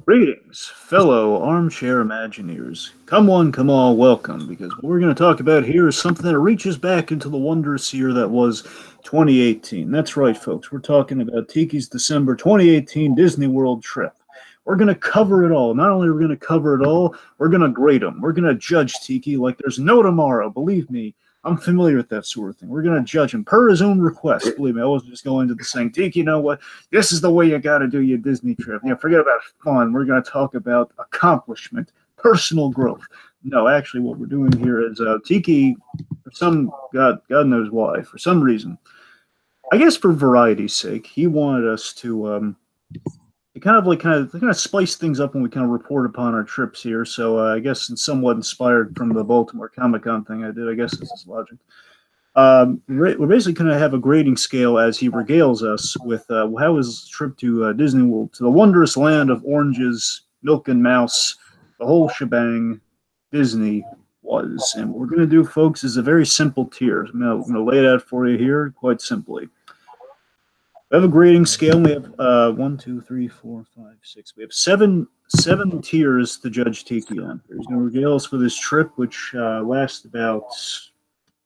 Greetings, fellow armchair Imagineers. Come one, come all, welcome, because what we're going to talk about here is something that reaches back into the wondrous year that was 2018. That's right, folks. We're talking about Tiki's December 2018 Disney World trip. We're going to cover it all. Not only are we going to cover it all, we're going to grade them. We're going to judge Tiki like there's no tomorrow. Believe me, I'm familiar with that sort of thing. We're going to judge him per his own request. Believe me, I wasn't just going to the saying, Tiki, you know what? This is the way you got to do your Disney trip. Forget about fun. We're going to talk about accomplishment, personal growth. No, actually, what we're doing here is Tiki, for some, God knows why, for some reason, I guess for variety's sake, he wanted us to kind of spice things up when we kind of report upon our trips here. So I guess it's somewhat inspired from the Baltimore Comic Con thing I did. I guess this is logic. We're basically going to have a grading scale as he regales us with how his trip to Disney World, to the wondrous land of oranges, milk and mouse, the whole shebang, Disney was. And what we're going to do, folks, is a very simple tier. I'm going to lay it out for you here quite simply. We have a grading scale. We have 1, 2, 3, 4, 5, 6. We have seven tiers to judge Tiki on. He's going to regale us with his trip, which lasts about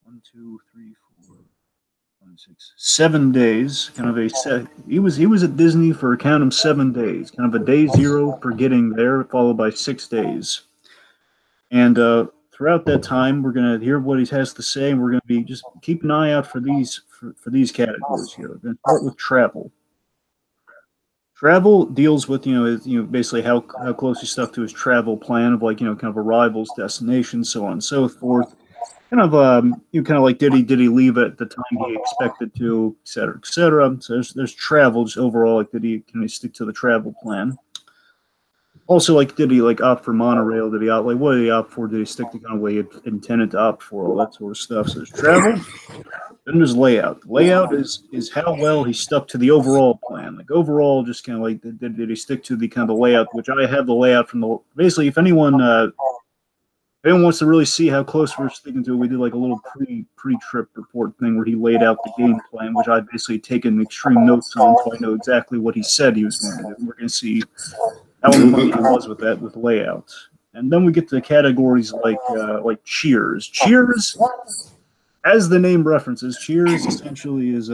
1, 2, 3, 4, 5, 6, 7 days. Kind of a he was at Disney for count him 7 days. Kind of a day zero for getting there, followed by 6 days. And throughout that time, we're going to hear what he has to say, and we're going to be just keep an eye out for these categories here. We're going to start with travel. Travel deals with basically how close he stuck to his travel plan of kind of arrivals, destinations, so on and so forth. Kind of like did he leave at the time he expected to, et cetera, et cetera. So there's travel just overall, can he stick to the travel plan? Also, did he opt for monorail? Did he opt what did he opt for? Did he stick to kind of way he intended to opt for? All that sort of stuff. So there's travel. Then there's layout. Layout is how well he stuck to the overall plan. Overall, just kind of did he stick to the kind of the layout? Which I have the layout from the basically. If anyone wants to really see how close we're sticking to it, we did a little pre-trip report thing where he laid out the game plan, which I've basically taken extreme notes on, so I know exactly what he said he was going to do. We're going to see how much he was with that with layout. And then we get to categories like cheers. Cheers, as the name references, cheers essentially is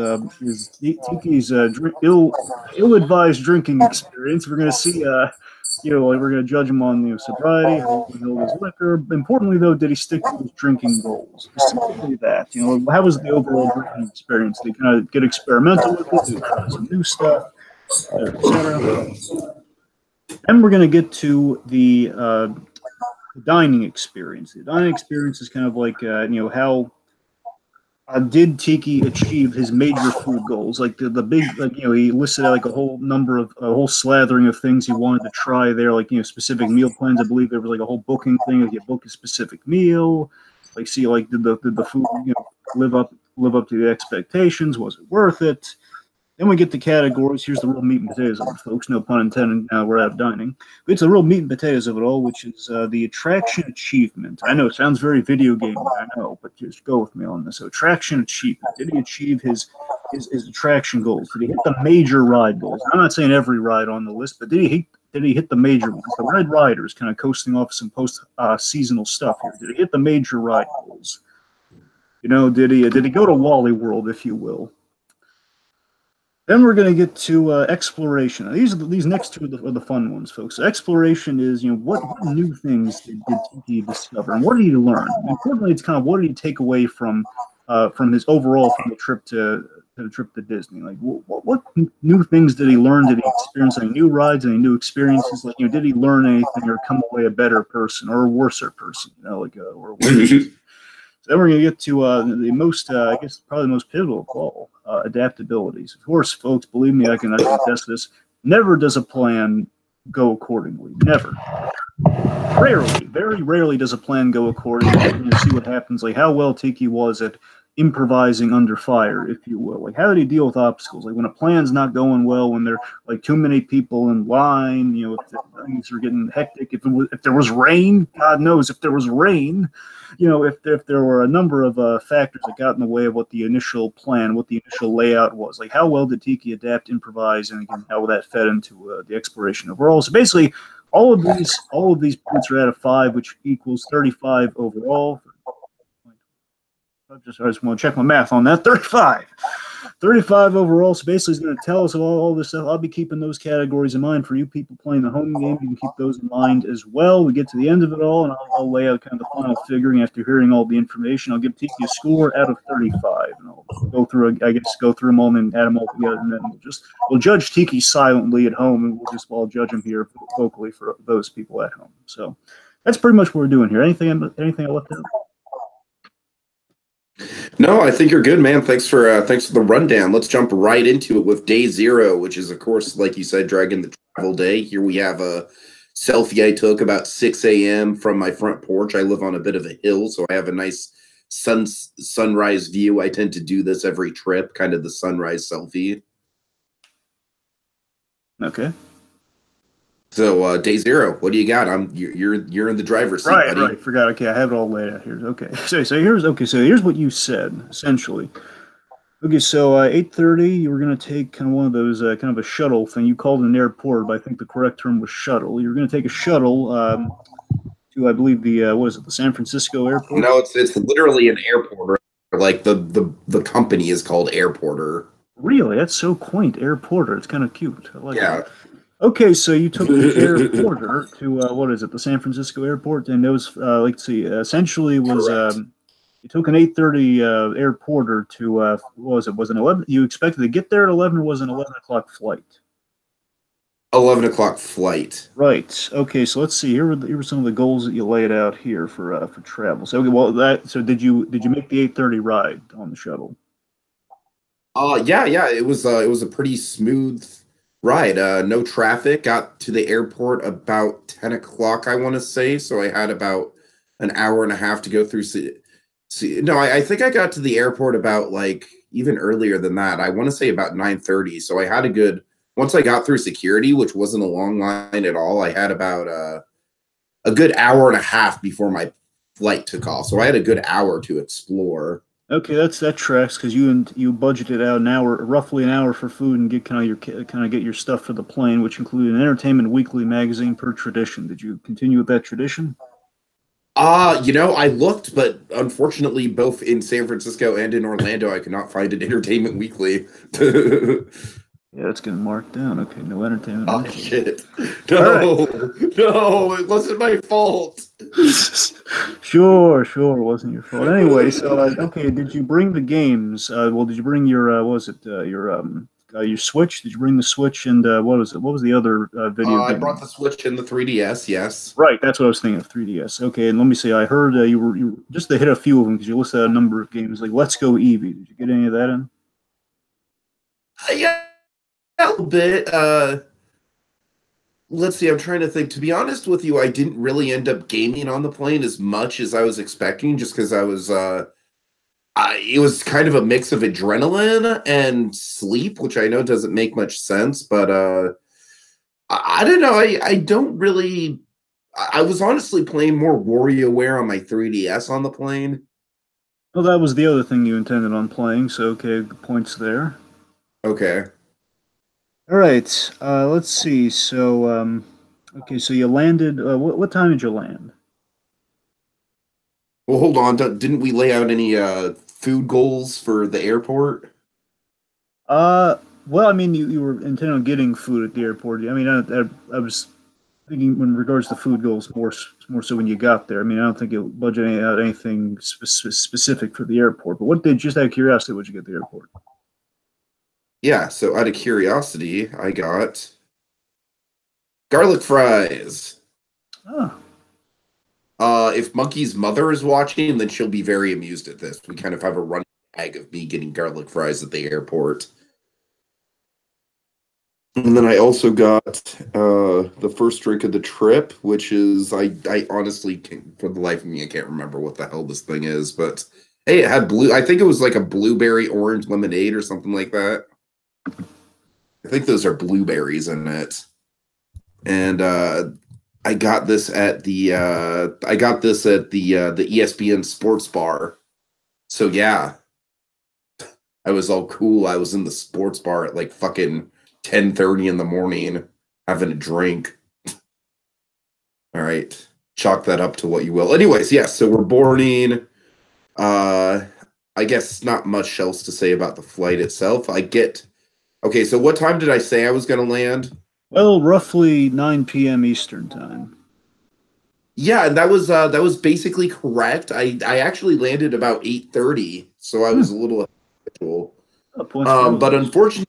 Tiki's ill-advised drinking experience. We're going to see we're going to judge him on sobriety, how he held his liquor. Importantly, though, did he stick to his drinking goals? Specifically that, how was the overall drinking experience? Did he kind of get experimental with it? Did he try some new stuff, etc.? Then we're going to get to the dining experience. The dining experience is kind of how did Tiki achieve his major food goals? The big, he listed out a whole slathering of things he wanted to try there, specific meal plans. I believe there was a whole booking thing, you book a specific meal, did the food live up to the expectations? Was it worth it? Then we get the categories. Here's the real meat and potatoes of it, folks. No pun intended. Now we're out dining. But it's the real meat and potatoes of it all, which is the attraction achievement. I know it sounds very video game, I know, but just go with me on this. So attraction achievement. Did he achieve his attraction goals? Did he hit the major ride goals? I'm not saying every ride on the list, but did he hit the major ones? The Red Riders, kind of coasting off some post-seasonal stuff here. Did he hit the major ride goals? Did he go to Wally World, if you will? Then we're going to get to exploration. Now, these next two are the fun ones, folks. So exploration is, what new things did Tiki discover, and what did he learn? And importantly, it's kind of what did he take away from his overall from the trip to Disney? What new things did he learn? Did he experience any new rides, any new experiences? Did he learn anything or come away a better person or a worser person? Or a worse. So then we're going to get to the most, I guess, probably the most pivotal of all, adaptabilities. Of course, folks, believe me, I can attest this. Never does a plan go accordingly. Never. Rarely, very rarely does a plan go accordingly. We're going to see what happens, how well Tiki was at improvising under fire, if you will. Like, how do you deal with obstacles? Like when a plan's not going well, when there are like too many people in line, you know, if things are getting hectic, if there was rain, God knows if there was rain, you know, if there were a number of factors that got in the way of what the initial plan, what the initial layout was. Like, how well did Tiki adapt, improvise, and again, how that fed into the exploration overall. So basically, all of these points are out of 5, which equals 35 overall. I just want to check my math on that. 35. 35 overall. So basically, it's going to tell us all this stuff. I'll be keeping those categories in mind for you people playing the home game. You can keep those in mind as well. We get to the end of it all, and I'll lay out kind of the final figuring after hearing all the information. I'll give Tiki a score out of 35, and I'll go through them all and then add them all together, and then we'll judge Tiki silently at home, and I'll judge him here vocally for those people at home. So that's pretty much what we're doing here. Anything I left out? No, I think you're good, man. Thanks for the rundown. Let's jump right into it with day 0, which is, of course, like you said, Dragon the Travel Day. Here we have a selfie I took about 6 a.m. from my front porch. I live on a bit of a hill, so I have a nice sunrise view. I tend to do this every trip, kind of the sunrise selfie. Okay. So day 0, what do you got? You're in the driver's seat, buddy. Right. Forgot. Okay, I have it all laid out here. Okay. So here's what you said essentially. Okay, so 8:30, you were gonna take kind of one of those kind of a shuttle thing. You called it an airport, but I think the correct term was shuttle. You're gonna take a shuttle to, I believe, the San Francisco airport. No, it's literally an airporter. Like the company is called Airporter. Really, that's so quaint. Airporter. It's kind of cute. I like Yeah. it. Okay, so you took the airporter to the San Francisco airport, and those let's see, essentially was you took an 8:30 airporter to what was it? Was it 11? You expected to get there at 11, or was it an 11 o'clock flight? 11 o'clock flight. Right. Okay, so let's see. Here were some of the goals that you laid out here for travel. So okay, well so did you make the 8:30 ride on the shuttle? Yeah, it was a pretty smooth ride. No traffic. Got to the airport about 10 o'clock, I want to say. So I had about an hour and a half to go through. No, I think I got to the airport about like even earlier than that. I want to say about 9:30. So I had once I got through security, which wasn't a long line at all, I had about a good hour and a half before my flight took off. So I had a good hour to explore. Okay, that tracks because you budgeted out roughly an hour for food and get get your stuff for the plane, which included an Entertainment Weekly magazine per tradition. Did you continue with that tradition? I looked, but unfortunately, both in San Francisco and in Orlando, I could not find an Entertainment Weekly. Yeah, it's getting marked down. Okay, no Entertainment Oh, Weekly. shit. No, it wasn't my fault. Sure, it wasn't your fault. Anyway, so okay, did you bring the games? Did you bring your your Switch? Did you bring the Switch and what was it? What was the other video game? I brought the Switch and the 3DS. Yes. Right, that's what I was thinking of. 3DS. Okay, and let me see. I heard you were just to hit a few of them because you listed out a number of games like Let's Go Eevee. Did you get any of that in? Yeah, a little bit. Let's see, I'm trying to think. To be honest with you, I didn't really end up gaming on the plane as much as I was expecting, just because it was kind of a mix of adrenaline and sleep, which I know doesn't make much sense, but I don't know. I don't really. I was honestly playing more WarioWare on my 3DS on the plane. Well, that was the other thing you intended on playing, so okay, points there. Okay. All right, let's see. So, okay, so you landed. What time did you land? Well, hold on. Didn't we lay out any food goals for the airport? Well, I mean, you were intending on getting food at the airport. I mean, I was thinking in regards to food goals more so when you got there. I mean, I don't think it budgeted out anything specific for the airport. But just out of curiosity, what did you get at the airport? Yeah, so out of curiosity, I got garlic fries. Oh. If Monkey's mother is watching, then she'll be very amused at this. We kind of have a running gag of me getting garlic fries at the airport. And then I also got the first drink of the trip, which is, I honestly, for the life of me, I can't remember what the hell this thing is, but Hey, it had blue. I think it was like a blueberry orange lemonade or something like that. I think those are blueberries in it. And I got this at the ESPN Sports Bar. So yeah, I was all cool. I was in the sports bar at like fucking 10:30 in the morning having a drink. All right. Chalk that up to what you will. Anyways, yeah, so we're boarding. Uh I guess not much else to say about the flight itself. Okay, so what time did I say I was gonna land? Well, roughly 9 p.m. Eastern time. Yeah, and that was basically correct. I actually landed about 8:30, so I Hmm. was a little cool. Points for But those. unfortunately,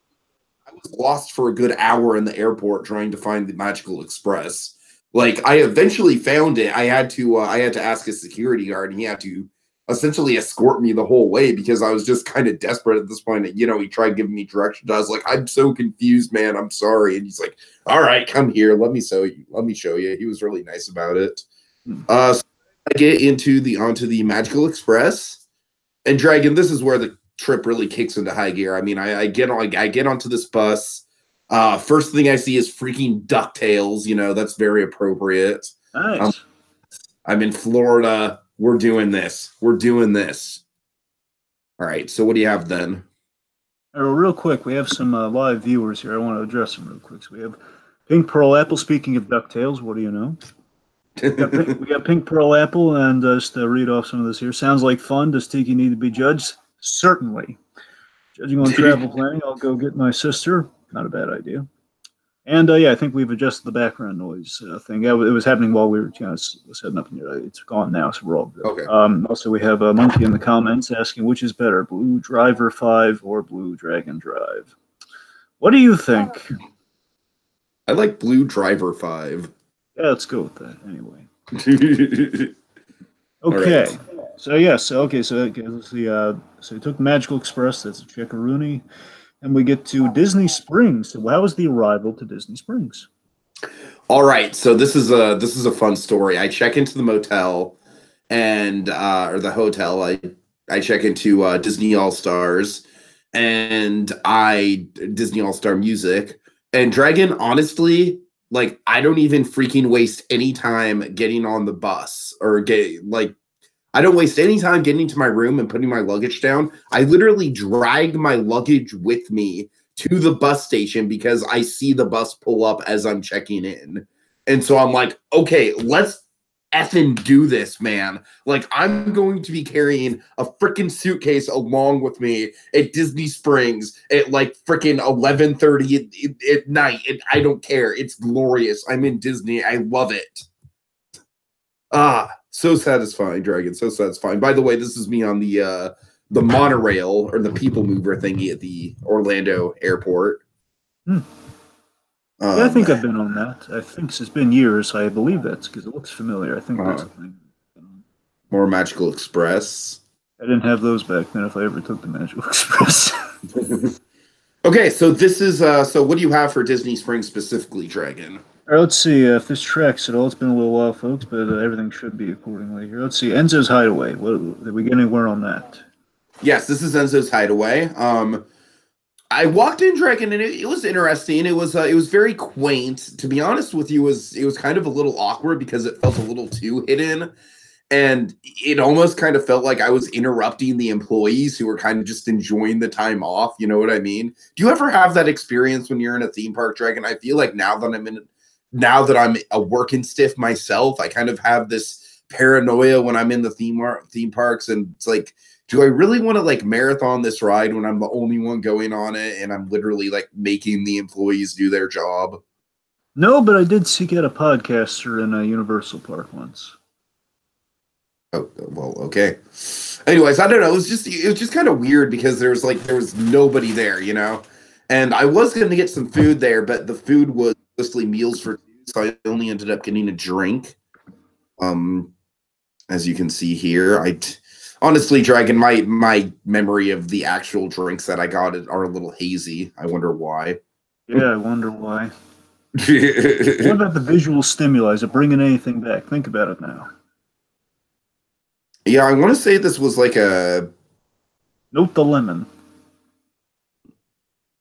I was lost for a good hour in the airport trying to find the Magical Express. Like I eventually found it. I had to ask a security guard, and he had to essentially escort me the whole way because I was just kind of desperate at this point. He tried giving me directions. I was like, I'm so confused, man. I'm sorry. And he's like, all right, come here. Let me show you. Let me show you. He was really nice about it. Hmm. So I get onto the Magical Express, and Dragon. This is where the trip really kicks into high gear. I mean, I get onto this bus. First thing I see is freaking Ducktales. That's very appropriate. Um, Nice. I'm in Florida. We're doing this. We're doing this. All right. So what do you have then? Real quick, we have some live viewers here. I want to address them real quick. So we have Pink Pearl Apple. Speaking of DuckTales, what do you know? We got Pink Pearl Apple, and just to read off some of this here. Sounds like fun. Does Tiki need to be judged? Certainly. Judging on travel planning, I'll go get my sister. Not a bad idea. And yeah, I think we've adjusted the background noise thing. Yeah, it was happening while we were setting up here. It's gone now, so we're all good. Okay. Also, we have a monkey in the comments asking which is better, Blue Driver 5 or Blue Dragon Drive. What do you think? I like Blue Driver 5. Yeah, let's go with that anyway. Okay. Right. So yes, okay, let's see. So we took Magical Express. That's a Chickaroony, and we get to Disney Springs. So how was the arrival to Disney Springs? All right. So this is a fun story. I check into the motel and or the hotel. I check into Disney All Stars and I Disney All Star Music. And Dragon, honestly, like I don't even freaking waste any time getting on the bus or get like I don't waste any time getting to my room and putting my luggage down. I literally dragged my luggage with me to the bus station because I see the bus pull up as I'm checking in. And so I'm like, okay, let's effing do this, man. Like, I'm going to be carrying a freaking suitcase along with me at Disney Springs at like freaking 11:30 at night. And I don't care. It's glorious. I'm in Disney. I love it. So satisfying, Dragon. So satisfying. By the way, this is me on the monorail or the people mover thingy at the Orlando airport. Hmm. Yeah, I think I've been on that. I think it's been years. I believe that's because it looks familiar. I think that's the thing. More Magical Express. I didn't have those back then. If I ever took the Magical Express. Okay, so this is so what do you have for Disney Springs specifically, Dragon? All right, let's see if this tracks at all. It's been a little while, folks, but everything should be accordingly here. Let's see. Enzo's Hideaway. Did we get anywhere on that? Yes, this is Enzo's Hideaway. I walked in, Dragon, and it was interesting. It was very quaint. To be honest with you, it was kind of a little awkward because it felt a little too hidden, and it almost kind of felt like I was interrupting the employees who were kind of just enjoying the time off. You know what I mean? Do you ever have that experience when you're in a theme park, Dragon? I feel like now that I'm a working stiff myself, I kind of have this paranoia when I'm in the theme parks, and it's like, do I really want to like marathon this ride when I'm the only one going on it and I'm literally like making the employees do their job? No, but I did seek out a podcaster in a Universal Park once. Oh, well, okay. Anyways, I don't know. It was just kind of weird because there was nobody there, And I was going to get some food there, but the food was mostly meals for two, so I only ended up getting a drink. As you can see here, honestly, Dragon, my memory of the actual drinks that I got are a little hazy. I wonder why. Yeah, I wonder why. What about the visual stimuli? Is it bringing anything back? Think about it now. Yeah, I want to say this was like a Note the lemon.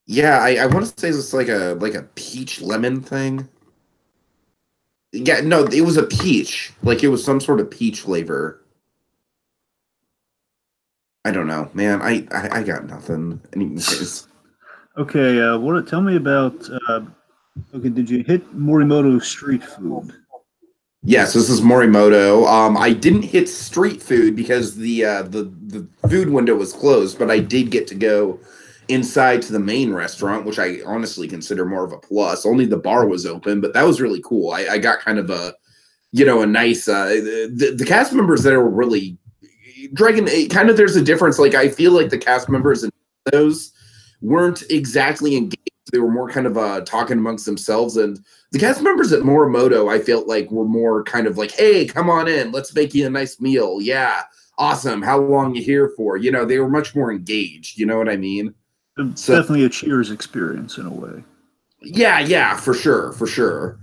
yeah, I want to say this like a peach lemon thing. Yeah, no, it was a peach. Like it was some sort of peach flavor. I don't know, man. I got nothing. Anyways. Okay, what? Tell me about. Okay, did you hit Morimoto street food? Yes, this is Morimoto. I didn't hit street food because the food window was closed, but I did get to go inside to the main restaurant, which I honestly consider more of a plus. Only the bar was open, but that was really cool. I got kind of a a nice the cast members there were really Dragon. Kind of there's a difference. Like I feel like the cast members in those weren't exactly engaged. They were more kind of talking amongst themselves, and the cast members at Morimoto, I felt like were more kind of like, "Hey, come on in, let's make you a nice meal. Yeah, awesome. How long you here for?" They were much more engaged. You know what I mean? It's So definitely a Cheers experience in a way. yeah, yeah, for sure, for sure.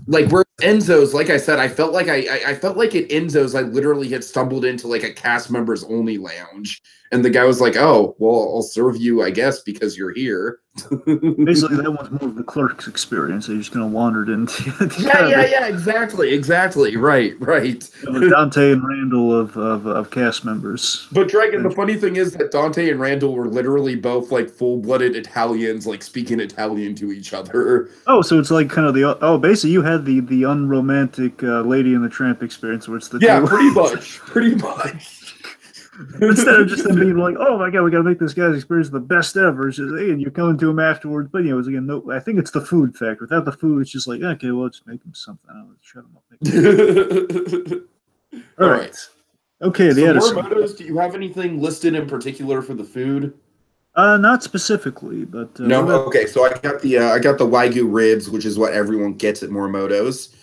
Like where Enzo's, like I said, I felt like at Enzo's, I literally had stumbled into like a cast members only lounge, and the guy was like, "Oh, well, I'll serve you, I guess, because you're here." Basically, that one's more of the clerk's experience. They just kind of wandered into Yeah, yeah, yeah, exactly, exactly, right, right. the Dante and Randall of cast members. But Dragon, the funny thing is that Dante and Randall were literally both like full-blooded Italians, like speaking Italian to each other. Oh, so it's like kind of the basically you had the unromantic Lady and the Tramp experience, where it's the Yeah, two pretty much, pretty much. instead of just them being like, oh my god, we got to make this guy's experience the best ever. It's just, hey, and you're coming to him afterwards, but it's again, no, I think it's the food factor. Without the food, it's just like, okay, well, let's make him something. Let's shut him up. All All right, right. okay, the So Edison. Morimoto's, do you have anything listed in particular for the food? Not specifically, but No. Okay. So I got the Wagyu ribs, which is what everyone gets at Morimoto's.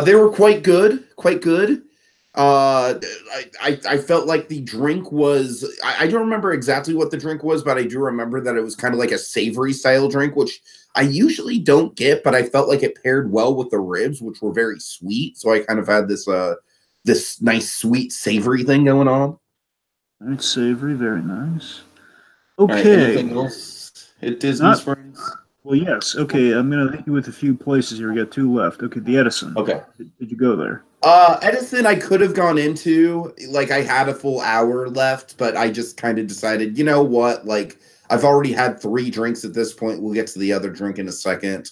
They were quite good, quite good. I felt like the drink was. I don't remember exactly what the drink was, but I do remember that it was kind of like a savory style drink, which I usually don't get. But I felt like it paired well with the ribs, which were very sweet. So I kind of had this nice sweet savory thing going on. it's savory, very nice. All right. Okay, Anything else at Disney not Springs? well. Yes. Okay, I'm gonna hit you with a few places here. We got two left. Okay, the Edison. Okay. Did you go there? Edison, I could have gone into, like, I had a full hour left, but I just kind of decided, you know what? Like, I've already had 3 drinks at this point. We'll get to the other drink in a second.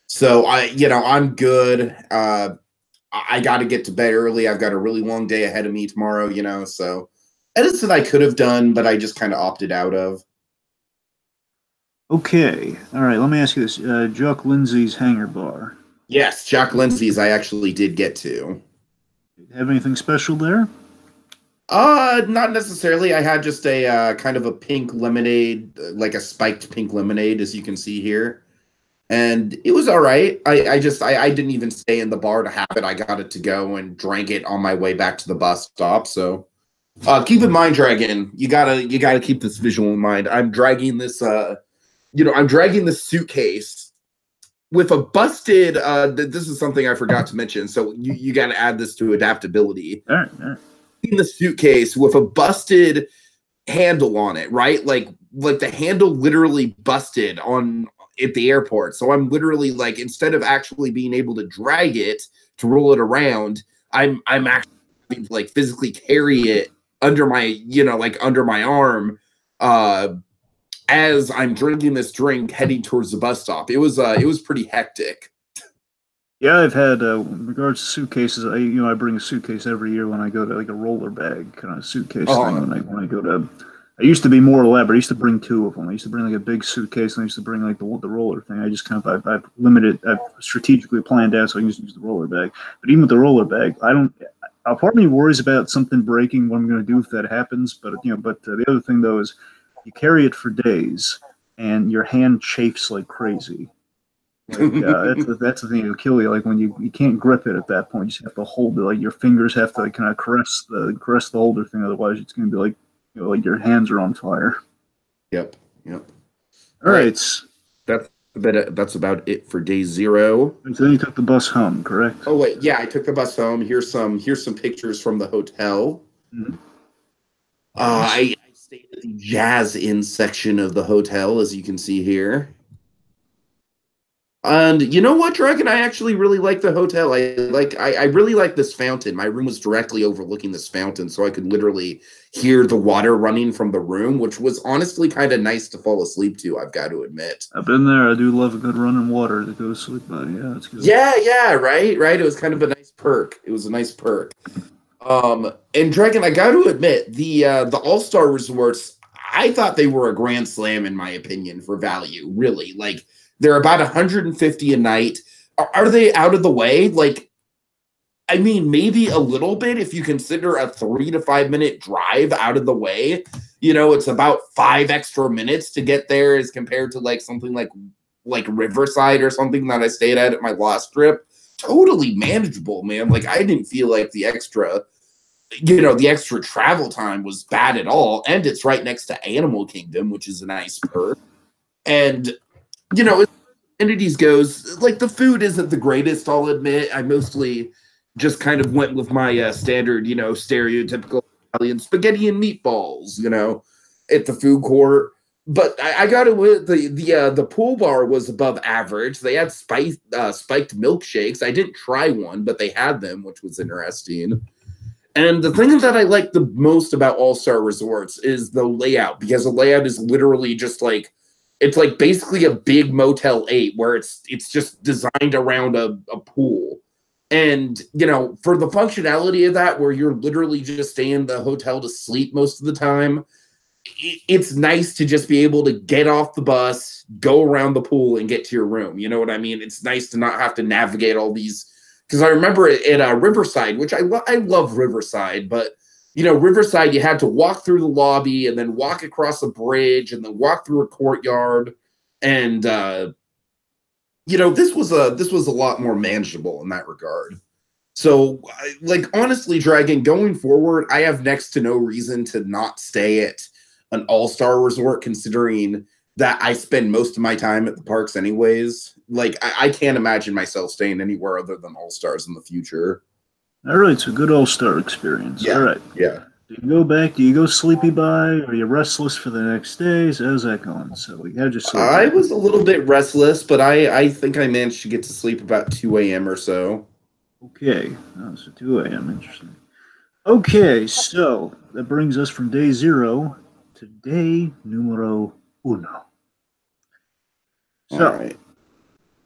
So I'm good. I got to get to bed early. I've got a really long day ahead of me tomorrow, so Edison I could have done, but I just kind of opted out of. Okay. All right. Let me ask you this: Jock Lindsay's Hangar Bar. Yes, Jack Lindsay's I actually did get to. Have anything special there? Not necessarily. I had just a kind of a pink lemonade, like a spiked pink lemonade, as you can see here, and it was all right. I didn't even stay in the bar to have it. I got it to go and drank it on my way back to the bus stop. So, keep in mind, Dragon, you gotta keep this visual in mind. I'm dragging this I'm dragging this suitcase with a busted. This is something I forgot to mention. So you got to add this to adaptability. All right. All right. In the suitcase with a busted handle on it, right? Like the handle literally busted on at the airport. So I'm literally like, instead of actually being able to drag it to roll it around, I'm actually like physically carry it under my under my arm as I'm drinking this drink heading towards the bus stop. It was pretty hectic. Yeah, I've had in regards to suitcases. I bring a suitcase every year when I go to like a roller bag kind of suitcase thing. When I go to, I used to be more elaborate. I used to bring 2 of them. I used to bring like a big suitcase, and I used to bring like the roller thing. I just kind of I've limited. I've strategically planned out so I can just use the roller bag. But even with the roller bag, I don't. A part of me worries about something breaking. What I'm going to do if that happens. But the other thing though is, you carry it for days, and your hand chafes like crazy. Like, that's the thing that'll kill you. Like when you can't grip it at that point, you just have to hold it. Like your fingers have to like, kind of caress the holder thing. Otherwise, it's going to be like like your hands are on fire. Yep. Yep. All right. That's about it for day 0. So then you took the bus home, correct? Oh wait, yeah, I took the bus home. Here's some pictures from the hotel. Mhm. I stayed at the Jazz Inn section of the hotel, as you can see here. And you know what, Dragon? I actually really like the hotel. I really like this fountain. My room was directly overlooking this fountain, so I could literally hear the water running from the room, which was honestly kind of nice to fall asleep to, I've got to admit. I've been there. I do love a good running water to go to sleep by. Yeah, it's good. Yeah, right. It was kind of a nice perk. It was a nice perk. And Dragon, I got to admit, the All-Star resorts, I thought they were a grand slam in my opinion for value. Really, like they're about 150 a night. Are they out of the way? Like, I mean, maybe a little bit if you consider a 3 to 5 minute drive out of the way. You know, it's about 5 extra minutes to get there as compared to like something like Riverside or something that I stayed at my last trip. Totally manageable, man. Like I didn't feel like the extra travel time was bad at all. And it's right next to Animal Kingdom, which is a nice perk. And, as entities goes, like the food isn't the greatest, I'll admit. I mostly just kind of went with my standard, stereotypical Italian spaghetti and meatballs, at the food court. But I got it with the pool bar was above average. They had spiked milkshakes. I didn't try one, but they had them, which was interesting. And the thing that I like the most about All-Star Resorts is the layout, because the layout is literally just like it's like basically a big Motel 8 where it's just designed around a pool. And, for the functionality of that, where you're literally just staying in the hotel to sleep most of the time, it's nice to just be able to get off the bus, go around the pool, and get to your room. You know what I mean? It's nice to not have to navigate all these. Because I remember at Riverside, which I love Riverside, but Riverside, you had to walk through the lobby and then walk across a bridge and then walk through a courtyard, and this was a lot more manageable in that regard. So, honestly, Dragon, going forward, I have next to no reason to not stay at an all-star resort, considering that I spend most of my time at the parks anyways. Like, I can't imagine myself staying anywhere other than All-Stars in the future. All right, so good all-star experience. Yeah, All right. yeah. Do you go back? Do you go sleepy by? Are you restless for the next days? How's that going? So we had just. I was a little bit restless, but I think I managed to get to sleep about 2 a.m. or so. Okay, so 2 a.m. Interesting. Okay, so that brings us from day 0 to day numero uno. So, All right.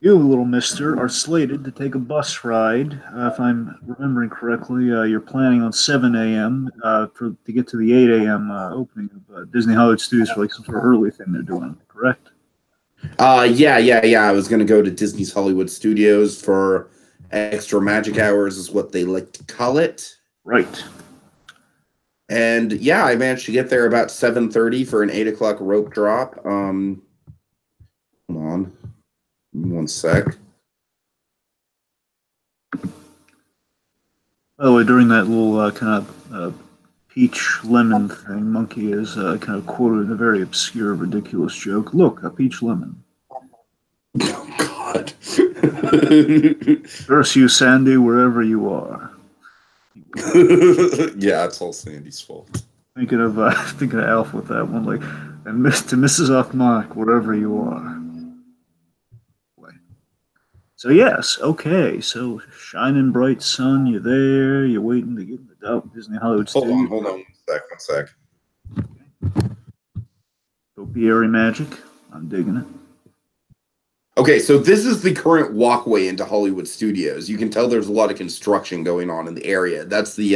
you, little mister, are slated to take a bus ride. If I'm remembering correctly, you're planning on 7 a.m. To get to the 8 a.m. Opening of Disney Hollywood Studios for like some sort of early thing they're doing, correct? Yeah. I was gonna go to Disney's Hollywood Studios for extra magic hours, is what they like to call it. Right. And yeah, I managed to get there about 7:30 for an 8 o'clock rope drop. Hold on. 1 sec. By the way, during that little kind of peach lemon thing, Monkey is kind of quoted a very obscure, ridiculous joke. Look, a peach lemon. Oh, God. Curse you, Sandy, wherever you are. Yeah, it's all Sandy's fault. Thinking of Alf with that one, like, and to Mrs. Ochmark, wherever you are. So yes, okay. So shining bright sun, you're there. You're waiting to get in the Disney Hollywood Studios. Hold on, 1 sec. Topiary magic. I'm digging it. Okay, so this is the current walkway into Hollywood Studios. You can tell there's a lot of construction going on in the area. That's the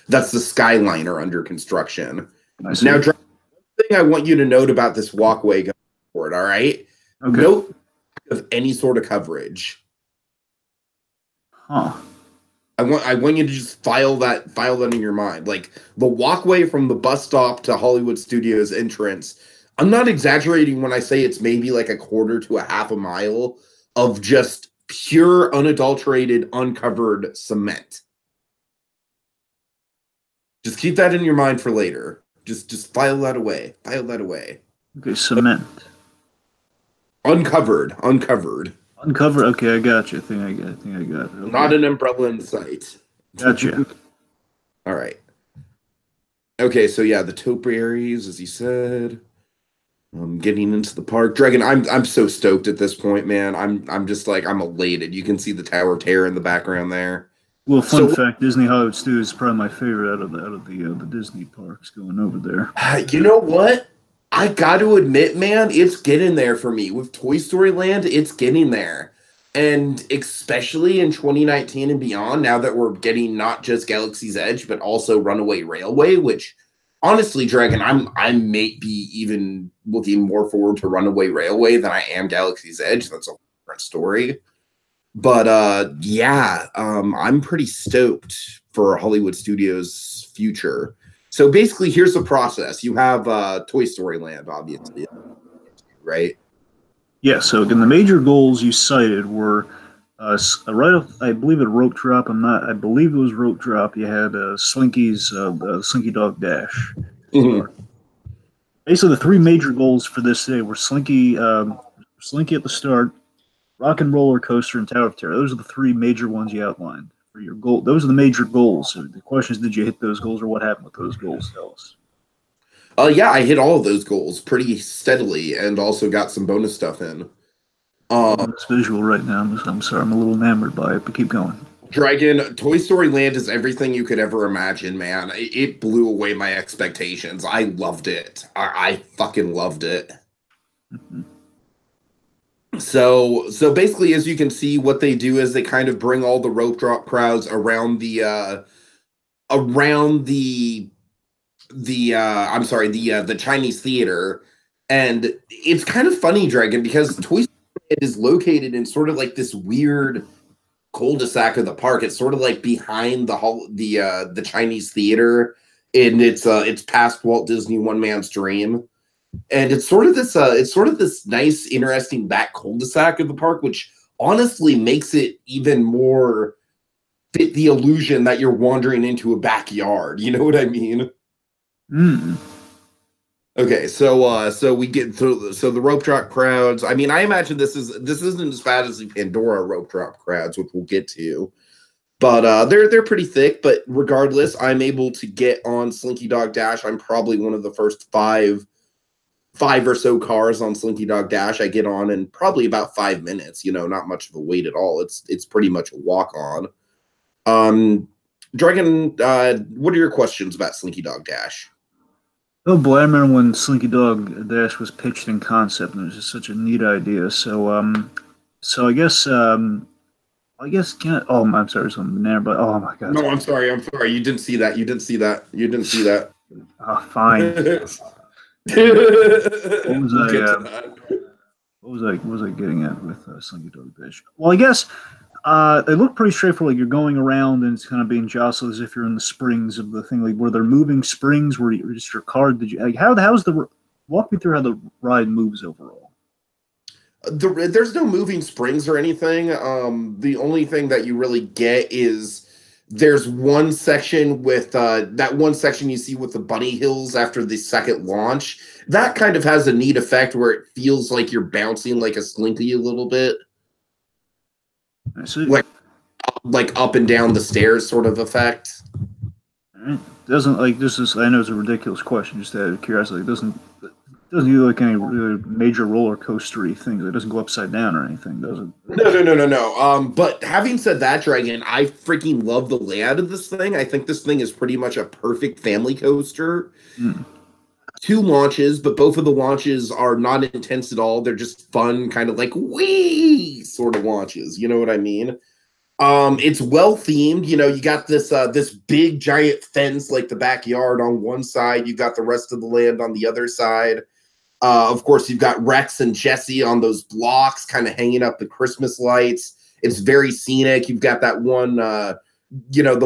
Skyliner under construction. Now, one thing I want you to note about this walkway going forward, all right? Okay. Note of any sort of coverage. Huh. I want you to just file that in your mind. Like the walkway from the bus stop to Hollywood Studios entrance, I'm not exaggerating when I say it's maybe like a quarter to a half a mile of just pure, unadulterated, uncovered cement. Just keep that in your mind for later. Just file that away. Okay, cement. Uncovered. Uncover. Okay, I got you. I think I got it. Okay. Not an umbrella in sight. Gotcha. All right. Okay, so yeah, the topiaries, as you said. Getting into the park. Dragon, I'm so stoked at this point, man. I'm just like I'm elated. You can see the Tower of Terror in the background there. Well, fun So fact: Disney Hollywood Studios is probably my favorite out of the Disney parks going over there. you know what? I got to admit, man, it's getting there for me. With Toy Story Land, it's getting there. And especially in 2019 and beyond, now that we're getting not just Galaxy's Edge, but also Runaway Railway, which honestly, Dragon, I may be even looking more forward to Runaway Railway than I am Galaxy's Edge. That's a different story. But yeah, I'm pretty stoked for Hollywood Studios' future. So basically, here's the process. You have Toy Story Land, obviously, right? Yeah. So again, the major goals you cited were right off. I believe it rope drop. I'm not. I believe it was rope drop. You had Slinky's Slinky Dog Dash. Mhm. Basically, the three major goals for this day were Slinky at the start, Rock and Roller Coaster, and Tower of Terror. Those are the three major ones you outlined for your goal. Those are the major goals. So the question is, did you hit those goals, or what happened with those goals? Tell us. Yeah, I hit all of those goals pretty steadily, and also got some bonus stuff in. This visual right now. I'm sorry, I'm a little enamored by it, but keep going. Dragon, Toy Story Land is everything you could ever imagine, man. It blew away my expectations. I loved it. I fucking loved it. Mhm. So basically, as you can see, what they do is they kind of bring all the rope drop crowds around the I'm sorry, the Chinese theater. And it's kind of funny, Dragon, because Toy Story Land is located in sort of like this weird cul-de-sac of the park. It's sort of like behind the Chinese theater, and it's past Walt Disney One Man's Dream. And it's sort of this nice, interesting back cul-de-sac of the park, which honestly makes it even more fit the illusion that you're wandering into a backyard. You know what I mean? Mm. Okay, so we get through so the rope drop crowds. I mean, I imagine this isn't as bad as the Pandora rope drop crowds, which we'll get to. But they're pretty thick. But regardless, I'm able to get on Slinky Dog Dash. I'm probably one of the first five or so cars on Slinky Dog Dash. I get on in probably about 5 minutes. You know, not much of a wait at all. It's pretty much a walk on. Dragon, what are your questions about Slinky Dog Dash? Oh boy, I remember when Slinky Dog Dash was pitched in concept, and it was just such a neat idea. So I guess can't. Oh, I'm sorry, something there, but oh my god. No, I'm sorry. I'm sorry. You didn't see that. You didn't see that. You didn't see that. Oh, fine. What was We'll I? get to that. What was I getting at with Slinky Dog Dash? Well, I guess they look pretty straightforward. Like you're going around and it's kind of being jostled as if you're in the springs of the thing. Like were there moving springs? Were you just your car? Did you like how's the walk me through how the ride moves overall? There's no moving springs or anything. The only thing that you really get is there's one section with that one section you see with the bunny hills after the second launch. That kind of has a neat effect where it feels like you're bouncing like a slinky a little bit, I see. like up and down the stairs sort of effect. All right. Doesn't like this is I know it's a ridiculous question, just out of curiosity. It doesn't do like any really major roller coastery things. It doesn't go upside down or anything, does it? No. But having said that, Dragon, I freaking love the layout of this thing. I think this thing is pretty much a perfect family coaster. Hmm. Two launches, but both of the launches are not intense at all. They're just fun, kind of like wee sort of launches. You know what I mean? It's well themed. You know, you got this big giant fence like the backyard on one side. You got the rest of the land on the other side. Of course, you've got Rex and Jesse on those blocks, kind of hanging up the Christmas lights. It's very scenic. You've got that one, the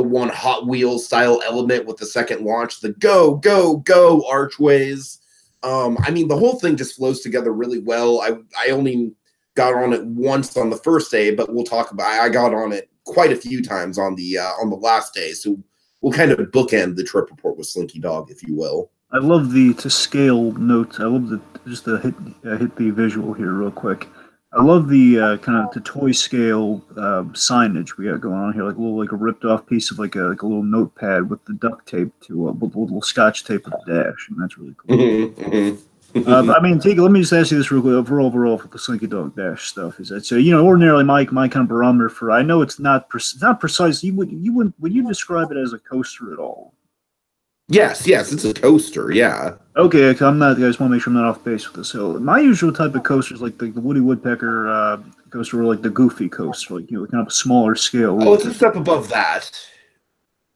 one Hot Wheels style element with the second launch, the go, go, go archways. I mean, the whole thing just flows together really well. I only got on it once on the first day, but we'll talk about. I got on it quite a few times on the last day, so we'll kind of bookend the trip report with Slinky Dog, if you will. I love the to scale notes. I love the just the hit the visual here real quick. I love the kind of the toy scale signage we got going on here, like a little like a ripped off piece of like a little notepad with the duct tape to with a little scotch tape with the dash, and that's really cool. But I mean, Tiki, let me just ask you this real quick. Overall, for the Slinky Dog Dash stuff, is that so? You know, ordinarily, my kind of barometer for I know it's not precise. Would you describe it as a coaster at all? Yes, yes, it's a coaster. Yeah. Okay, 'cause I'm not. I just want to make sure I'm not off base with this. So my usual type of coaster is like the Woody Woodpecker coaster, or like the Goofy coaster, like kind of a smaller scale. Oh, it's a step above that.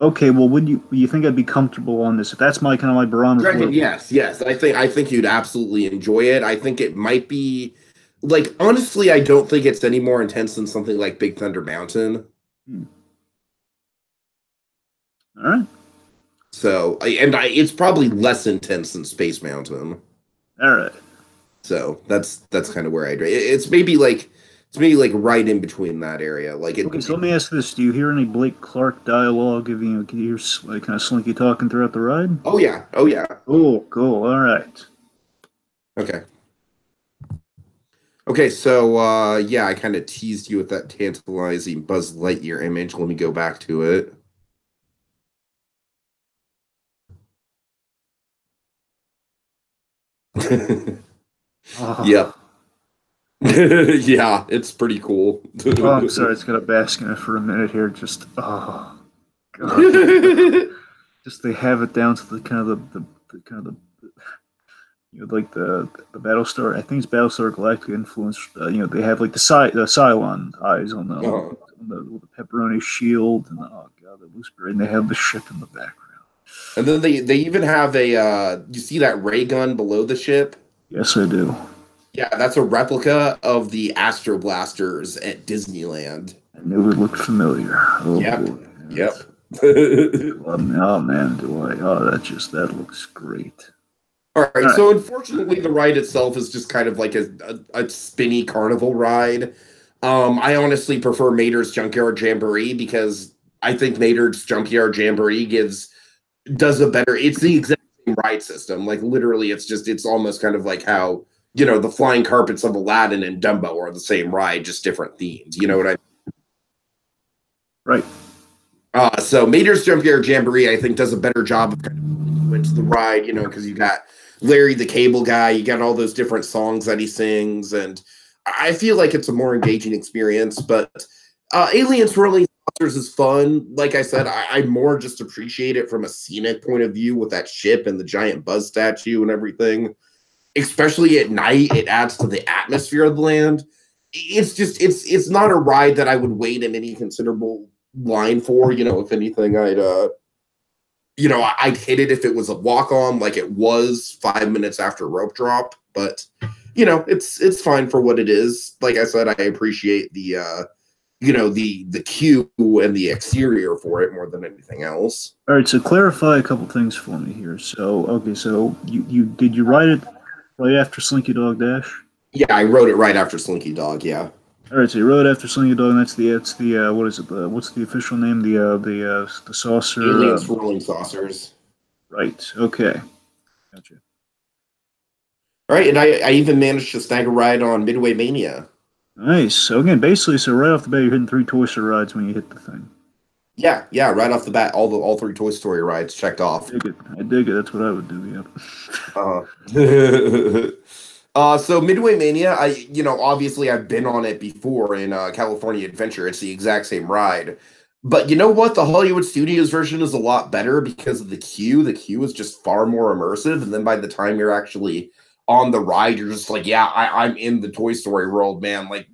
Okay, well, would you think I'd be comfortable on this? If that's my kind of my barometer. Dragon, yes, yes. I think you'd absolutely enjoy it. I think it might be like honestly, I don't think it's any more intense than something like Big Thunder Mountain. Hmm. All right. So, it's probably less intense than Space Mountain. All right. So that's kind of where I'd rate. It's maybe like right in between that area. Like it. Okay, so let me ask this: do you hear any Blake Clark dialogue? Can you hear like kind of Slinky talking throughout the ride? Oh yeah. Oh yeah. Cool. Cool. All right. Okay. Okay, so yeah, I kind of teased you with that tantalizing Buzz Lightyear image. Let me go back to it. Oh. Yep. Yeah, it's pretty cool. Oh, I'm sorry. It's got to bask in it for a minute here. Just oh god. Just they have it down to the kind of the kind of the like the Battlestar. I think it's Battlestar Galactica influence. They have like the Cylon eyes on the pepperoni shield, and oh god, that looks great. And they have the ship in the background. And then they even have a you see that ray gun below the ship? Yes, I do. Yeah, that's a replica of the Astro Blasters at Disneyland. I knew it looked familiar. Oh, yep. Boy. Yep. Oh man, do I? Oh, that looks great. All right, so unfortunately, the ride itself is just kind of like a spinny carnival ride. I honestly prefer Mater's Junkyard Jamboree because I think Mater's Junkyard Jamboree does a better. It's the exact same ride system. Like literally, it's almost kind of like how the flying carpets of Aladdin and Dumbo are the same ride, just different themes. You know what I mean? Right. So Mater's Junkyard Jamboree, I think, does a better job of kind of into the ride, because you got Larry the Cable Guy, you got all those different songs that he sings, and I feel like it's a more engaging experience. But Alien Swirling Saucers is fun. Like I said, I more just appreciate it from a scenic point of view with that ship and the giant Buzz statue and everything. Especially at night, it adds to the atmosphere of the land. It's not a ride that I would wait in any considerable line for. If anything, I'd hit it if it was a walk on, like it was 5 minutes after rope drop. But it's fine for what it is. Like I said, I appreciate the queue and the exterior for it more than anything else. All right, so clarify a couple things for me here. So okay, so you ride it right after Slinky Dog Dash? Yeah, I rode it right after Slinky Dog. Yeah. All right, so you rode after Slinky Dog, and that's the what is it? What's the official name? The saucer. Alien Swirling Saucers. Right. Okay. Gotcha. All right, and I even managed to snag a ride on Midway Mania. Nice. So again, basically, so right off the bat, you're hitting 3 Toy Story rides when you hit the thing. Yeah, right off the bat, all 3 Toy Story rides checked off. I dig it. That's what I would do. Yep. So Midway Mania, obviously I've been on it before in California Adventure. It's the exact same ride. But you know what? The Hollywood Studios version is a lot better because of the queue. The queue is just far more immersive. And then by the time you're actually on the ride, you're just like, yeah, I'm in the Toy Story world, man. Like,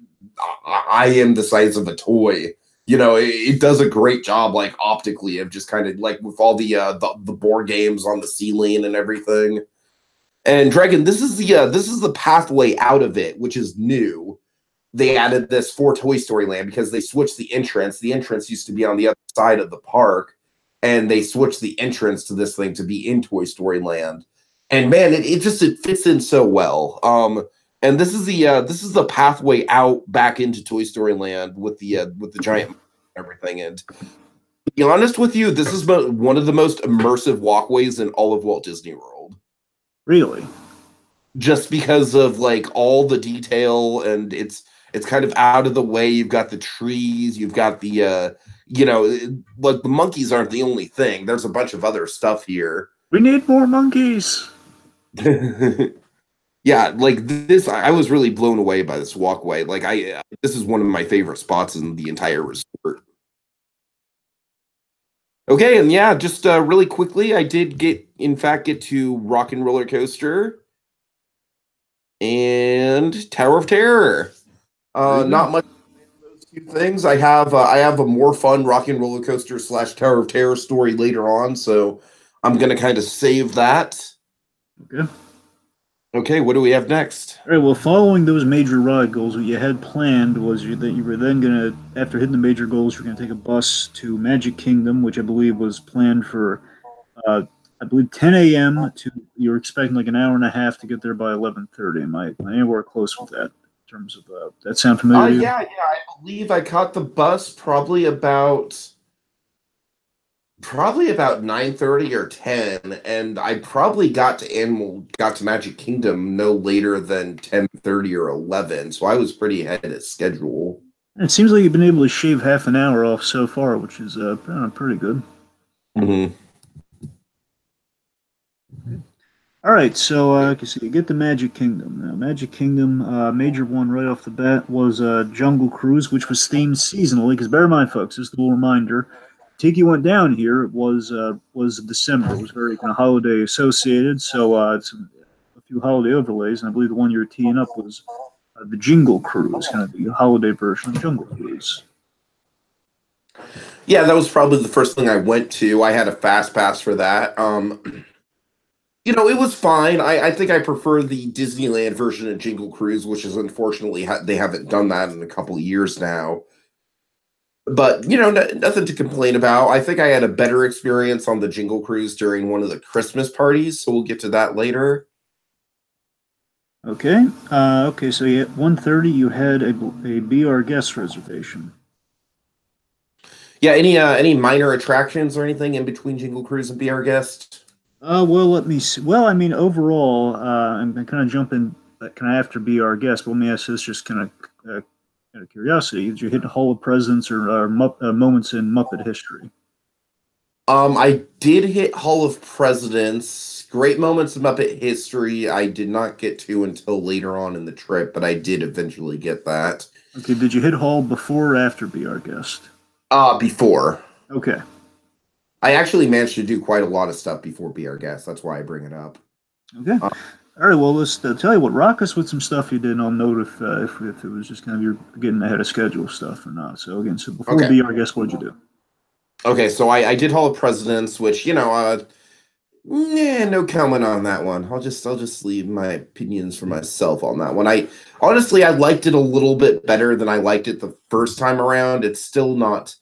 I am the size of a toy. It does a great job, like optically, of just kind of like with all the board games on the ceiling and everything. And Dragon, this is the pathway out of it, which is new. They added this for Toy Story Land because they switched the entrance. The entrance used to be on the other side of the park, and they switched the entrance to this thing to be in Toy Story Land. And man, it fits in so well. And this is the pathway out back into Toy Story Land with the giant and everything. And to be honest with you, this is one of the most immersive walkways in all of Walt Disney World. Really? Just because of like all the detail, and it's It's kind of out of the way. You've got the trees. You've got the like the monkeys aren't the only thing. There's a bunch of other stuff here. We need more monkeys. Yeah, like this, I was really blown away by this walkway. Like this is one of my favorite spots in the entire resort. Okay, and yeah, just really quickly, I did in fact, get to Rock and Roller Coaster and Tower of Terror. Not much of those two things. I have a more fun Rock and Roller Coaster / Tower of Terror story later on, so I'm gonna kind of save that. Okay. Okay, what do we have next? All right. Well, following those major ride goals, what you had planned was that you were then gonna, after hitting the major goals, you're gonna take a bus to Magic Kingdom, which I believe was planned for, I believe 10 a.m. to. You were expecting like an hour and a half to get there by 11:30. Am I anywhere close with that in terms of that sound familiar? To you? Yeah, I believe I caught the bus probably about 9:30 or 10, and I probably got to Magic Kingdom no later than 10:30 or 11, so I was pretty ahead of schedule. It seems like you've been able to shave half an hour off so far, which is pretty good. Mm-hmm. All right, so you get to Magic Kingdom. Now, Magic Kingdom, major one right off the bat was Jungle Cruise, which was themed seasonally. Because bear in mind, folks, just a little reminder, Tiki went down here was December. It was very kind of holiday associated, so it's a few holiday overlays, and I believe the one you were teeing up was the Jingle Cruise, kind of the holiday version of Jungle Cruise. Yeah, that was probably the first thing I went to. I had a fast pass for that. It was fine. I think I prefer the Disneyland version of Jingle Cruise, which is unfortunately they haven't done that in a couple of years now. But, nothing to complain about. I think I had a better experience on the Jingle Cruise during one of the Christmas parties, so we'll get to that later. Okay. Okay, so at 1:30 you had a Be Our Guest reservation. Yeah, any minor attractions or anything in between Jingle Cruise and Be Our Guest? Well, let me see. Well, I mean, overall, I'm kind of jumping kind of after Be Our Guest, but let me ask this just kind of curiosity. Did you hit Hall of Presidents or moments in Muppet history? I did hit Hall of Presidents. Great moments in Muppet history. I did not get to until later on in the trip, but I did eventually get that. Okay, did you hit Hall before or after Be Our Guest? Before. Okay. I actually managed to do quite a lot of stuff before Be Our Guest. That's why I bring it up. Okay. All right. Well, let's tell you what. Rock us with some stuff you did, and I'll note if it was just kind of you're getting ahead of schedule stuff or not. So again, before Be Our Guest, what did you do? Okay, so I did Hall of Presidents, which no comment on that one. I'll just leave my opinions for myself on that one. I liked it a little bit better than I liked it the first time around. It's still not.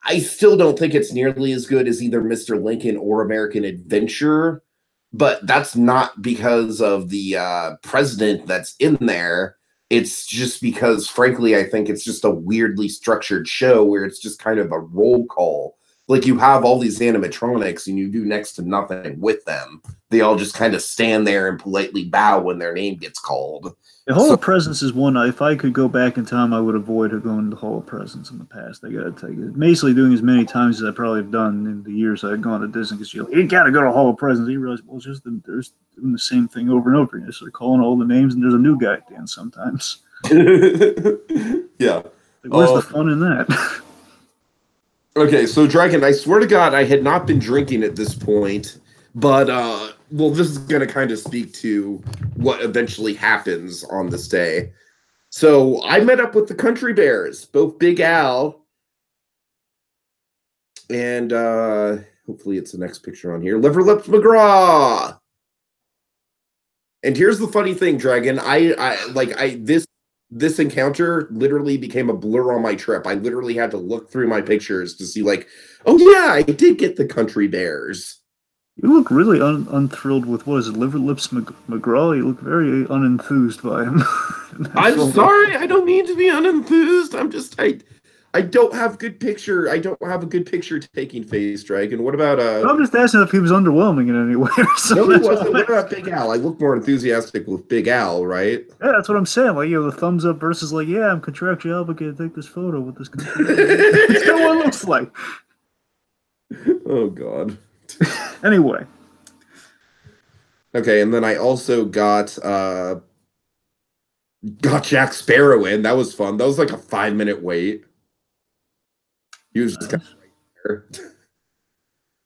I still don't think it's nearly as good as either Mr. Lincoln or American Adventure, but that's not because of the president that's in there. It's just because, frankly, I think it's just a weirdly structured show where it's just kind of a roll call. Like, you have all these animatronics and you do next to nothing with them. They all just kind of stand there and politely bow when their name gets called. The Hall of Presence is one. If I could go back in time, I would avoid going to the Hall of Presence in the past. I got to tell you, basically doing as many times as I probably have done in the years I've gone to Disney. Because you got to go to Hall of Presence. You realize, well, it's just they're doing the same thing over and over again. So they're calling all the names, and there's a new guy at the end sometimes. Yeah. Like, where's the fun in that? Okay, so Dragon, I swear to God, I had not been drinking at this point, but this is going to kind of speak to what eventually happens on this day. So I met up with the Country Bears, both Big Al and hopefully it's the next picture on here, Liver Lips McGraw. And here's the funny thing, Dragon. This encounter literally became a blur on my trip. I literally had to look through my pictures to see, like, oh yeah, I did get the Country Bears. You look really unthrilled with, what is it, Liver Lips McGraw? You look very unenthused by him. I'm sorry, I don't mean to be unenthused. I don't have good picture. I don't have a good picture taking face, Dragon. What about I'm just asking if he was underwhelming in any way or something. No, he wasn't. What about Big Al? I look more enthusiastic with Big Al, right? Yeah, that's what I'm saying. Like, the thumbs up versus like, yeah, I'm contractually obligated to take this photo with this. That's not what it looks like. Oh God. Anyway. Okay, and then I also got Jack Sparrow in. That was fun. That was like a 5-minute wait. He was just kind of right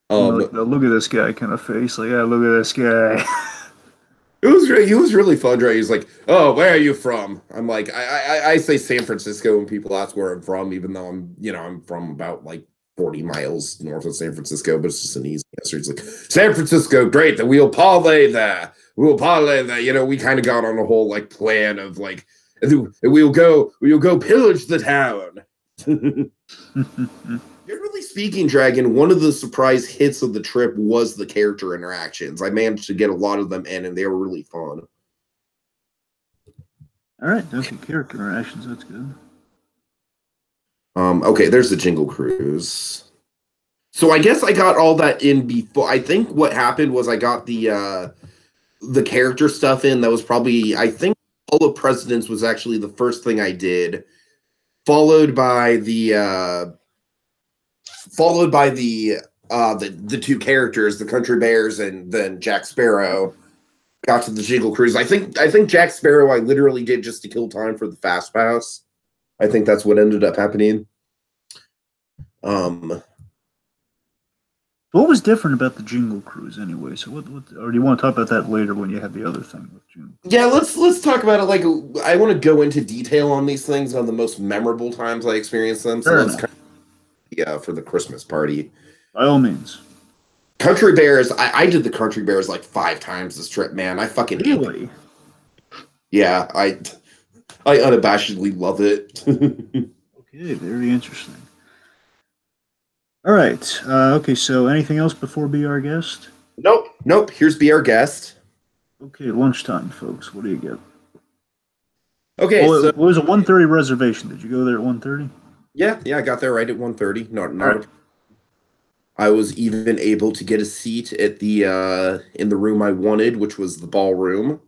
there. Look at this guy kind of face. Like, yeah, look at this guy. He was really fun, right? He's like, "Oh, where are you from?" I'm like, I say San Francisco when people ask where I'm from, even though I'm from about like 40 miles north of San Francisco, but it's just an easy answer. He's like, San Francisco, great, then we'll parlay there. We'll parlay there. We kind of got on a whole like plan of like, we'll go pillage the town. Generally speaking, Dragon, one of the surprise hits of the trip was the character interactions. I managed to get a lot of them in, and they were really fun. All right, okay, character interactions, that's good. Okay, there's the Jingle Cruise. So I guess I got all that in before. I think what happened was I got the character stuff in. That was probably, I think, All of Presidents was actually the first thing I did, followed by the two characters, the Country Bears, and then Jack Sparrow. Got to the Jingle Cruise. I think Jack Sparrow I literally did just to kill time for the fast pass. I think that's what ended up happening. What was different about the Jingle Cruise anyway? So what or do you want to talk about that later when you have the other thing with Jingle? Yeah, let's talk about it. Like, I want to go into detail on these things, on the most memorable times I experienced them. So let's for the Christmas party. By all means. Country Bears, I did the Country Bears like 5 times this trip, man. I fucking really? Yeah, I unabashedly love it. Okay, very interesting. All right. Okay, so anything else before Be Our Guest? Nope. Here's Be Our Guest. Okay, lunchtime, folks. What do you get? Okay, so it was a 1:30 reservation. Did you go there at 1:30? Yeah, I got there right at 1:30. Not right. I was even able to get a seat at the in the room I wanted, which was the ballroom.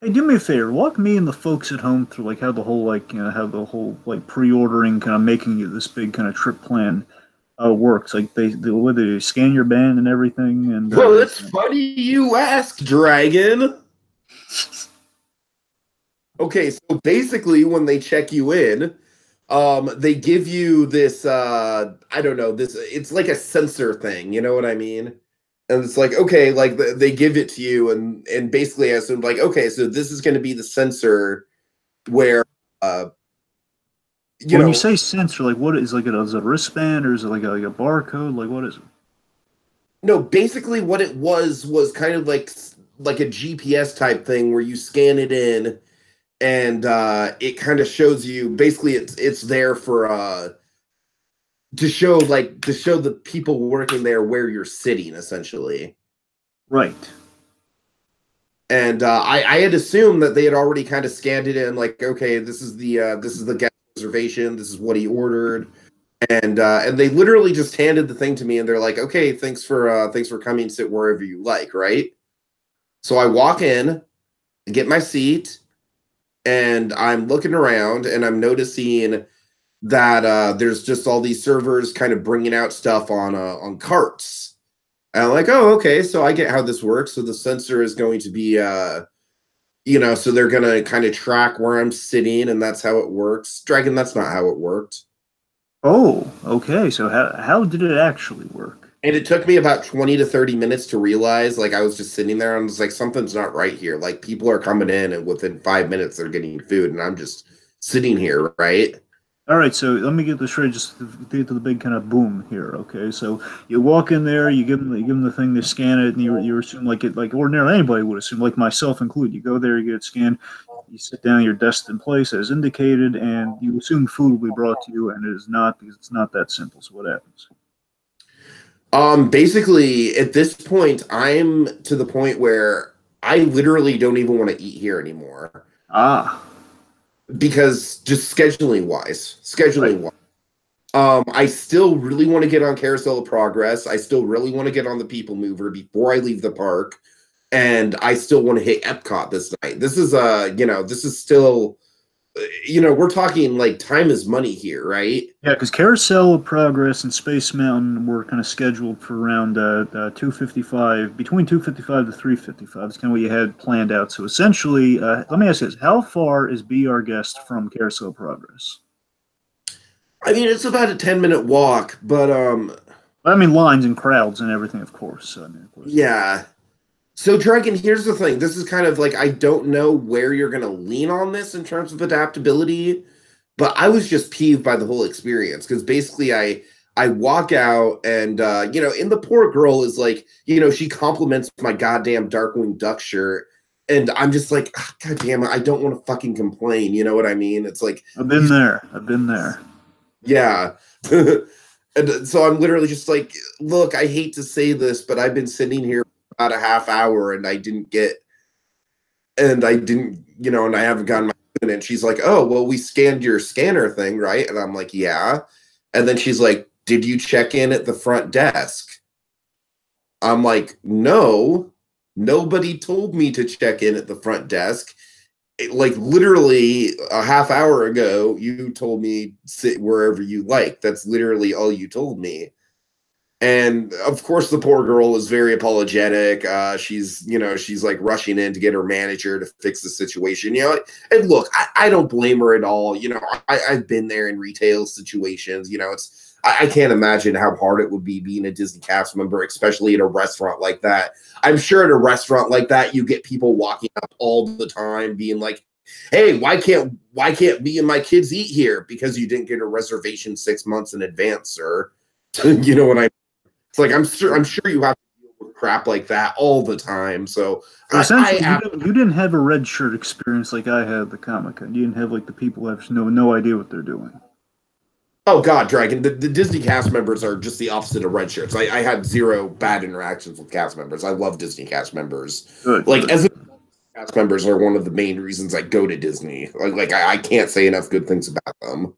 Hey, do me a favor. Walk me and the folks at home through like how the whole pre-ordering, kind of making this big kind of trip plan works. Like they scan your band and everything. And well, it's funny you ask, Dragon. Okay, so basically, when they check you in, they give you this, I don't know, it's like a sensor thing, you know what I mean? And it's like, okay, like they give it to you, and basically I assumed like, okay, so this is going to be the sensor where, when you say sensor, like what is, like is it a wristband or is it like a barcode? Like what is it? No, basically what it was kind of like a GPS type thing where you scan it in, and it kind of shows you, basically it's there for to show the people working there where you're sitting, essentially. Right. And I had assumed that they had already kind of scanned it in, like, okay, this is the guest reservation, this is what he ordered, and they literally just handed the thing to me, and they're like, okay, thanks for coming, sit wherever you like, right? So I walk in, get my seat, and I'm looking around, and I'm noticing that there's just all these servers kind of bringing out stuff on carts. And I'm like, oh, okay, so I get how this works. So the sensor is going to be, so they're going to kind of track where I'm sitting, and that's how it works. Dragon, that's not how it worked. Oh, okay. So how did it actually work? And it took me about 20 to 30 minutes to realize, like, I was just sitting there, and I was like, something's not right here. Like, people are coming in, and within 5 minutes, they're getting food, and I'm just sitting here, right? All right, so let me get this straight, just to get to the big kind of boom here, okay? So you walk in there, you give them the thing, they scan it, and you assume like ordinarily anybody would assume, like myself included. You go there, you get it scanned, you sit down, you're destined place as indicated, and you assume food will be brought to you, and it is not, because it's not that simple. So what happens? Basically, at this point, I'm to the point where I literally don't even want to eat here anymore. Ah. Because just scheduling wise. Right. I still really want to get on Carousel of Progress. I still really want to get on the People Mover before I leave the park, and I still want to hit Epcot this night. This is this is still, we're talking like time is money here, right? Yeah, because Carousel of Progress and Space Mountain were kind of scheduled for around 2:55, between 2:55 to 3:55. That's kind of what you had planned out. So essentially, let me ask you this: how far is Be Our Guest from Carousel of Progress? I mean, it's about a 10-minute walk, but I mean, lines and crowds and everything, of course. So, I mean, of course. yeah. So, Dragon, here's the thing. This is kind of like I don't know where you're going to lean on this in terms of adaptability, but I was just peeved by the whole experience because basically I walk out and and the poor girl is like, she compliments my goddamn Darkwing Duck shirt, and I'm just like, "Ah, God damn it, I don't want to fucking complain. You know what I mean? It's like I've been there. I've been there. yeah. And so I'm literally just like, look, I hate to say this, but I've been sitting here about a half hour and I didn't, and I haven't gotten my food. And she's like, oh, well, we scanned your scanner thing, right? And I'm like, yeah. And then she's like, did you check in at the front desk? I'm like, no, nobody told me to check in at the front desk. Like literally a half hour ago, you told me sit wherever you like. That's literally all you told me. And of course, the poor girl is very apologetic. She's like rushing in to get her manager to fix the situation. And look, I don't blame her at all. I've been there in retail situations. I can't imagine how hard it would be being a Disney cast member, especially at a restaurant like that. I'm sure at a restaurant like that, you get people walking up all the time, being like, "Hey, why can't me and my kids eat here? Because you didn't get a reservation 6 months in advance, sir." You know what I? It's like I'm sure you have to deal with crap like that all the time. So Essentially, you didn't have a red shirt experience like I had at the Comic Con. You didn't have like the people who have no idea what they're doing. oh God, Dragon, the Disney cast members are just the opposite of red shirts. I had zero bad interactions with cast members. I love Disney cast members. Good. Like Good. as cast members are one of the main reasons I go to Disney. I can't say enough good things about them.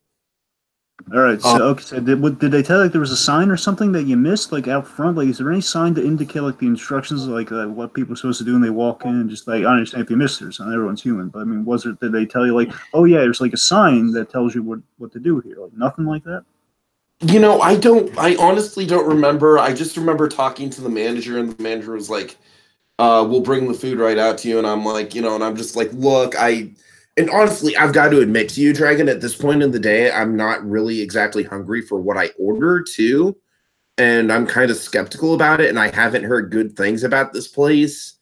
All right. So did they tell you like there was a sign or something that you missed like out front? Like, is there any sign to indicate like the instructions, like what people are supposed to do when they walk in? Just like I understand if you missed it, so everyone's human. But I mean, did they tell you like, oh yeah, there's like a sign that tells you what to do here? Like nothing like that. I honestly don't remember. I just remember talking to the manager, and the manager was like, we'll bring the food right out to you. And I'm like, and I'm just like, look, and honestly, I've got to admit to you, Dragon, at this point in the day, I'm not really exactly hungry for what I ordered too. And I'm kind of skeptical about it. And I haven't heard good things about this place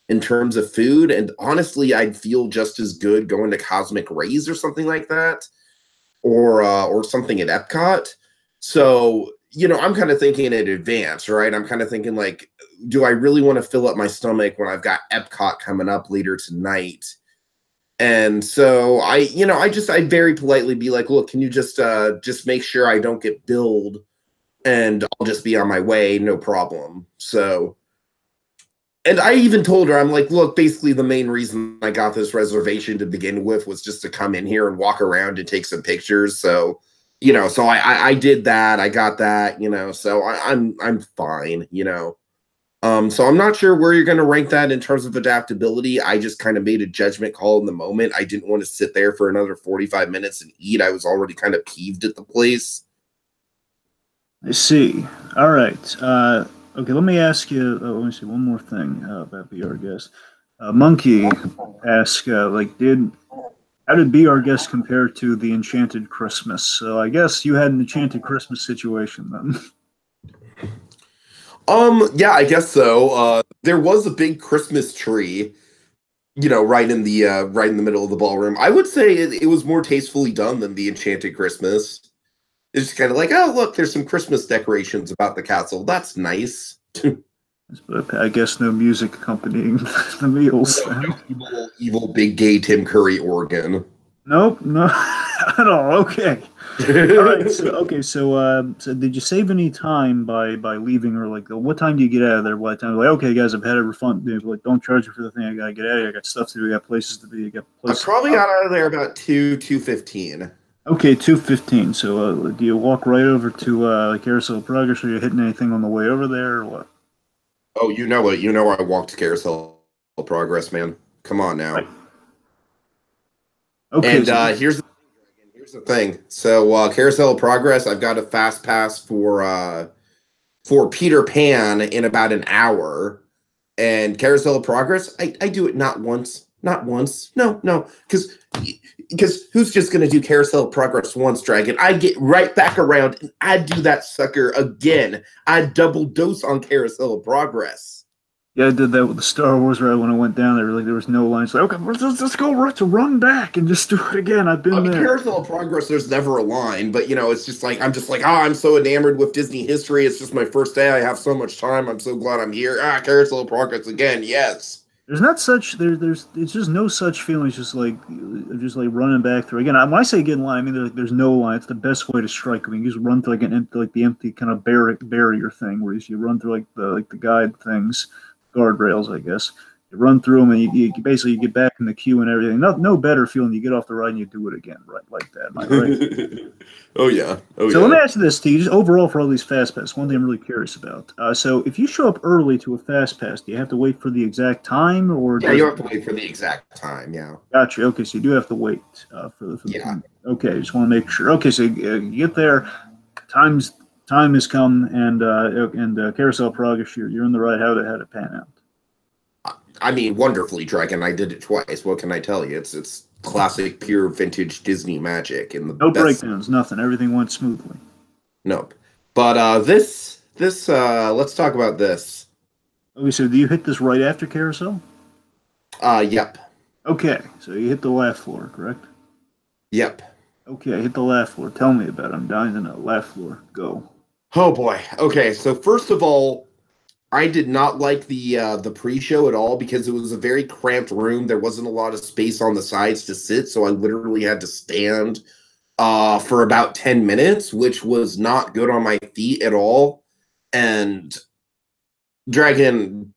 in terms of food. And honestly, I'd feel just as good going to Cosmic Rays or something like that, or something at Epcot. So, I'm kind of thinking in advance, right? I'm kind of thinking like, do I really want to fill up my stomach when I've got Epcot coming up later tonight? And so I very politely be like, look, can you just make sure I don't get billed, and I'll just be on my way, no problem. So, and I even told her, I'm like, look, basically the main reason I got this reservation to begin with was just to come in here and walk around and take some pictures. So, so I did that. I got that, so I'm fine. So I'm not sure where you're going to rank that in terms of adaptability. I just kind of made a judgment call in the moment. I didn't want to sit there for another 45 minutes and eat. I was already kind of peeved at the place. I see. All right. Okay. Let me ask you. Let me see one more thing about Be Our Guest. Monkey asked, how did Be Our Guest compare to the Enchanted Christmas? So I guess you had an Enchanted Christmas situation then. Yeah, I guess so. There was a big Christmas tree, right in the middle of the ballroom. I would say it was more tastefully done than the Enchanted Christmas. It's just kind of like, oh, look, there's some Christmas decorations about the castle. That's nice. But I guess no music accompanying the meals. Evil big gay Tim Curry organ. Nope, no, at all. Okay. All right. So did you save any time by leaving, or like what time do you get out of there? What time? Like, okay, guys, I've had a fun. Like, don't charge me for the thing. I gotta get out of here. I got stuff to do. I got places to be. I got places. I probably got out of there about 2:15. Okay, 2:15. So, do you walk right over to Carousel of Progress, or you hitting anything on the way over there, or what? Oh, you know it. You know I walked Carousel of Progress, man. Come on Right. now. Okay, And so here's the thing. So Carousel of Progress, I've got a fast pass for Peter Pan in about an hour. And Carousel of Progress, I do it not once. No, because who's just gonna do Carousel of Progress once, Dragon? I get right back around and I do that sucker again. I double dose on Carousel of Progress. yeah, I did that with the Star Wars ride when I went down there. Like there was no line. It's like, okay, let's go to run back and just do it again. I've I been mean, there. Carousel of Progress, there's never a line, but it's just like oh, I'm so enamored with Disney history. It's just my first day. I have so much time. I'm so glad I'm here. Carousel of Progress again. Yes. There's not such there's it's just no such feeling. It's just like running back through again. When I say get in line, I mean there's no line. It's the best way to strike. I mean, you just run through like an empty, like the empty kind of barrier thing, where you run through like the guide things, guardrails, I guess. You run through them and you basically you get back in the queue and everything. No better feeling. You get off the ride and you do it again, right like that. Am I right? Oh yeah. Oh So let yeah. me ask you this, T. Just overall for all these fast pass, one thing I'm really curious about. So if you show up early to a fast pass, do you have to wait for the exact time, or Yeah, does you it? have to wait for the exact time. Yeah. Gotcha. Okay, so you do have to wait for the Yeah. thing. Okay, just want to make sure. Okay, so you get there, times time has come, and Carousel Progress, you're in the right. How to pan out? I mean, wonderfully, Dragon. I did it twice. What can I tell you? It's classic, pure vintage Disney magic in the No best. breakdowns, nothing. Everything went smoothly. Nope. But this let's talk about this. Okay, so do you hit this right after Carousel? Yep. Okay, so you hit the last floor, correct? Yep. Okay, hit the last floor. Tell me about it. I'm dying to know. Last floor, go. Oh boy. Okay, so first of all, I did not like the pre-show at all because it was a very cramped room. There wasn't a lot of space on the sides to sit, so I literally had to stand for about 10 minutes, which was not good on my feet at all. And Dragon,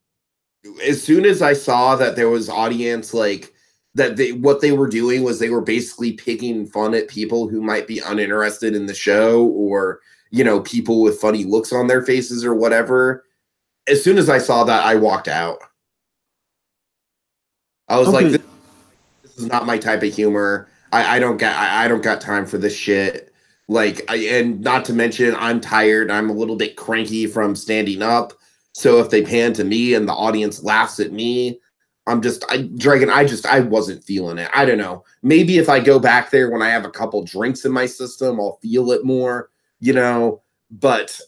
as soon as I saw that there was audience like that what they were doing was they were basically picking fun at people who might be uninterested in the show, or people with funny looks on their faces or whatever. As soon as I saw that, I walked out. I was like, Okay, this is not my type of humor. I don't got time for this shit. Like, and not to mention, I'm tired. I'm a little bit cranky from standing up. So if they pan to me and the audience laughs at me, Dragon, I wasn't feeling it. I don't know. Maybe if I go back there when I have a couple drinks in my system, I'll feel it more, but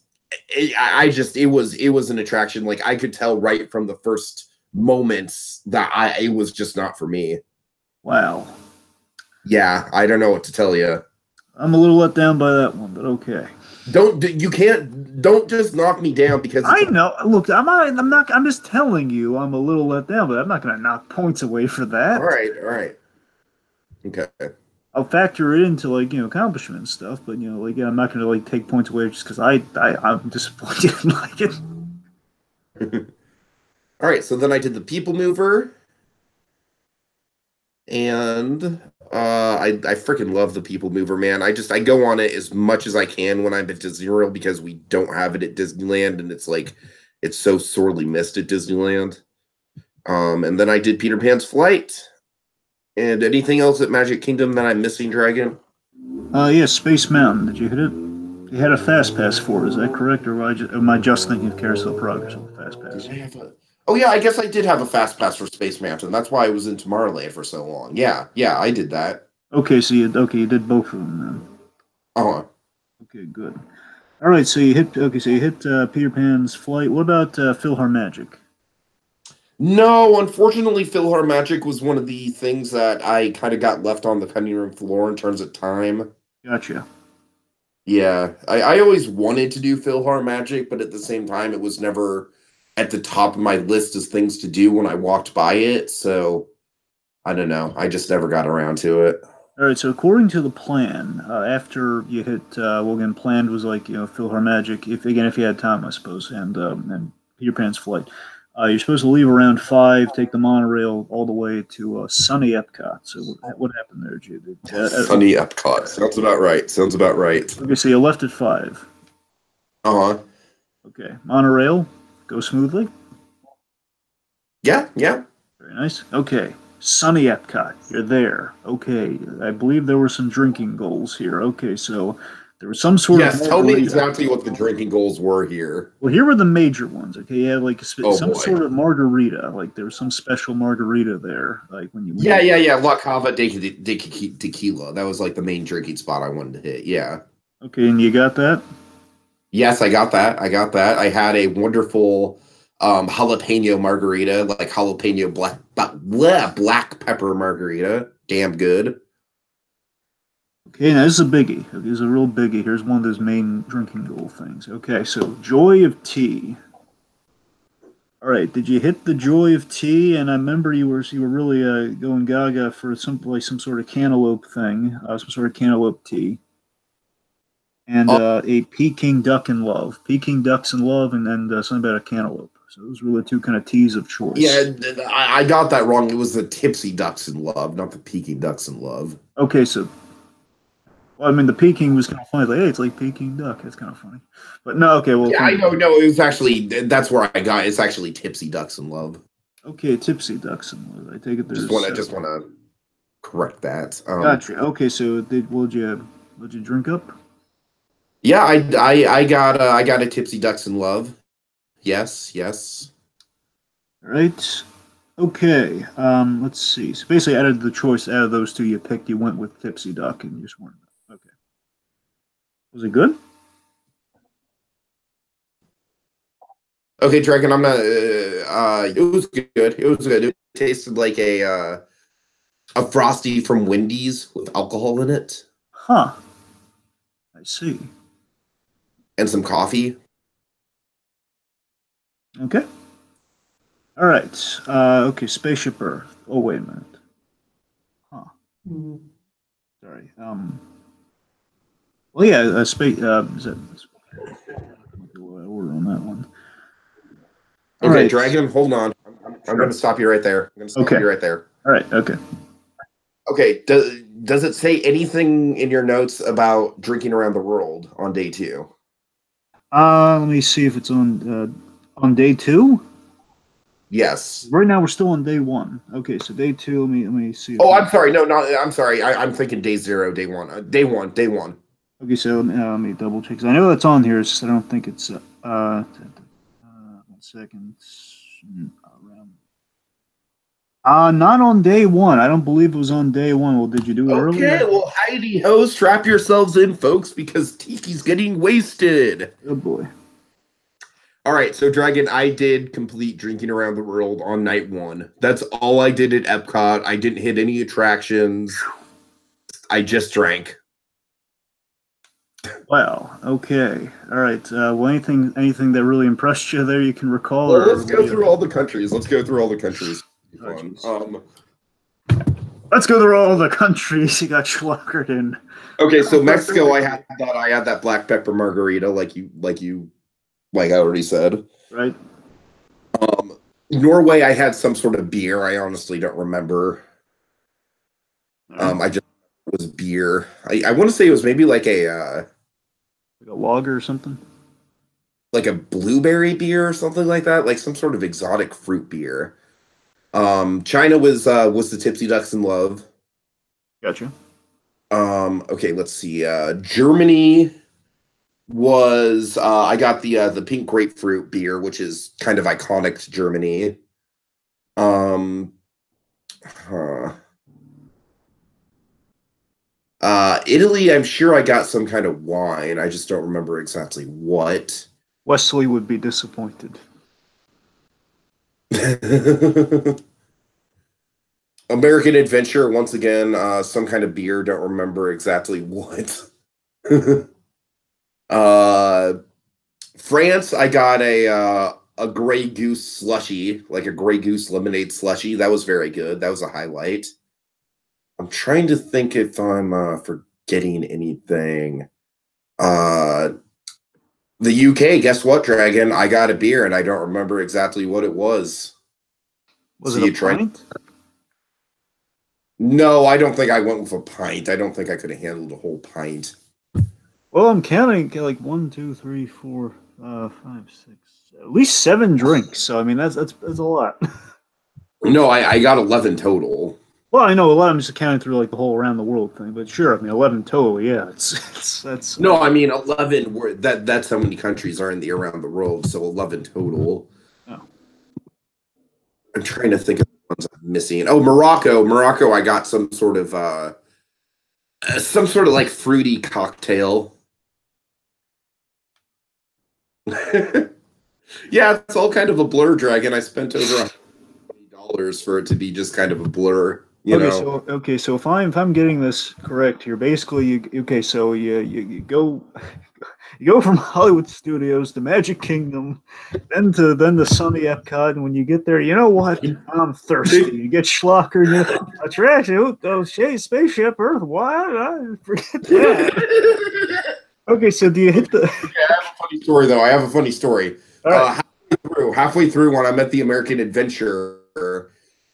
it was an attraction. Like I could tell right from the first moments that it was just not for me. wow. Yeah, I don't know what to tell you. I'm a little let down by that one, but okay. Don't just knock me down because I know. Look, I'm not. I'm just telling you. I'm a little let down, but I'm not going to knock points away for all that. right, all right. Okay. I'll factor it into accomplishment and stuff, but I'm not going to take points away just because I'm disappointed in it. All right, so then I did the people mover, and I freaking love the people mover, man. I go on it as much as I can when I'm at Disney World because we don't have it at Disneyland, and it's so sorely missed at Disneyland. And then I did Peter Pan's Flight. And anything else at Magic Kingdom that I'm missing, Dragon? Yeah, Space Mountain. Did you hit it? You had a fast pass for it. Is that correct, or am I just thinking of Carousel Progress with the fast pass? Oh yeah, I guess I did have a fast pass for Space Mountain. That's why I was in Tomorrowland for so long. Yeah, I did that. Okay, so you did both of them then. Uh-huh. Okay, good. All right, so you hit Peter Pan's Flight. What about PhilharMagic? No, unfortunately, PhilharMagic was one of the things that I kind of got left on the cutting room floor in terms of time. Gotcha. Yeah, I always wanted to do PhilharMagic, but at the same time, it was never at the top of my list as things to do when I walked by it. So I don't know. I just never got around to it. All right, so according to the plan, after you hit, well, again, planned was PhilharMagic. If you had time, I suppose, and Peter Pan's Flight. You're supposed to leave around 5, take the monorail all the way to sunny Epcot. So what happened there, Jay? Sunny Epcot. Sounds about right. Sounds about right. Okay, so you left at 5. Uh-huh. Okay, monorail, go smoothly. Yeah, yeah. Very nice. Okay, sunny Epcot, you're there. Okay, I believe there were some drinking goals here. Okay, so there was some sort of Yes, tell me margarita. exactly what the drinking goals were here. Well, here were the major ones. Okay, you had like Oh, some boy. sort of margarita. Like there was some special margarita there. Like when you Yeah. La Cava de Tequila. That was like the main drinking spot I wanted to hit. Yeah. Okay, and you got that. Yes, I got that. I had a wonderful jalapeno margarita, like jalapeno black pepper margarita. Damn good. Okay, now this is a biggie. Okay, this is a real biggie. Here's one of those main drinking goal things. Okay, so joy of tea. All right, did you hit the joy of tea? And I remember you were really going gaga for some sort of cantaloupe thing, some sort of cantaloupe tea, and a Peking duck in love, Peking ducks in love, and then something about a cantaloupe. So those were the two kind of teas of choice. Yeah, I got that wrong. It was the Tipsy Ducks in Love, not the Peking Ducks in Love. Okay, so well, I mean, the Peking was kind of funny. Like, hey, it's like Peking duck. It's kind of funny. But no, okay. Well, yeah, I know. No, it was actually that's where I got. It's actually Tipsy Ducks in Love. Okay, tipsy ducks in love. I take it there's. Just want to correct that. Gotcha. Okay, so what'd you drink up? Yeah, I got a Tipsy Ducks in Love. Yes. All right. Okay. Let's see. So basically, out of the choice out of those two you picked, you went with tipsy duck, and you just weren't. Okay. Was it good? Okay, Dragon. I'm not. It was good. It was good. It tasted like a frosty from Wendy's with alcohol in it. Huh. I see. And some coffee. Okay. All right. Okay. Spaceship Earth. Oh, wait a minute. Huh. Sorry. Well, yeah. Space. Is that order on that one? All right, Dragon. Hold on. I'm going to stop you right there. I'm going to stop you right there. All right. Okay. Okay. Does it say anything in your notes about drinking around the world on day 2? Let me see if it's on day 2. Yes. Right now we're still on day 1. Okay, so day 2. Let me see. Oh, I'm sorry. No, I'm sorry. I'm thinking day 0, day 1. Day 1. Okay, so let me double check. 'Cause I know that's on here. It's just I don't think it's 1 second. Not on day 1. I don't believe it was on day 1. Well, did you do it earlier? Okay, well, heidi ho, strap yourselves in, folks, because Tiki's getting wasted. Oh boy. All right, so Dragon, I did complete drinking around the world on night 1. That's all I did at Epcot. I didn't hit any attractions. I just drank. Wow. Okay. All right. Well, anything that really impressed you there you can recall? Well, let's go through all the countries. Let's go through all the countries. Let's go through all the countries you got schlockered in. Okay, so Mexico, I had that black pepper margarita, like I already said. Right. Norway, I had some sort of beer. I honestly don't remember. I just it was beer. I want to say it was maybe like a lager or something. Like a blueberry beer or something like that, like some sort of exotic fruit beer. China was the Tipsy Ducks in Love. Gotcha. Okay, let's see. Germany was I got the pink grapefruit beer, which is kind of iconic to Germany. Italy, I'm sure I got some kind of wine. I just don't remember exactly what. Wesley would be disappointed. American Adventure, once again, some kind of beer, don't remember exactly what. France, I got a Grey Goose slushy, like a Grey Goose lemonade slushy. That was very good. That was a highlight. I'm trying to think if I'm forgetting anything. The UK, guess what, Dragon? I got a beer and I don't remember exactly what it was. Was So it you a tried? pint? No, I don't think I went with a pint. I don't think I could have handled a whole pint. Well, I'm counting like 5, 6, at least 7 drinks. So I mean, that's a lot. No, I got 11 total. Well, I know a lot. I'm just counting through like the whole around the world thing, but sure, I mean, 11 total. Yeah, it's that's. No, I mean 11. That's how many countries are in the around the world. So 11 total. Oh. I'm trying to think of the ones I'm missing. Oh, Morocco. Morocco, I got some sort of like fruity cocktail. Yeah, it's all kind of a blur, Dragon. I spent over $20 for it to be just kind of a blur. You Okay, know. so if I'm getting this correct here, basically you go you go from Hollywood Studios to Magic Kingdom, then to sunny Epcot, and when you get there, you know what? I'm thirsty. You get Schlocker, attraction. Oh, shit, spaceship Earth. What? I forget that. Okay, so do you hit the? Okay, I have a funny story though. I have a funny story. All right. Halfway through when I'm at the American Adventure,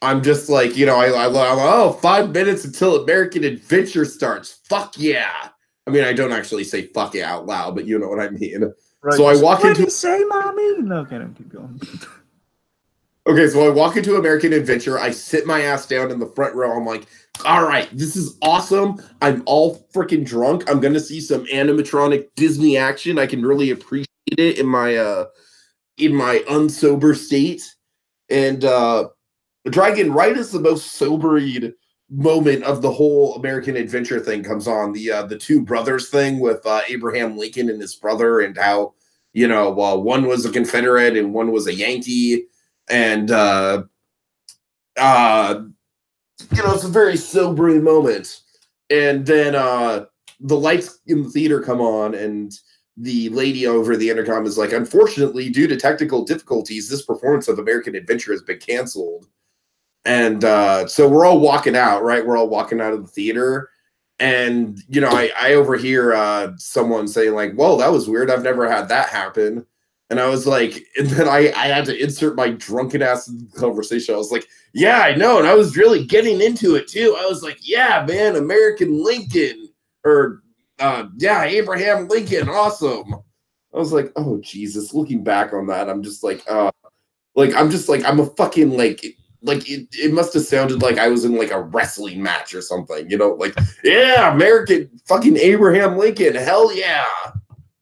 I'm just like, I'm oh, 5 minutes until American Adventure starts. Fuck yeah. I mean, I don't actually say fuck yeah out loud, but you know what I mean. Right. So I walk what into. Did you say, mommy? No, okay, don't keep going. Okay, so I walk into American Adventure. I sit my ass down in the front row. I'm like, all right, this is awesome. I'm all freaking drunk. I'm gonna see some animatronic Disney action. I can really appreciate it in my unsober state. And Dragon, right as the most sobering moment of the whole American Adventure thing comes on, the two brothers thing with Abraham Lincoln and his brother, and how one was a Confederate and one was a Yankee, and it's a very sobering moment. And then the lights in the theater come on, and the lady over the intercom is like, unfortunately, due to technical difficulties, this performance of American Adventure has been canceled. And so we're all walking out, right? We're all walking out of the theater. And, I overhear someone saying like, whoa, that was weird. I've never had that happen. And I was like, and then I had to insert my drunken ass conversation. I was like, yeah, I know. And I was really getting into it too. I was like, yeah, man, American Lincoln, or yeah, Abraham Lincoln, awesome. I was like, oh Jesus. Looking back on that, I'm just like, I'm a fucking it must have sounded like I was in like a wrestling match or something, like, yeah, American fucking Abraham Lincoln, hell yeah.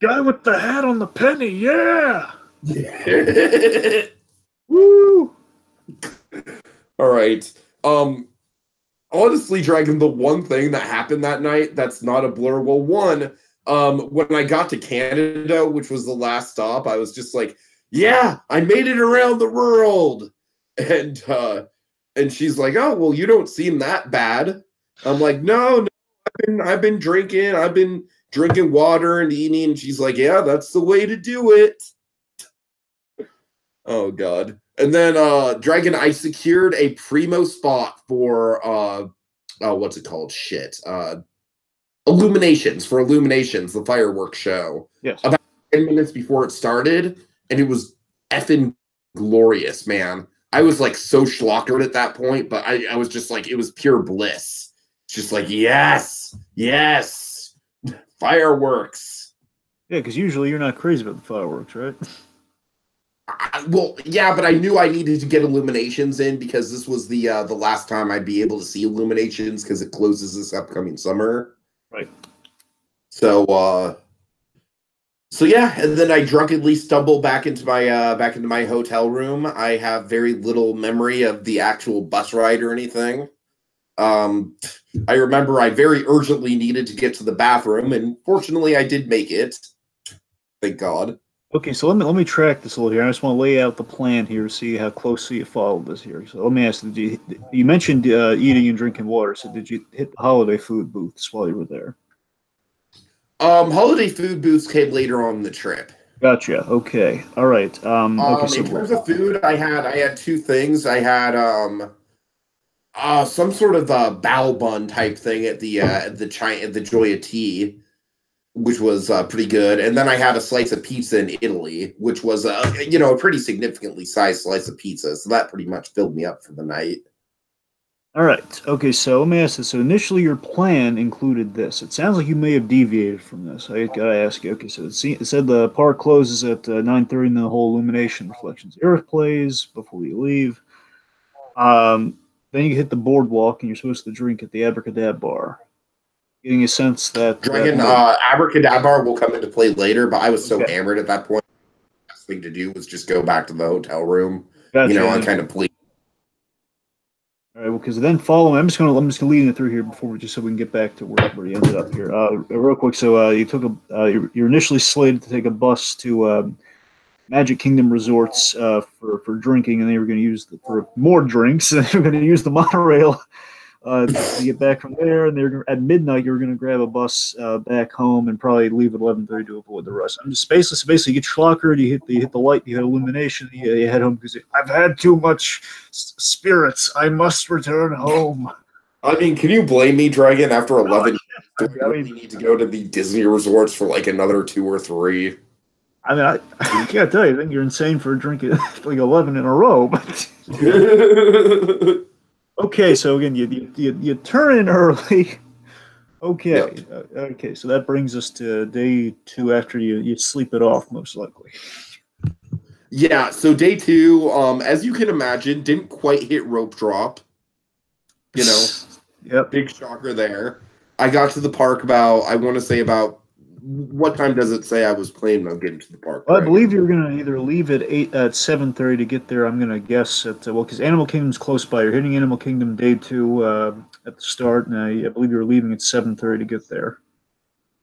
Guy with the hat on the penny, yeah. Woo. All right. Honestly, Dragon, the one thing that happened that night that's not a blur. Well, one, when I got to Canada, which was the last stop, I was just like, yeah, I made it around the world. And she's like, oh, well, you don't seem that bad. I'm like, no, I've been drinking. I've been drinking water and eating. And she's like, yeah, that's the way to do it. Oh God. And then Dragon, I secured a primo spot for what's it called? Shit. Illuminations, the fireworks show. Yes. About 10 minutes before it started, and it was effing glorious, man. I was like so schlockered at that point, but I was just like, it was pure bliss. It's just like, yes, fireworks. Yeah, because usually you're not crazy about the fireworks, right? Well, yeah, but I knew I needed to get illuminations in because this was the last time I'd be able to see illuminations because it closes this upcoming summer. Right. So yeah, and then I drunkenly stumble back into my hotel room. I have very little memory of the actual bus ride or anything. I remember I very urgently needed to get to the bathroom, and fortunately, I did make it. Thank God. Okay, so let me track this a little here. I just want to lay out the plan here, see how closely you followed this here. So let me ask: you mentioned eating and drinking water? So did you hit the holiday food booths while you were there? Holiday food booths came later on in the trip. Gotcha. Okay. All right. Okay. So In terms of food, I had two things. I had some sort of bao bun type thing at the Joya Tea, which was pretty good. And then I had a slice of pizza in Italy, which was a pretty significantly sized slice of pizza. So that pretty much filled me up for the night. All right. Okay, so let me ask this. So initially, your plan included this. It sounds like you may have deviated from this. I gotta ask you. Okay, so it said the park closes at 9:30, and the whole illumination reflections Earth plays before you leave. Then you hit the boardwalk, and you're supposed to drink at the Abracadabra bar. Getting a sense that Dragon Abracadabra will come into play later, but I was so hammered at that point. The best thing to do was just go back to the hotel room. Gotcha. I kind of played. All right, well, because then following, I'm just gonna lead it through here before we so we can get back to where you ended up here. Real quick, so you took you're initially slated to take a bus to Magic Kingdom Resorts for drinking, and they were going to use for more drinks. And they were going to use the monorail to get back from there. And they're at midnight. You were going to grab a bus back home and probably leave at 11:30 to avoid the rush. I'm just basically you get schlockered, you hit the light, you hit illumination, you head home because I've had too much spirits. I must return home. I mean, can you blame me, Dragon? After 11, do I really need to go to the Disney resorts for like another 2 or 3? I mean, I can't tell you. I think you're insane for drinking like 11 in a row. But okay, so again, you turn in early. Okay, yep. Okay, so that brings us to day 2 after you sleep it off, most likely. Yeah, so day 2, as you can imagine, didn't quite hit rope drop. Yep. Big shocker there. I got to the park about what time does it say I was planning on getting to the park? Well, I believe you were going to either leave at 7:30 to get there. I'm going to guess because Animal Kingdom's close by. You're hitting Animal Kingdom day 2 at the start, and I believe you were leaving at 7:30 to get there.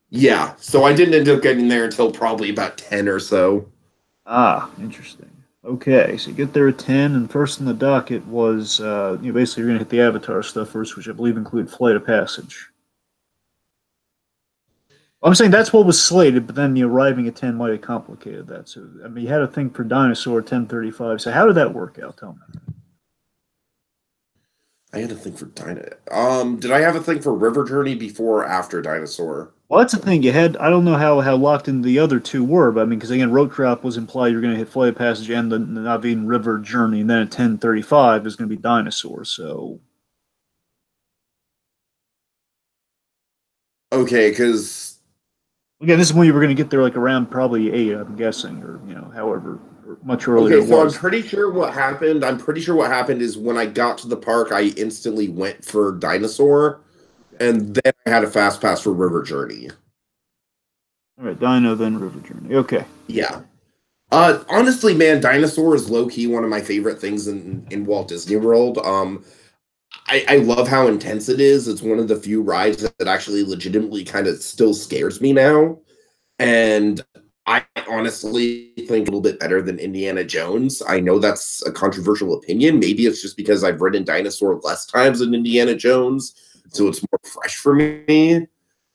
Yeah, so I didn't end up getting there until probably about 10 or so. Ah, interesting. Okay, so you get there at 10, and first in the docket was basically you're going to hit the Avatar stuff first, which I believe include Flight of Passage. I'm saying that's what was slated, but then arriving at 10 might have complicated that. So, I mean, you had a thing for Dinosaur 10:35. So, how did that work out? Tell me. I had a thing for Dinosaur. Did I have a thing for River Journey before or after Dinosaur? Well, that's the thing. You had, I don't know how locked in the other 2 were, but I mean, because again, Road Drop was implied you're going to hit Flight of Passage and the Naveen River Journey, and then at 10:35 is going to be Dinosaur. So. Okay, because. Again, this is when you were going to get there, like around probably 8, I'm guessing, or however much earlier. Okay, so I'm pretty sure what happened. Is when I got to the park, I instantly went for Dinosaur, and then I had a fast pass for River Journey. All right, Dino, then River Journey. Okay. Yeah. Honestly, man, Dinosaur is low key one of my favorite things in Walt Disney World. I love how intense it is. It's one of the few rides that actually legitimately kind of still scares me now. And I honestly think a little bit better than Indiana Jones. I know that's a controversial opinion. Maybe it's just because I've ridden Dinosaur less times than Indiana Jones, so it's more fresh for me.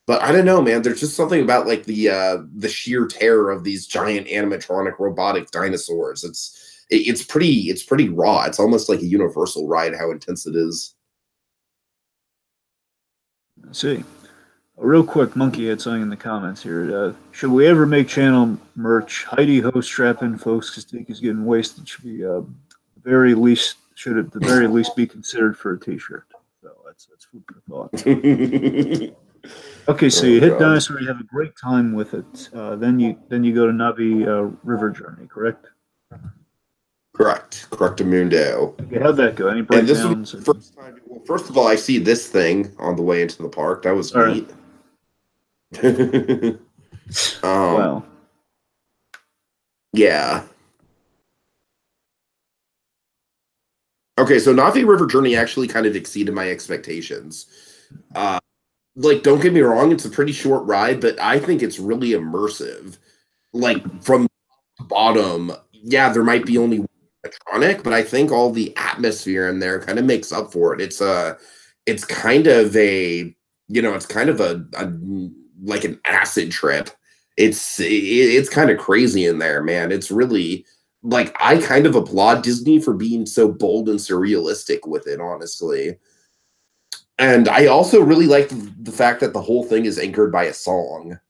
But I don't know, man. There's just something about like the sheer terror of these giant animatronic robotic dinosaurs. It's pretty raw. It's almost like a Universal ride how intense it is. I see. Real quick, Monkey had something in the comments here. Should we ever make channel merch? Heidi ho, strap in, folks, because Tiki's getting wasted. Should be at the very least be considered for a T-shirt. So that's food for thought. Okay, so you hit Dinosaur, you have a great time with it. Then you go to Navi River Journey, correct? Correct. Correctamundo. Okay, how'd that go? Any breakdowns? First time. Well, first of all, I see this thing on the way into the park. That was neat. Wow. Yeah. Okay, so Navi River Journey actually kind of exceeded my expectations. Like, don't get me wrong, it's a pretty short ride, but I think it's really immersive. Like, from bottom, yeah, there might be only one electronic, but I think all the atmosphere in there kind of makes up for it. It's kind of a like an acid trip. It's kind of crazy in there, man. It's really like I kind of applaud Disney for being so bold and surrealistic with it, honestly. And I also really like the fact that the whole thing is anchored by a song.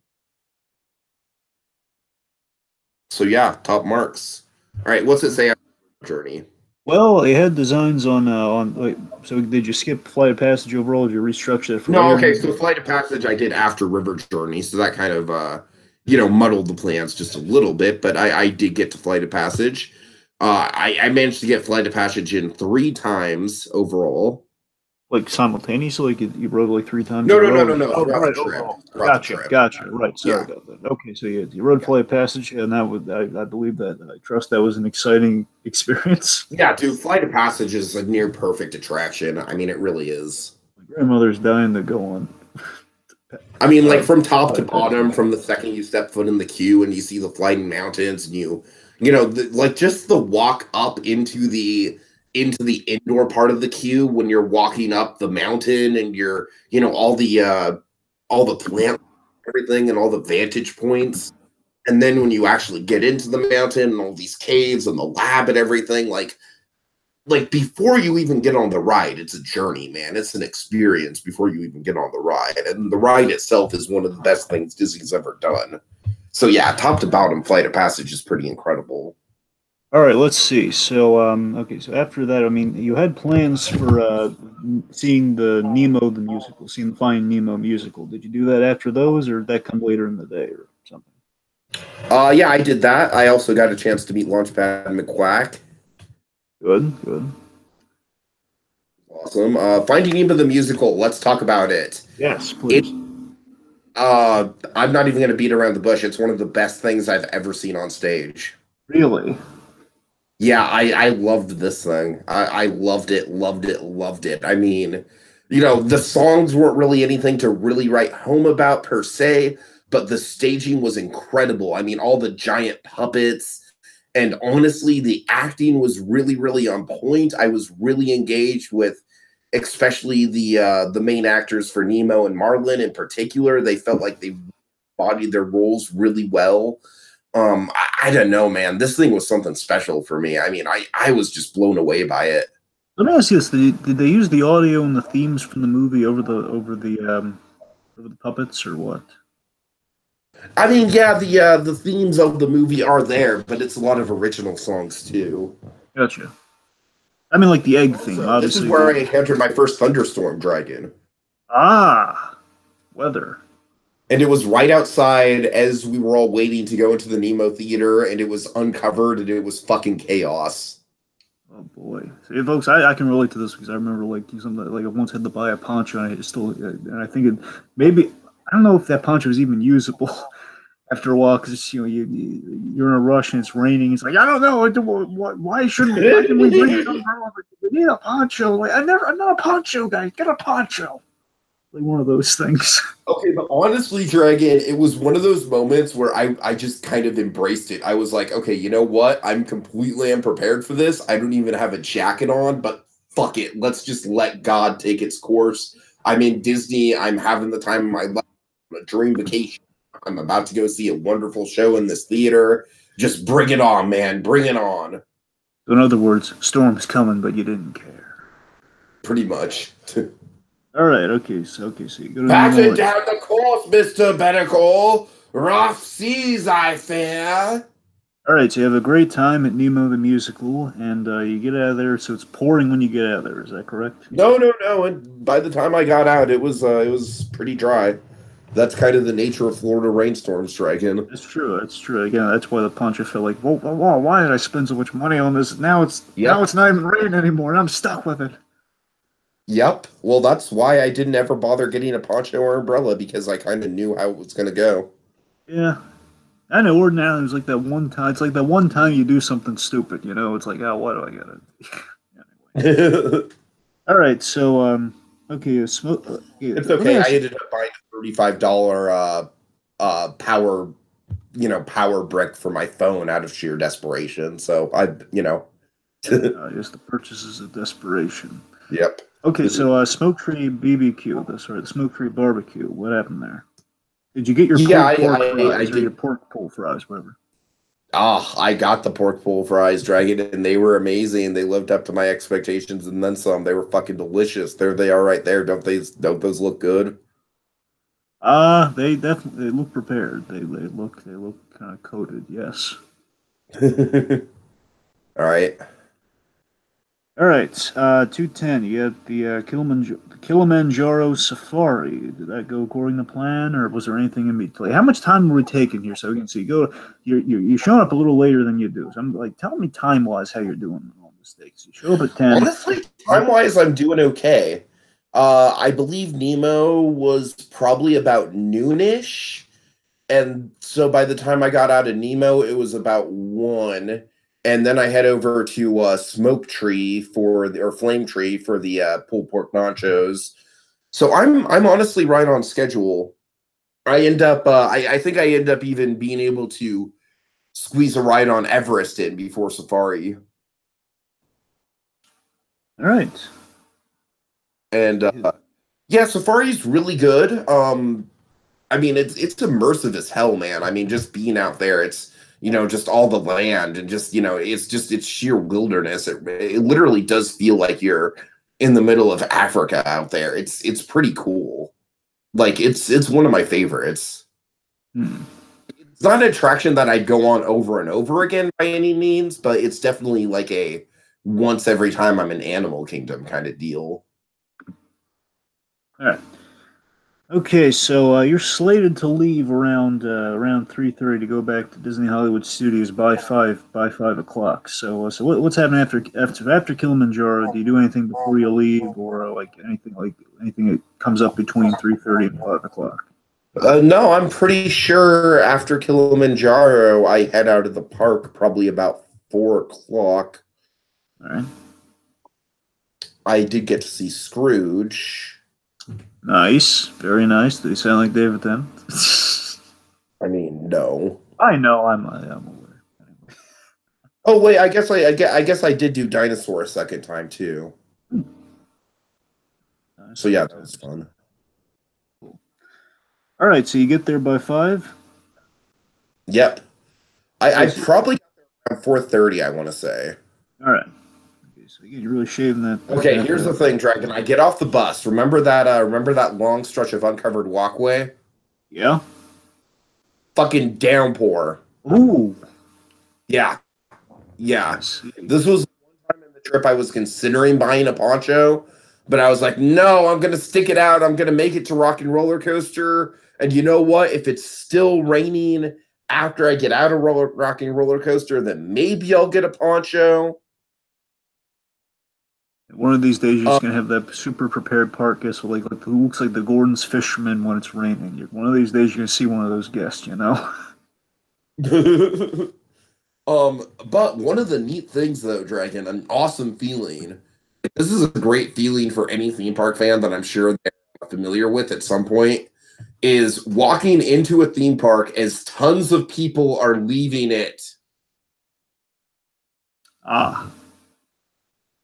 So yeah, top marks. All right, what's it say on Journey? Well, they had designs on. Wait, so did you skip Flight of Passage overall? Did you restructure that for No, later? okay, so Flight of Passage I did after River Journey, so that kind of muddled the plans just a little bit, but I did get to Flight of Passage. I managed to get Flight of Passage in 3 times overall. Like simultaneously, like you rode like three times in No, a no, no, row. no, no. Oh, Throughout the right, trip. overall. Throughout the Gotcha, trip. gotcha. Right, sorry Yeah. about that. Okay, so you rode Yeah. Flight of Passage, and that was I believe that I trust that was an exciting experience. Yeah, dude, Flight of Passage is a near perfect attraction. I mean, it really is. My grandmother's dying to go on. I mean, like from top to Flight of bottom, Passage. from the second you step foot in the queue and you see the flying mountains, and like just the walk up into the indoor part of the queue when you're walking up the mountain and you're, all the plant, everything, and all the vantage points, and then when you actually get into the mountain and all these caves and the lab and everything, like before you even get on the ride, it's a journey, man. It's an experience before you even get on the ride. And the ride itself is one of the best things Disney's ever done. So yeah, top to bottom, Flight of Passage is pretty incredible. All right, let's see. So, okay, so after that, I mean, you had plans for seeing the Nemo the musical, seeing the Finding Nemo musical. Did you do that after those, or did that come later in the day, or something? Yeah, I did that. I also got a chance to meet Launchpad McQuack. Good, good. Awesome. Finding Nemo the musical. Let's talk about it. Yes, It. please. I'm not even going to beat around the bush. It's one of the best things I've ever seen on stage. Really? Yeah, I loved this thing. I loved it, loved it, loved it. I mean, the songs weren't really anything to really write home about per se, but the staging was incredible. I mean, all the giant puppets, and honestly, the acting was really, really on point. I was really engaged with, especially the main actors for Nemo and Marlin in particular. They felt like they bodied their roles really well. I don't know, man. This thing was something special for me. I mean, I was just blown away by it. Let me ask you this: did they use the audio and the themes from the movie over the puppets, or what? I mean, yeah, the themes of the movie are there, but it's a lot of original songs too. Gotcha. I mean, like the egg theme, So this is obviously. where I encountered my first thunderstorm dragon. Ah, weather. And it was right outside as we were all waiting to go into the Nemo theater, and it was uncovered, and it was fucking chaos. Oh boy, see, folks, I can relate to this because I remember like something like I once had to buy a poncho and I still and I think it maybe I don't know if that poncho is even usable after a while because you're in a rush and it's raining. It's like I don't know why shouldn't why can we bring an umbrella? We need a poncho. Like I'm not a poncho guy. Get a poncho. Like one of those things. Okay, but honestly, Dragon, it was one of those moments where I just kind of embraced it. I was like, okay, you know what? I'm completely unprepared for this. I don't even have a jacket on, but fuck it. Let's just let God take its course. I'm in Disney. I'm having the time of my life. On a dream vacation. I'm about to go see a wonderful show in this theater. Just bring it on, man. Bring it on. So in other words, storm's coming, but you didn't care. Pretty much. All right, okay, so you go to Passing Nemo. down the course, Mr. Benecal. Rough seas, I fear. All right, so you have a great time at Nemo the musical, and you get out of there. So it's pouring when you get out of there. Is that correct? No, no, no. And by the time I got out, it was pretty dry. That's kind of the nature of Florida rainstorms, Dragon. It's true. It's true. Again, that's why the puncher felt like, why did I spend so much money on this? Now Yep. it's not even raining anymore, and I'm stuck with it. Yep. Well, that's why I didn't ever bother getting a poncho or umbrella because I kind of knew how it was going to go. Yeah, I know. Ordinarily, it's like that one time. It's like that one time you do something stupid. It's like, oh, why do I gotta? Anyway. All right, so okay, It's okay. I ended up buying a $35 power, power brick for my phone out of sheer desperation. So just the purchases of desperation. Yep. Okay, so Smoke Tree BBQ. The Smoke Tree Barbecue. What happened there? Did you get your Yeah, pork I fries or did. your pork pull fries, whatever? I got the pork pull fries, Dragon, and they were amazing. They lived up to my expectations and then some. They were fucking delicious. There they are right there. Don't those look good? They definitely look prepared. They look kind of coated. Yes. All right. All right, 210. You got the Kilimanjaro Safari. Did that go according to plan, or was there anything in between? How much time were we taking here? So we can see. You're showing up a little later than you do. So I'm like, tell me time wise how you're doing on mistakes. You show up at 10. Honestly, time-wise, I'm doing okay. I believe Nemo was probably about noonish. And so by the time I got out of Nemo, it was about 1. And then I head over to Smoke Tree or Flame Tree for the pulled pork nachos. So I'm honestly right on schedule. I think I end up even being able to squeeze a ride on Everest in before Safari. All right. And yeah, Safari's really good. I mean, it's immersive as hell, man. I mean, just being out there, it's just all the land and just it's sheer wilderness. It literally does feel like you're in the middle of Africa out there. It's pretty cool. Like it's one of my favorites. Hmm. It's not an attraction that I'd go on over and over again by any means, but it's definitely like a once every time I'm in Animal Kingdom kind of deal. All right. Okay, so you're slated to leave around 3:30 to go back to Disney Hollywood Studios by 5 o'clock. So what's happening after Kilimanjaro? Do you do anything before you leave, or anything that comes up between 3:30 and 5 o'clock? No, I'm pretty sure after Kilimanjaro, I head out of the park probably about 4 o'clock. All right, I did get to see Scrooge. nice, very nice. They sound like David then. I mean, no. I know, I'm aware. Oh wait, I guess I did do Dinosaur a second time too. Nice. So yeah, that was fun. Cool. All right, so you get there by 5. Yep. I Yes. probably got there around 4:30, I want to say. All right. Okay, so you're really shaving that. Okay, here's the thing, Dragon. I get off the bus. Remember that long stretch of uncovered walkway? Yeah. Fucking downpour. Ooh. Yeah. I Yeah. see. This was one time in the trip I was considering buying a poncho, but I was like, no, I'm gonna stick it out. I'm gonna make it to Rock and Roller Coaster. And you know what? If it's still raining after I get out of Rock and Roller Coaster, then maybe I'll get a poncho. One of these days, you're Uh, just gonna have that super prepared park guest with like who looks like the Gordon's fisherman when it's raining. One of these days, you're gonna see one of those guests. You know. but one of the neat things though, Dragon, an awesome feeling. This is a great feeling for any theme park fan that I'm sure they're familiar with at some point. Is walking into a theme park as tons of people are leaving it. Ah,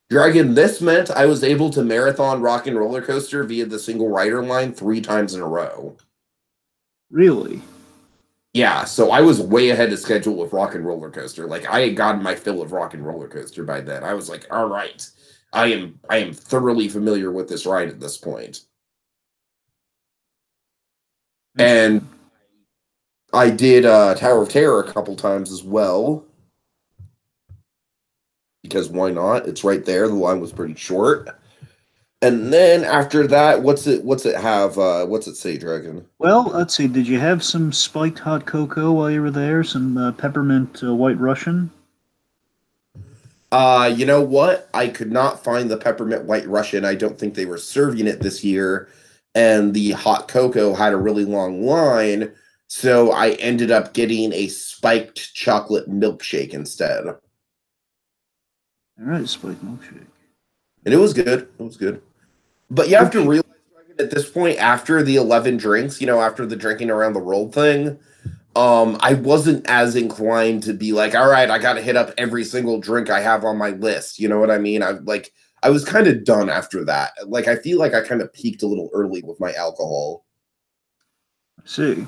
Dragon, this meant I was able to marathon Rock and Roller Coaster via the single rider line 3 times in a row. really? Yeah, so I was way ahead of schedule with Rock and Roller Coaster. Like I had gotten my fill of Rock and Roller Coaster by then. I was like, all right, I am thoroughly familiar with this ride at this point. And Interesting. I did Tower of Terror a couple times as well. Because why not? It's right there. The line was pretty short. And then after that, what's it say, Dragon? Well, let's see. Did you have some spiked hot cocoa while you were there? Some peppermint White Russian? You know what? I could not find the peppermint white Russian. I don't think they were serving it this year. And the hot cocoa had a really long line. So I ended up getting a spiked chocolate milkshake instead. All right, spiked milkshake. And it was good. It was good. But you have to Okay. realize at this point, after the 11 drinks, after the drinking around the world thing, I wasn't as inclined to be like, all right, I got to hit up every single drink I have on my list. You know what I mean? I was kind of done after that. Like, I feel like I kind of peaked a little early with my alcohol. I see.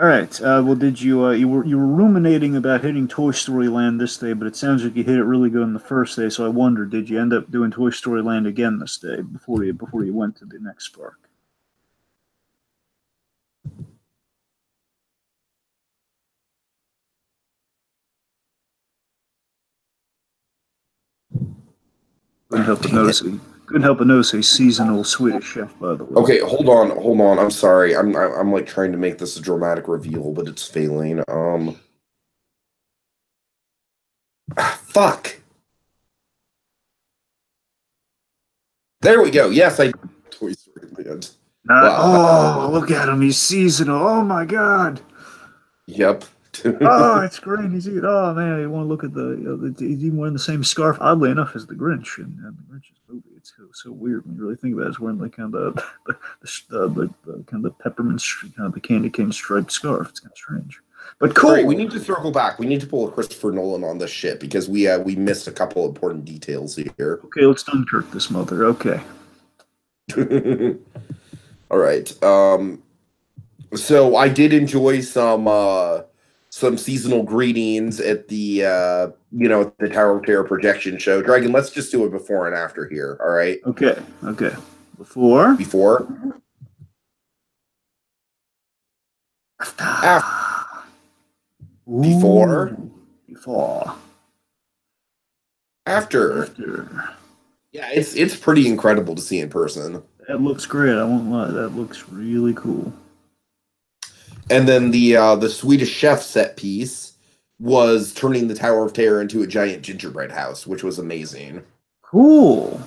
All right. Well, did you were ruminating about hitting Toy Story Land this day, but it sounds like you hit it really good on the first day. So I wonder, did you end up doing Toy Story Land again this day before you went to the next park? Dang it. Couldn't help but notice a seasonal Swedish chef, by the way. Okay, hold on. I'm sorry. I'm like trying to make this a dramatic reveal, but it's failing. Fuck. There we go. Yes, I Toy Story Land. Wow. Oh, look at him. He's seasonal. Oh, my God. Yep. Oh, it's great. Oh, man. You want to look at he's even wearing the same scarf, oddly enough, as the Grinch in the Grinch's movie. It's so weird when you really think about it. It's wearing like kind of the kind of the peppermint, kind of the candy cane striped scarf. It's kind of strange. But cool. All right, we need to circle back. We need to pull a Christopher Nolan on this shit because we missed a couple important details here. Okay, let's Dunkirk this mother. Okay. All right. So I did enjoy some seasonal greetings at the the Tower of Terror projection show. Dragon, let's just do it before and after here. All right. Okay. Before. After. Before. After. Yeah, it's pretty incredible to see in person. That looks great. I won't lie. That looks really cool. And then the Swedish chef set piece was turning the Tower of Terror into a giant gingerbread house, which was amazing. Cool.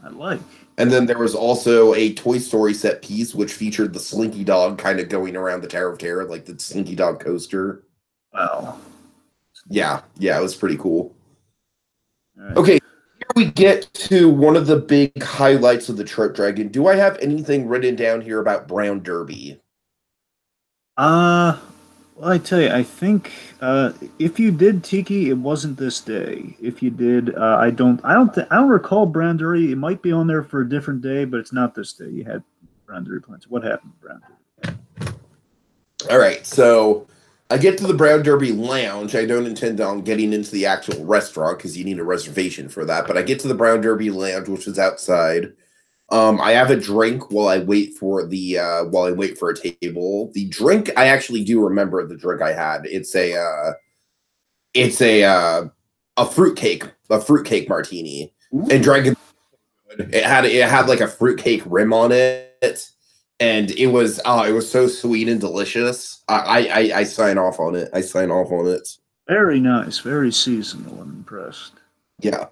I like. And then there was also a Toy Story set piece, which featured the Slinky Dog kind of going around the Tower of Terror, like the Slinky Dog coaster. Wow. Yeah, it was pretty cool. Right. Okay, here we get to one of the big highlights of the trip, Dragon. Do I have anything written down here about Brown Derby? Well, I tell you, I think if you did Tiki, it wasn't this day. If you did, I don't recall Brown Derby. It might be on there for a different day, but it's not this day. You had Brown Derby plans. What happened, Brown Derby? All right, so I get to the Brown Derby Lounge. I don't intend on getting into the actual restaurant because you need a reservation for that. But I get to the Brown Derby Lounge, which is outside. I have a drink while I wait for a table. The drink, I actually do remember the drink I had. It's a fruitcake martini. Ooh. And Dragon, it had like a fruitcake rim on it, and it was so sweet and delicious. I sign off on it. Very nice, very seasonal. I'm impressed. Yeah.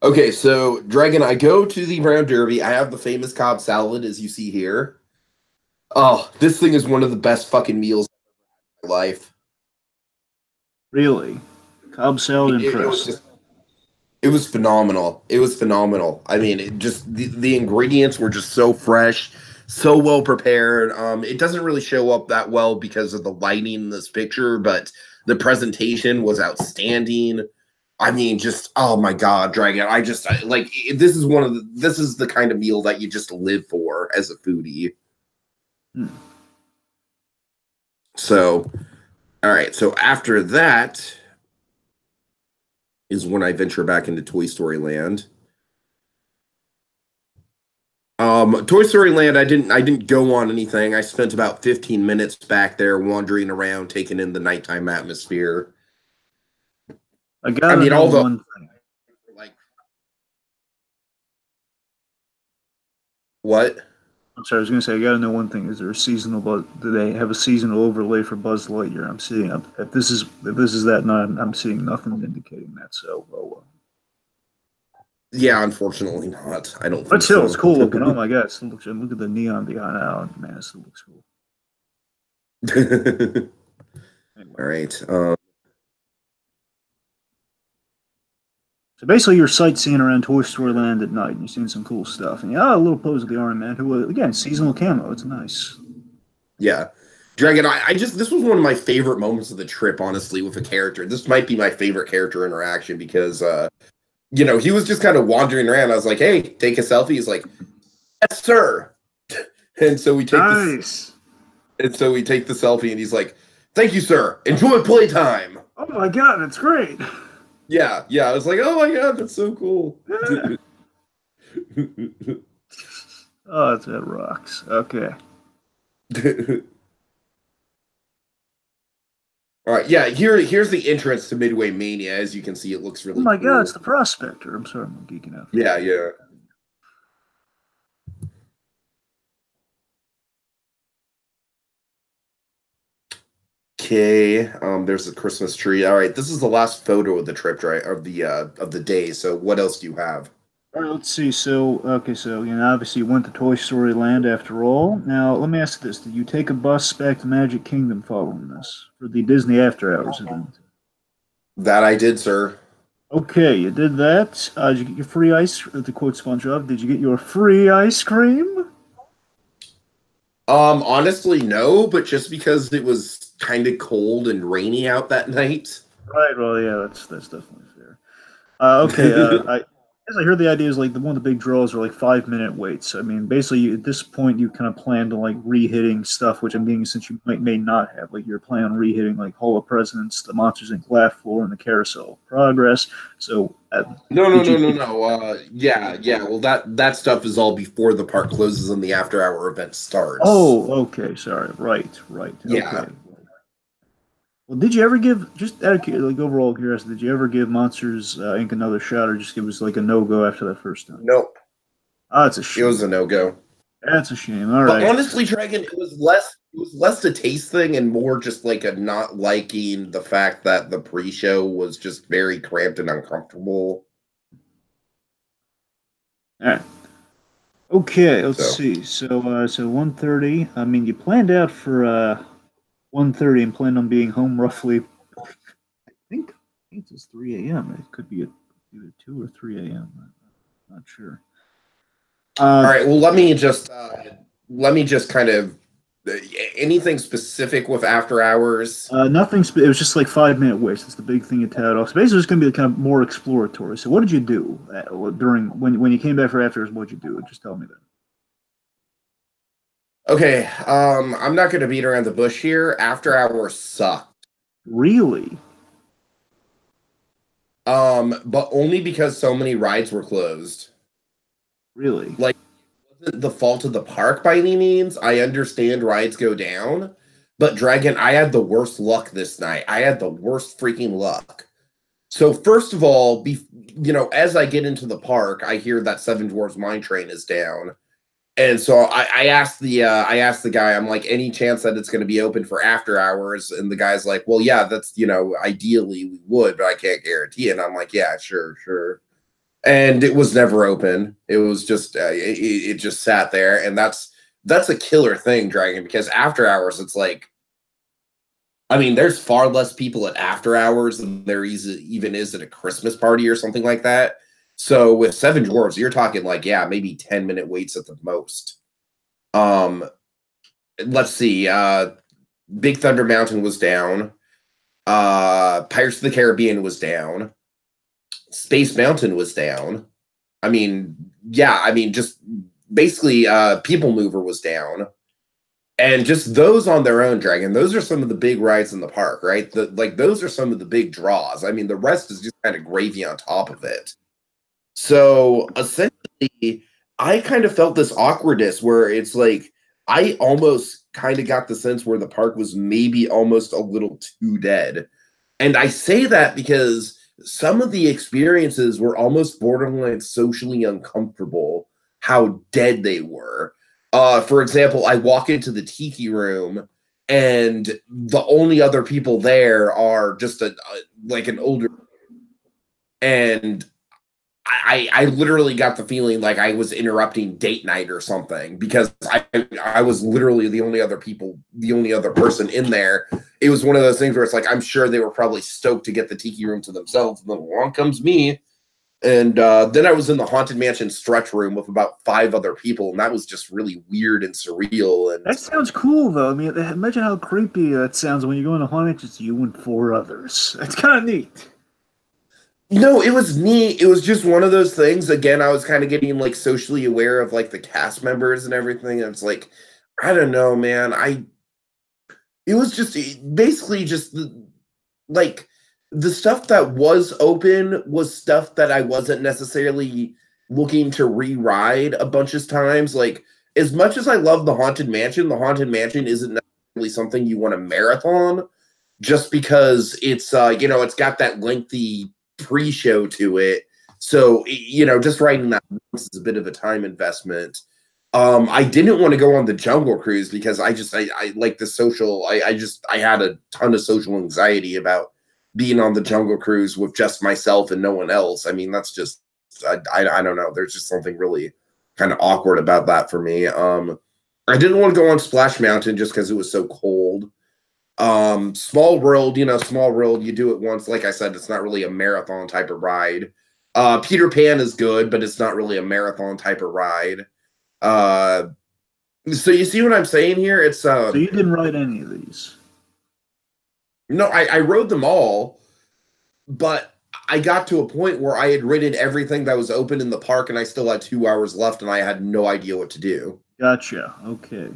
Okay, so Dragon, I go to the Brown Derby. I have the famous Cobb salad, as you see here. Oh, this thing is one of the best fucking meals of my life. Really, Cobb salad impressed. It was phenomenal. I mean, the ingredients were just so fresh, so well prepared. It doesn't really show up that well because of the lighting in this picture, but the presentation was outstanding. I mean, just oh my god, Dragon! This is the kind of meal that you just live for as a foodie. So, all right. So after that is when I venture back into Toy Story Land. Toy Story Land, I didn't go on anything. I spent about 15 minutes back there wandering around, taking in the nighttime atmosphere. I gotta know one thing. Like what? I'm sorry, I was gonna say I gotta know one thing. Is there a seasonal? Do they have a seasonal overlay for Buzz Lightyear? I'm seeing if this is that night, I'm seeing nothing indicating that. So, yeah, unfortunately not. I don't. But still, it's cool looking. Oh my god, it still looks. Look at the neon behind out. Man, it still looks cool. Anyway. All right. So basically, you're sightseeing around Toy Story Land at night, and you're seeing some cool stuff. And a little pose of the Iron Man, who again seasonal camo. It's nice. Yeah, Dragon. This was one of my favorite moments of the trip. Honestly, with a character, this might be my favorite character interaction because he was just kind of wandering around. I was like, "Hey, take a selfie." He's like, "Yes, sir." And so we take the selfie, and he's like, "Thank you, sir. Enjoy playtime." Oh my god, that's great. Yeah. I was like, "Oh my god, that's so cool." Oh, that rocks. Okay. All right, yeah. Here's the entrance to Midway Mania. As you can see, it looks Oh really my God, it's cool. the Prospector. I'm sorry, I'm geeking out. Yeah, yeah. Okay, there's the Christmas tree. All right, this is the last photo of the trip, right? Of the day. So what else do you have? All right, let's see. So, okay, so obviously you went to Toy Story Land after all. Now, let me ask this: did you take a bus back to Magic Kingdom following this for the Disney After Hours event? That I did, sir. Okay, you did that. Did you get your free ice? To quote SpongeBob, did you get your free ice cream? Honestly, no, but just because it was kind of cold and rainy out that night. Right. Well, yeah, that's definitely fair. Okay. I as I heard the idea is like the one of the big draws are like 5 minute waits. I mean, basically at this point you kind of plan to like re-hitting stuff, which I'm being since you may not have. Like you're planning on re-hitting like Hall of Presidents, the Monsters Inc. Laugh Floor, and the Carousel of Progress. So No, no, did no, you? no, no. Yeah, yeah. Well, that stuff is all before the park closes and the after hour event starts. Oh, okay. Sorry. Right. Right. Yeah. Okay. Well, did you ever give just out of like overall curiosity? Did you ever give Monsters Inc. another shot, or just give us like a no go after that first time? Nope. Oh, it's a It was a shame. no go. That's a shame. All But right. honestly, Dragon, it was less a taste thing and more just like a not liking the fact that the pre-show was just very cramped and uncomfortable. All right. Okay, let's So see. So 1:30. I mean, you planned out for 1:30 and planned on being home roughly. I think it's 3 a.m. It could be either 2 or 3 a.m. I'm not sure. all Uh, right, well let me just kind of uh, anything specific with after hours. Nothing. It was just like 5 minute waits. That's the big thing you touted off. So basically, it's going to be kind of more exploratory. So, what did you do during when you came back for afters? What did you do? Just tell me that. Okay, I'm not gonna beat around the bush here. After hours suck. Really, But only because so many rides were closed. really. Like wasn't the fault of the park by any means. I understand rides go down, but Dragon, I had the worst luck this night. I had the worst freaking luck. So first of all, as I get into the park, I hear that Seven Dwarfs Mine Train is down, and so I asked the guy, I'm like, any chance that it's going to be open for after hours? And the guy's like, well, yeah, that's ideally we would, but I can't guarantee it. And I'm like, yeah, sure, sure. And it was never open. It was just it just sat there, and that's a killer thing, Dragon, because after hours, it's like, I mean, there's far less people at after hours than there even is at a Christmas party or something like that. So with Seven Dwarfs, you're talking like, yeah, maybe 10-minute waits at the most. Um, let's see. Big Thunder Mountain was down. Pirates of the Caribbean was down. Space Mountain was down. I mean, yeah, I mean, just basically, People Mover was down, and just those on their own, Dragon. Those are some of the big rides in the park, right? Those are some of the big draws. I mean, the rest is just kind of gravy on top of it. So essentially, I kind of felt this awkwardness where it's like I almost kind of got the sense where the park was maybe almost a little too dead. And I say that because some of the experiences were almost borderline socially uncomfortable, how dead they were. For example, I walk into the Tiki room and the only other people there are just like an older, and I literally got the feeling like I was interrupting date night or something because I was literally the only other person in there. It was one of those things where it's like I'm sure they were probably stoked to get the Tiki room to themselves, and then along comes me. And then I was in the Haunted Mansion stretch room with about 5 other people, and that was just really weird and surreal. And That sounds cool, though. I mean, imagine how creepy that sounds when you go into haunted. It's you and four others. It's kind of neat. it was neat. It was just one of those things. Again, I was kind of getting like socially aware of like the cast members and everything. And it's like, I don't know, man. It was just basically just like the stuff that was open was stuff that I wasn't necessarily looking to re-ride a bunch of times. Like as much as I love the Haunted Mansion isn't necessarily something you want to marathon. just because it's it's got that lengthy pre-show to it. So just riding that once is a bit of a time investment. I didn't want to go on the Jungle Cruise because I like the social. I had a ton of social anxiety about being on the Jungle Cruise with just myself and no one else. I mean, that's just I don't know. There's just something really kind of awkward about that for me. I didn't want to go on Splash Mountain just because it was so cold. Small World, Small World, you do it once. Like I said, it's not really a marathon type of ride. Peter Pan is good, but it's not really a marathon type of ride. So you see what I'm saying here? It's So you didn't ride any of these? No, I rode them all, but I got to a point where I had ridden everything that was open in the park, and I still had 2 hours left, and I had no idea what to do. Gotcha. Okay.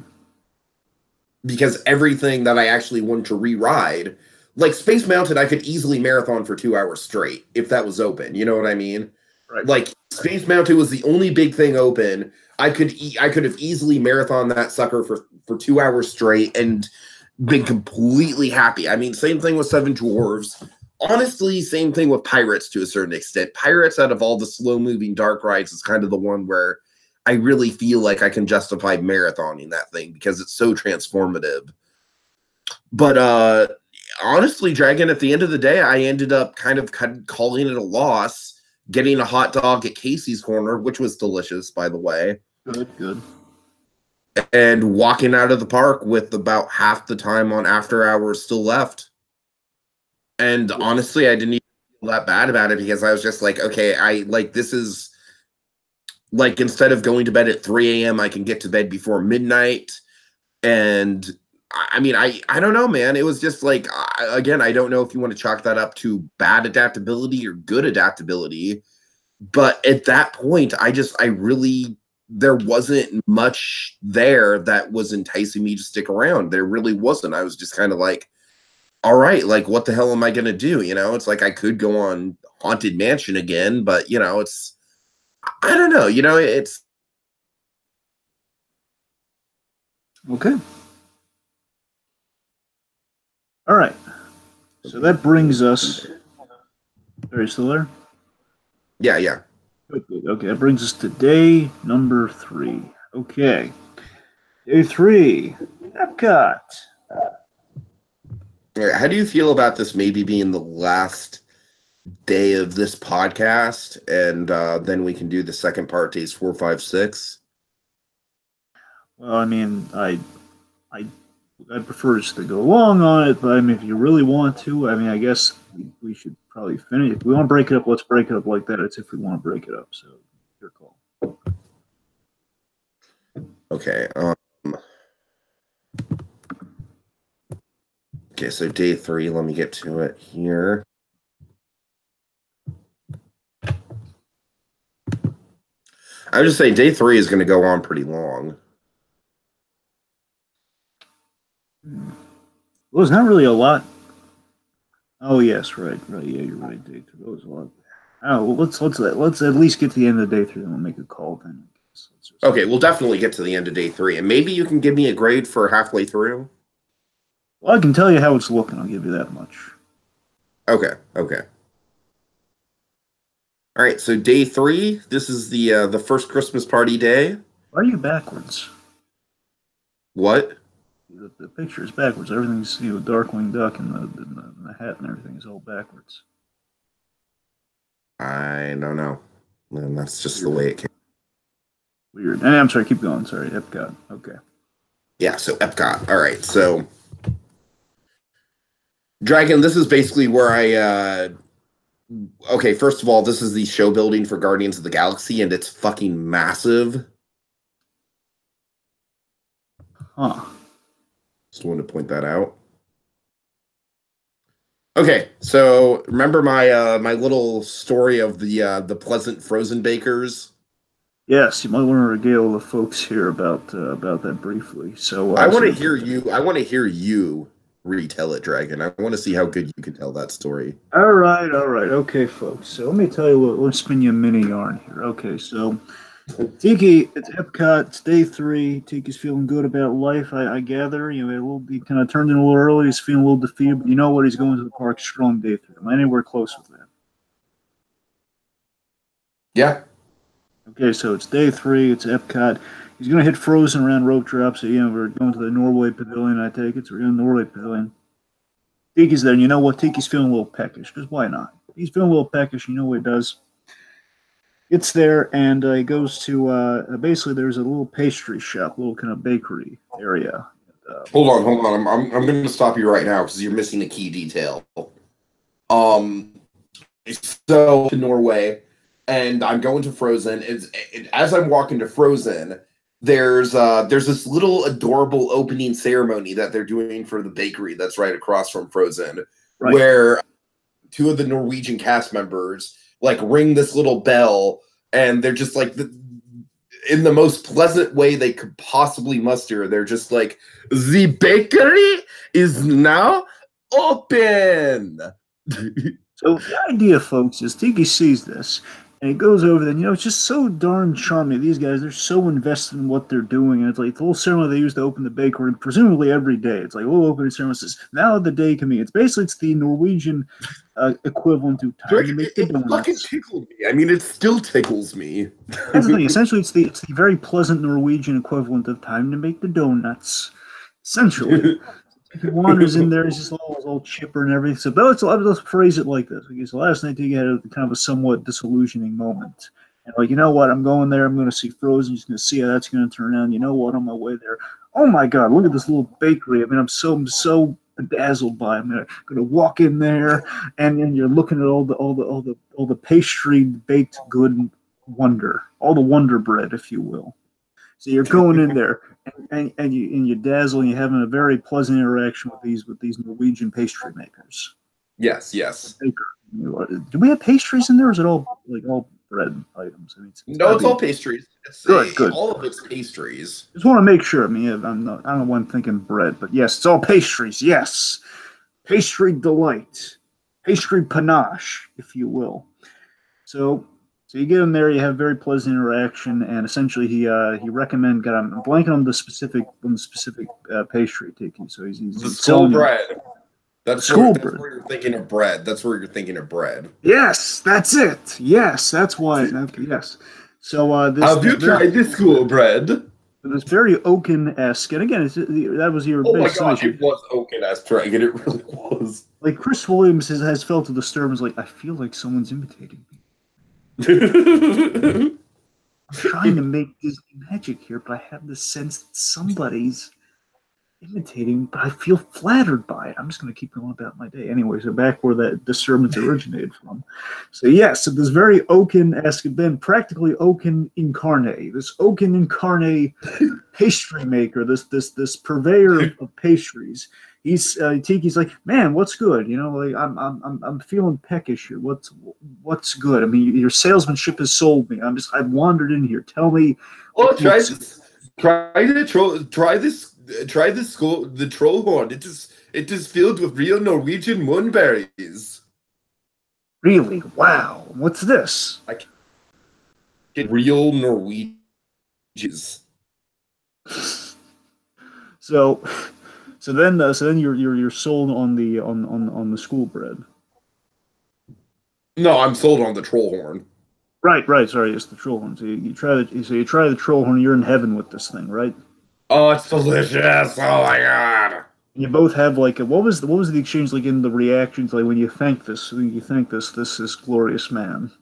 Because everything that I actually wanted to re-ride, like Space Mountain, I could easily marathon for 2 hours straight if that was open. You know what I mean? Right. Like Space Mountain was the only big thing open. I could have easily marathon that sucker for 2 hours straight and been completely happy. I mean, same thing with Seven Dwarves. Honestly, same thing with Pirates to a certain extent. Pirates, out of all the slow-moving dark rides, is kind of the one where I really feel like I can justify marathoning that thing because it's so transformative. But honestly, Dragon, at the end of the day, I ended up kind of calling it a loss, getting a hot dog at Casey's Corner, which was delicious, by the way. Good. And walking out of the park with about half the time on after hours still left. And honestly, I didn't even feel that bad about it because I was just like, okay, this is like, instead of going to bed at 3 a.m., I can get to bed before midnight. And I mean, I don't know, man. It was just like, again, I don't know if you want to chalk that up to bad adaptability or good adaptability. But at that point, there wasn't much there that was enticing me to stick around. There really wasn't. I was just kind of like, all right, like, what the hell am I going to do? It's like I could go on Haunted Mansion again, but, I don't know. It's Okay. All right. So that brings us. Are you still there? Yeah. Good. Okay, that brings us to day number 3. Okay. Day 3, Epcot. How do you feel about this maybe being the last day of this podcast, and then we can do the second part, days 4, 5, 6? Well, I mean, I prefer just to go long on it, but I mean, if you really want to, I mean, I guess we should probably finish. If we want to break it up, let's break it up like that. It's if we want to break it up. So, your call. Okay. Okay, so day 3, let me get to it here. I would just say day 3 is going to go on pretty long. Well, there's not really a lot. Oh yes, right. Yeah, you're right. Day 3, that was a lot. Oh, well, let's at least get to the end of day 3, and we'll make a call then. Okay, we'll definitely get to the end of day 3, and maybe you can give me a grade for halfway through. Well, I can tell you how it's looking. I'll give you that much. Okay. All right, so day 3. This is the first Christmas party day. Why are you backwards? What? The picture is backwards. Everything's Darkwing Duck and the hat and everything is all backwards. I don't know. And that's just the way it came. Weird. I'm sorry. Keep going. Sorry, Epcot. Okay. Yeah. So Epcot. All right. So Dragon. This is basically where I. Okay. First of all, this is the show building for Guardians of the Galaxy, and it's fucking massive. Huh. Just wanted to point that out. Okay, so remember my my little story of the pleasant frozen bakers? Yes, you might want to regale the folks here about that briefly. So I want to hear you. I want to hear you retell it, Dragon. I want to see how good you can tell that story. All right. Okay, folks. So let me tell you let's spin you a mini yarn here. Okay, so Tiki, it's Epcot. It's day 3. Tiki's feeling good about life. I gather. He kind of turned in a little early. He's feeling a little defeated, but you know what? He's going to the park strong day 3. Am I anywhere close with that? Yeah. Okay, so it's day 3. It's Epcot. He's going to hit Frozen around rope drops. So, we're going to the Norway Pavilion, I take it. So we're in the Norway Pavilion. Tiki's there, and you know what? Tiki's feeling a little peckish, because why not? He's feeling a little peckish. You know what he does? It's there, and he goes to basically there's a little pastry shop, little kind of bakery area. Hold on. I'm going to stop you right now because you're missing a key detail. So to Norway, and I'm going to Frozen. As I'm walking to Frozen, there's this little adorable opening ceremony that they're doing for the bakery that's right across from Frozen, Right. where 2 of the Norwegian cast members like ring this little bell, and they're just like in the most pleasant way they could possibly muster. They're just like, the bakery is now open. So the idea, folks, is Tiki sees this and he goes over there. It's just so darn charming. These guys, they're so invested in what they're doing. And it's like the little ceremony they used to open the bakery, presumably every day. It's like, oh, opening ceremony says, now the day can be. It's the Norwegian equivalent to time to make the donuts. It fucking tickled me. I mean, it still tickles me. That's the thing. Essentially, it's the very pleasant Norwegian equivalent of time to make the donuts. Essentially. He wanders in there. He's just all chipper and everything. So, but let's phrase it like this. Okay, so last night he had kind of a somewhat disillusioning moment. And like, you know what? I'm going there. I'm going to see Frozen. Just going to see how that's going to turn out. You know what? On my way there, oh my God! Look at this little bakery. I mean, I'm so bedazzled by it. I'm going to walk in there, and you're looking at all the pastry baked good wonder, all the Wonder Bread, if you will. So you're going in there, and you dazzle, and you're having a very pleasant interaction with these Norwegian pastry makers. Yes. Do we have pastries in there, or is it all bread items? I mean, it's all pastries. Good. All of it's pastries. Just want to make sure. I mean, I don't know why I'm thinking bread, but yes, it's all pastries. Yes, pastry delight, pastry panache, if you will. So you get in there, you have very pleasant interaction, and essentially he recommend. God, I'm blanking on the specific pastry Tiki. So he's the school bread. That's where you're thinking of bread. That's where you're thinking of bread. Yes, that's it. Yes, that's why. Yes. So have you tried this school bread? It's very Oaken-esque, and again, that was your. Oh my gosh, it was Oaken-esque, Dragon. It really was. Like Chris Williams has felt a disturbance. Like I feel like someone's imitating me. I'm trying to make Disney magic here, but I have the sense that somebody's imitating, but I feel flattered by it. I'm just going to keep going about my day. Anyway, so back where that disturbance originated from. So yes, so this very Oaken-esque, then practically Oaken incarnate, this Oaken incarnate pastry maker, this purveyor of pastries. Tiki's like, man, what's good? Like I'm feeling peckish here. What's good? I mean, your salesmanship has sold me. I've wandered in here. Tell me. Oh, try the troll horn. It is filled with real Norwegian moonberries. Really? Wow. What's this? I can get real Norwegians. So then you're sold on the school bread. No, I'm sold on the troll horn. Right. Sorry, it's the troll horn. So you try the troll horn. You're in heaven with this thing, right? Oh, it's delicious! Oh my God! You both have like what was the exchange like in the reactions like when you thank this glorious man?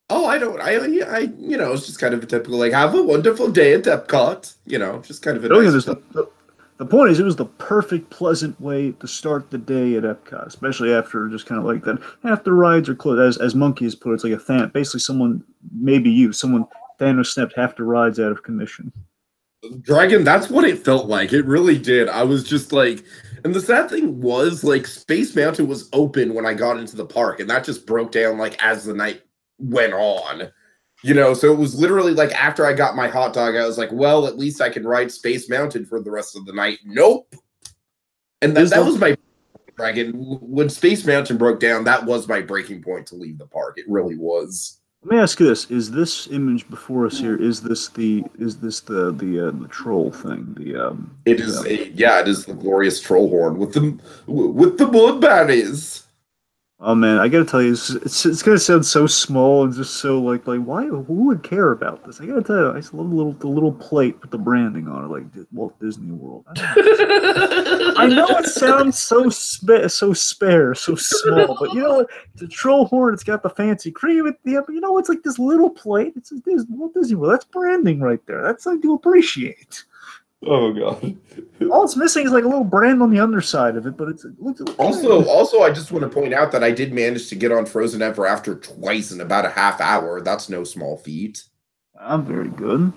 Oh, it's just kind of a typical like have a wonderful day at Epcot. Just kind of a nice. The point is, it was the perfect, pleasant way to start the day at Epcot, especially after just kind of like that. Half the rides are closed, as Monkey has put it. It's like a fan. Basically, someone Thanos snapped half the rides out of commission. Dragon, that's what it felt like. It really did. I was just like, and the sad thing was, like, Space Mountain was open when I got into the park, and that just broke down like as the night went on. So it was literally like after I got my hot dog, I was like, well, at least I can ride Space Mountain for the rest of the night. Nope. And that was my Dragon. When Space Mountain broke down, that was my breaking point to leave the park. It really was. Let me ask you this: is this image before us here? Is this the troll thing? It is it is the glorious troll horn with the blood berries. Oh man, I gotta tell you, it's gonna sound so small and just so like why? Who would care about this? I gotta tell you, I just love the little plate with the branding on it, like Walt Disney World. I know it sounds so spare, so small, but you know what? It's a troll horn. It's got the fancy cream at the end. But you know, it's like this little plate. It's Walt Disney World. That's branding right there. That's I do appreciate. Oh god. All it's missing is like a little brand on the underside of it, but it looks Also, I just want to point out that I did manage to get on Frozen Ever After twice in about a half hour. That's no small feat. I'm very good.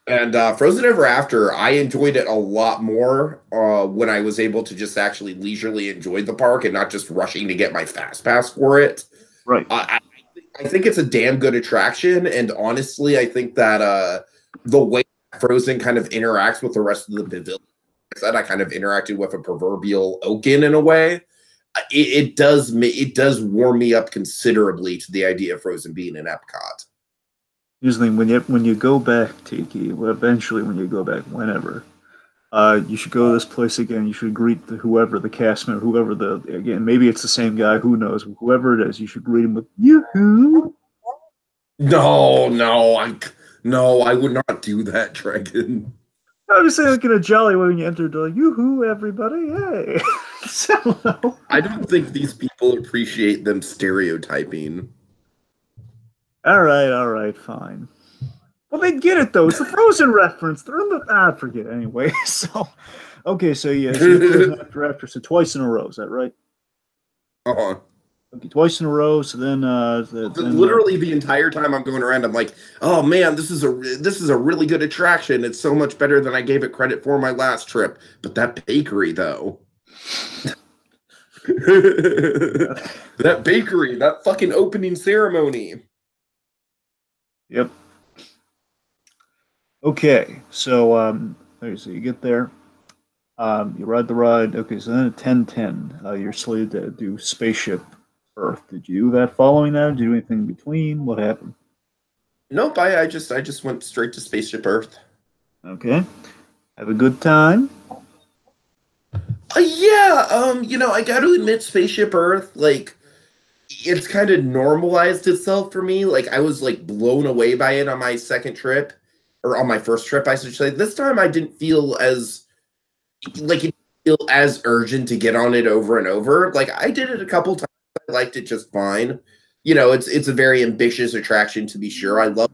And Frozen Ever After, I enjoyed it a lot more when I was able to just actually leisurely enjoy the park and not just rushing to get my fast pass for it. Right. I think it's a damn good attraction, and honestly, I think that the way Frozen kind of interacts with the rest of the pavilion, like I kind of interacted with a proverbial Oaken in a way. It does warm me up considerably to the idea of Frozen being in Epcot. Usually, when you go back, Tiki, well, eventually when you go back, whenever, you should go to this place again. You should greet whoever the cast member, whoever again, maybe it's the same guy, who knows, whoever it is. You should greet him with "Yoo-hoo." No, I would not do that, Dragon. I was saying, like in a jolly way when you enter, like "Yoo-hoo, everybody, hey!" So, I don't think these people appreciate them stereotyping. all right, fine. Well, they get it though. It's a Frozen reference. They're in the forget anyway. So, okay, so yeah, so after, so twice in a row. Is that right? Uh-huh. Okay, twice in a row. So then, literally the entire time I'm going around, I'm like, oh man, this is a really good attraction. It's so much better than I gave it credit for my last trip. But that bakery, though. That bakery, that fucking opening ceremony. Yep. Okay, so so you get there, you ride the ride. Okay, so then at 10:10, you're slated to do Spaceship Earth. Did you do that following that? Did you do anything in between? What happened? Nope, I just went straight to Spaceship Earth. Okay, have a good time. I gotta admit, Spaceship Earth, like, it's kind of normalized itself for me. Like, I was like blown away by it on my second trip, or on my first trip, I should say. This time, I didn't feel as urgent to get on it over and over. Like, I did it a couple times. I liked it just fine. It's a very ambitious attraction, to be sure. I love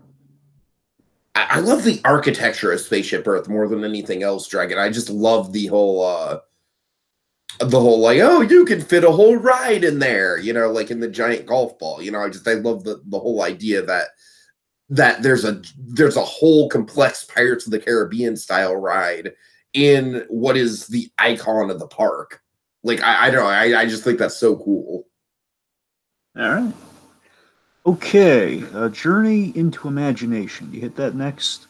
the architecture of Spaceship Earth more than anything else, Dragon. I just love the whole like, oh, you can fit a whole ride in there, like in the giant golf ball. I love the whole idea that there's a whole complex Pirates of the Caribbean style ride in what is the icon of the park. Like, I don't know, I just think that's so cool. All right. Okay, Journey into Imagination. You hit that next.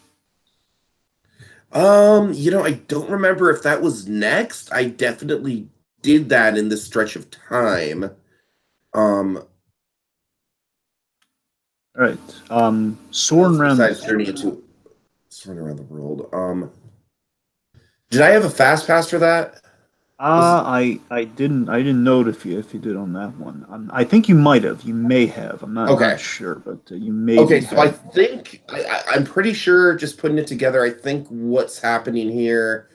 I don't remember if that was next. I definitely did that in this stretch of time. All right. Soaring around the world. Did I have a fast pass for that? I didn't note if you did on that one. I think you might have. You may have. I'm not sure, but you may. Okay, so I think I'm pretty sure. Just putting it together, I think what's happening here.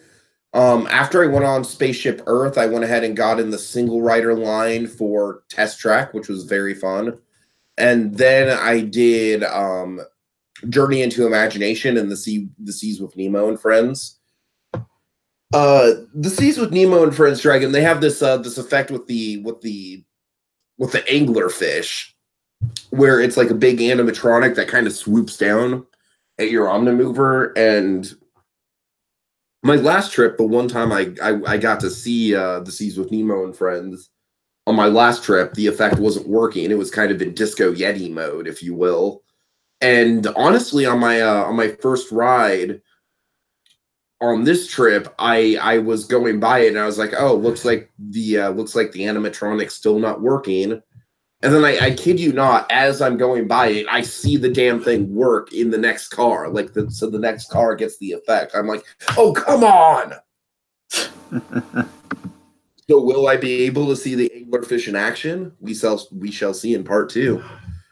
After I went on Spaceship Earth, I went ahead and got in the single rider line for Test Track, which was very fun. And then I did Journey into Imagination and the Seas with Nemo and Friends. The Seas with Nemo and Friends, Dragon, they have this effect with the anglerfish, where it's like a big animatronic that kind of swoops down at your Omnimover. And my last trip, the one time I got to see the Seas with Nemo and Friends, on my last trip, the effect wasn't working. It was kind of in Disco Yeti mode, if you will. And honestly, on my first ride on this trip, I was going by it and I was like, oh, looks like the animatronic's still not working. And then I kid you not, as I'm going by it, I see the damn thing work in the next car. Like so the next car gets the effect. I'm like, oh come on. So will I be able to see the anglerfish in action? We shall see in part 2.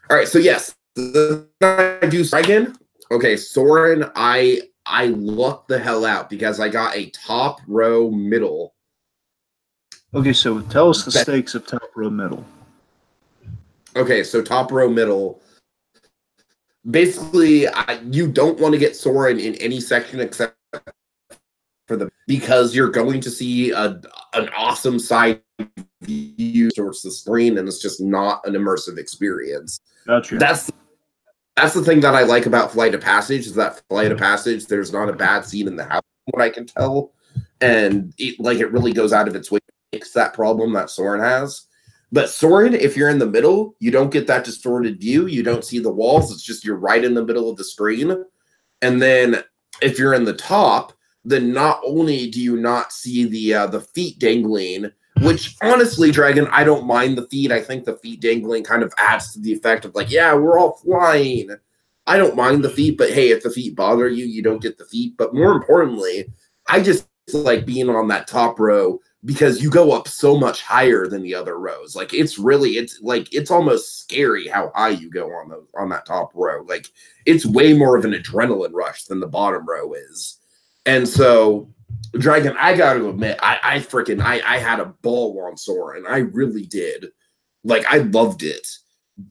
All right, so yes, I do again. Okay, Soren, I lucked the hell out because I got a top row middle. Okay, so tell us the stakes of top row middle. Okay, so top row middle. Basically, you don't want to get Soren in any section except for the because you're going to see an awesome side view towards the screen, and it's just not an immersive experience. Gotcha. That's the thing that I like about Flight of Passage is that Flight of Passage, there's not a bad scene in the house, what I can tell, and it really goes out of its way to fix that problem that Soren has. But Soren, if you're in the middle, you don't get that distorted view. You don't see the walls. It's just you're right in the middle of the screen. And then if you're in the top, then not only do you not see the feet dangling, which honestly, Dragon, I don't mind the feet. I think the feet dangling kind of adds to the effect of like, yeah, we're all flying. I don't mind the feet, but hey, if the feet bother you, you don't get the feet. But more importantly, I just like being on that top row because you go up so much higher than the other rows. Like it's almost scary how high you go on that top row. Like it's way more of an adrenaline rush than the bottom row is. And so, Dragon, I got to admit, I had a ball on Soren. I really did. Like I loved it.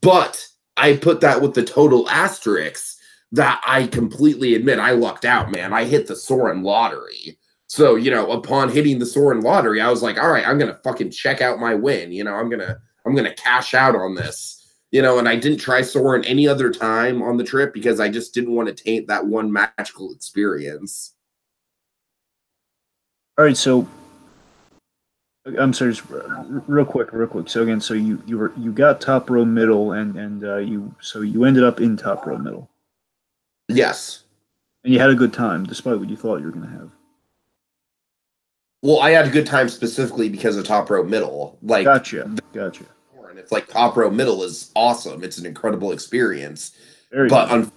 But I put that with the total asterisk that I completely admit I lucked out, man. I hit the Soren lottery. So, upon hitting the Soren lottery, I was like, all right, I'm going to fucking check out my win. I'm going to cash out on this, and I didn't try Soren any other time on the trip because I just didn't want to taint that one magical experience. All right, so I'm sorry, just real quick. So again, so you got top row middle, and you ended up in top row middle, Yes. and you had a good time despite what you thought you were going to have. Well, I had a good time specifically because of top row middle. Like, Gotcha. And it's like top row middle is awesome. It's an incredible experience. Very but good.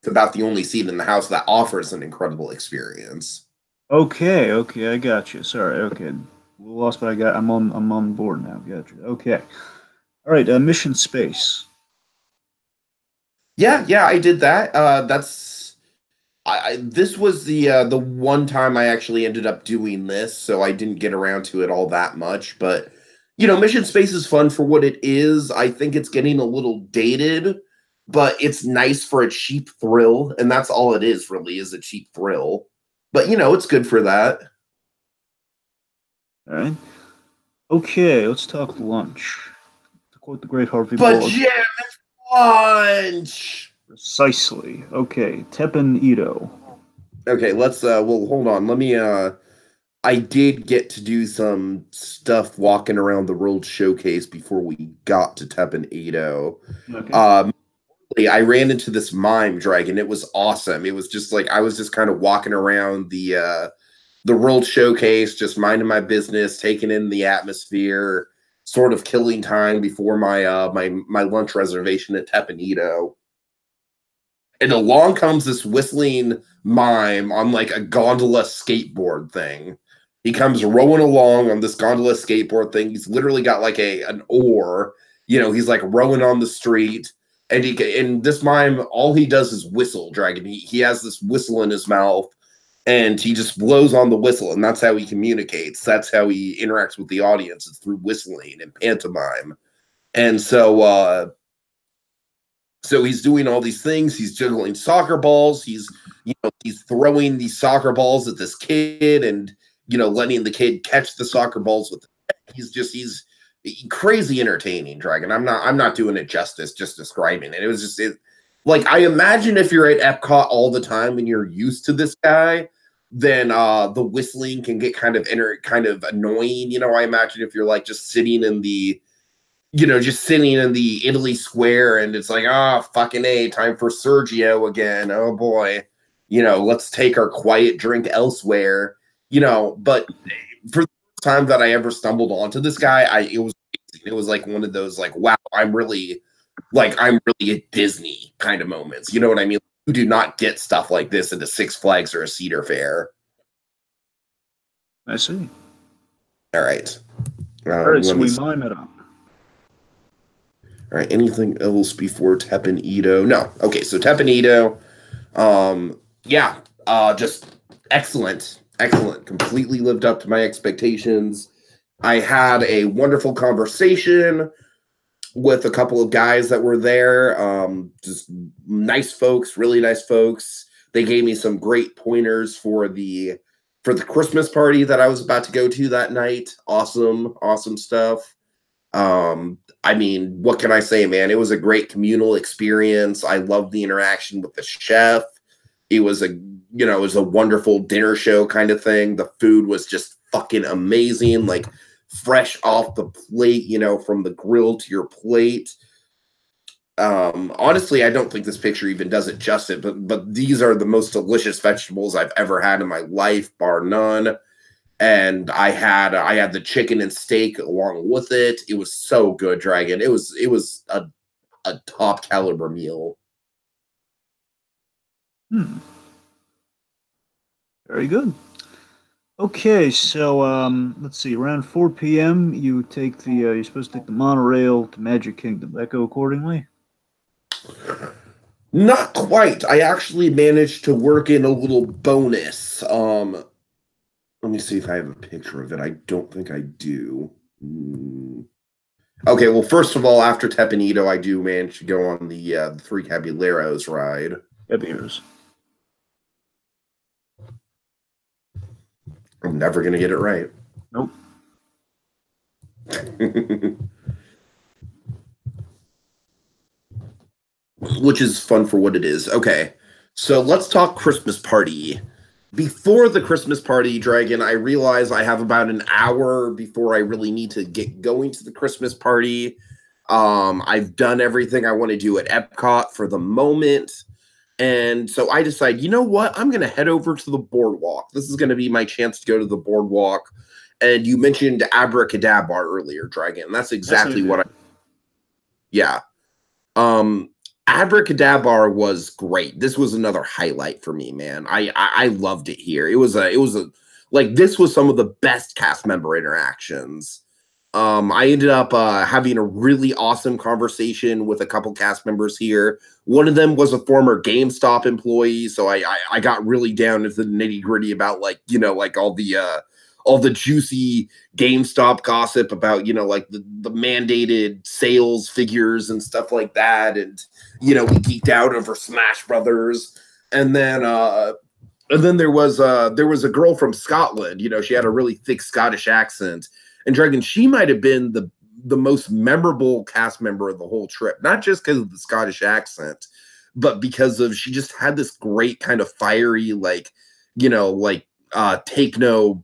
It's about the only seat in the house that offers an incredible experience. Okay, I got you. Sorry, okay, a little lost, but I'm on board now. Gotcha. Okay, all right. Mission space. Yeah, I did that. This was the one time I actually ended up doing this, so I didn't get around to it all that much. But Mission Space is fun for what it is. I think it's getting a little dated, but it's nice for a cheap thrill, and that's all it is, really, is a cheap thrill. But it's good for that. All right. Okay, let's talk lunch. To quote the great Harvey But Bullock. yeah, lunch. Precisely. Okay, Teppen Ito. Okay, let's well hold on. Let me I did get to do some stuff walking around the World Showcase before we got to Teppen Ito. Okay. I ran into this mime dragon. It was awesome. It was just like I was just kind of walking around the World Showcase, just minding my business, taking in the atmosphere, sort of killing time before my lunch reservation at Teppen Ito. And along comes this whistling mime on like a gondola skateboard thing. He comes rowing along on this gondola skateboard thing. He's literally got like an oar. He's like rowing on the street. And this mime, all he does is whistle, Dragon. He has this whistle in his mouth, and he just blows on the whistle, and that's how he communicates. That's how he interacts with the audience. It's through whistling and pantomime. And so he's doing all these things. He's juggling soccer balls. He's throwing these soccer balls at this kid, and letting the kid catch the soccer balls with. He's crazy entertaining, Dragon. I'm not doing it justice just describing it. It was just like I imagine if you're at Epcot all the time and you're used to this guy, then the whistling can get kind of annoying. I imagine if you're like just sitting in the Italy Square and it's like, fucking A, time for Sergio again. Oh boy. Let's take our quiet drink elsewhere. But for the time that I ever stumbled onto this guy, it was It was like one of those like, wow, I'm really at Disney kind of moments. You know what I mean? You do not get stuff like this at a Six Flags or a Cedar Fair. I see. All right. All right, so Let me we see. mime it up. All right. Anything else before Teppen Edo? No. Okay. So Teppen Edo. Yeah. Just excellent. Excellent. Completely lived up to my expectations. I had a wonderful conversation with a couple of guys that were there. Just nice folks, really nice folks. They gave me some great pointers for the Christmas party that I was about to go to that night. Awesome, awesome stuff. I mean, what can I say, man? It was a great communal experience. I loved the interaction with the chef. It was it was a wonderful dinner show kind of thing. The food was just fucking amazing, like fresh off the plate, from the grill to your plate. Honestly, I don't think this picture even does it justice, but these are the most delicious vegetables I've ever had in my life, bar none. And I had the chicken and steak along with it. It was so good, Dragon. It was a top caliber meal. Very good. Okay, so let's see. Around 4 p.m., you take the you're supposed to take the monorail to Magic Kingdom. That go accordingly? Not quite. I actually managed to work in a little bonus. Let me see if I have a picture of it. I don't think I do. Okay, well, first of all, after Teppen Edo, I do manage to go on the Three Caballeros ride. Caballeros. I'm never gonna get it right. Nope. Which is fun for what it is. Okay, so let's talk Christmas party. Before the Christmas party, Dragon, I realize I have about an hour before I really need to get going to the Christmas party. I've done everything I want to do at Epcot for the moment. And so I decide, you know what? I'm going to head over to the boardwalk. This is going to be my chance to go to the boardwalk. And you mentioned Abracadabra earlier, Dragon. That's exactly what I... Yeah. Abracadabra was great. This was another highlight for me, man. I loved it here. It was like, this was some of the best cast member interactions. I ended up having a really awesome conversation with a couple cast members here. One of them was a former GameStop employee, so I got really down into the nitty gritty about like all the juicy GameStop gossip about like the mandated sales figures and stuff like that, and we geeked out over Smash Brothers, and then there was a girl from Scotland. She had a really thick Scottish accent. And Dragon, she might have been the most memorable cast member of the whole trip, not just because of the Scottish accent, but because she just had this great kind of fiery, take no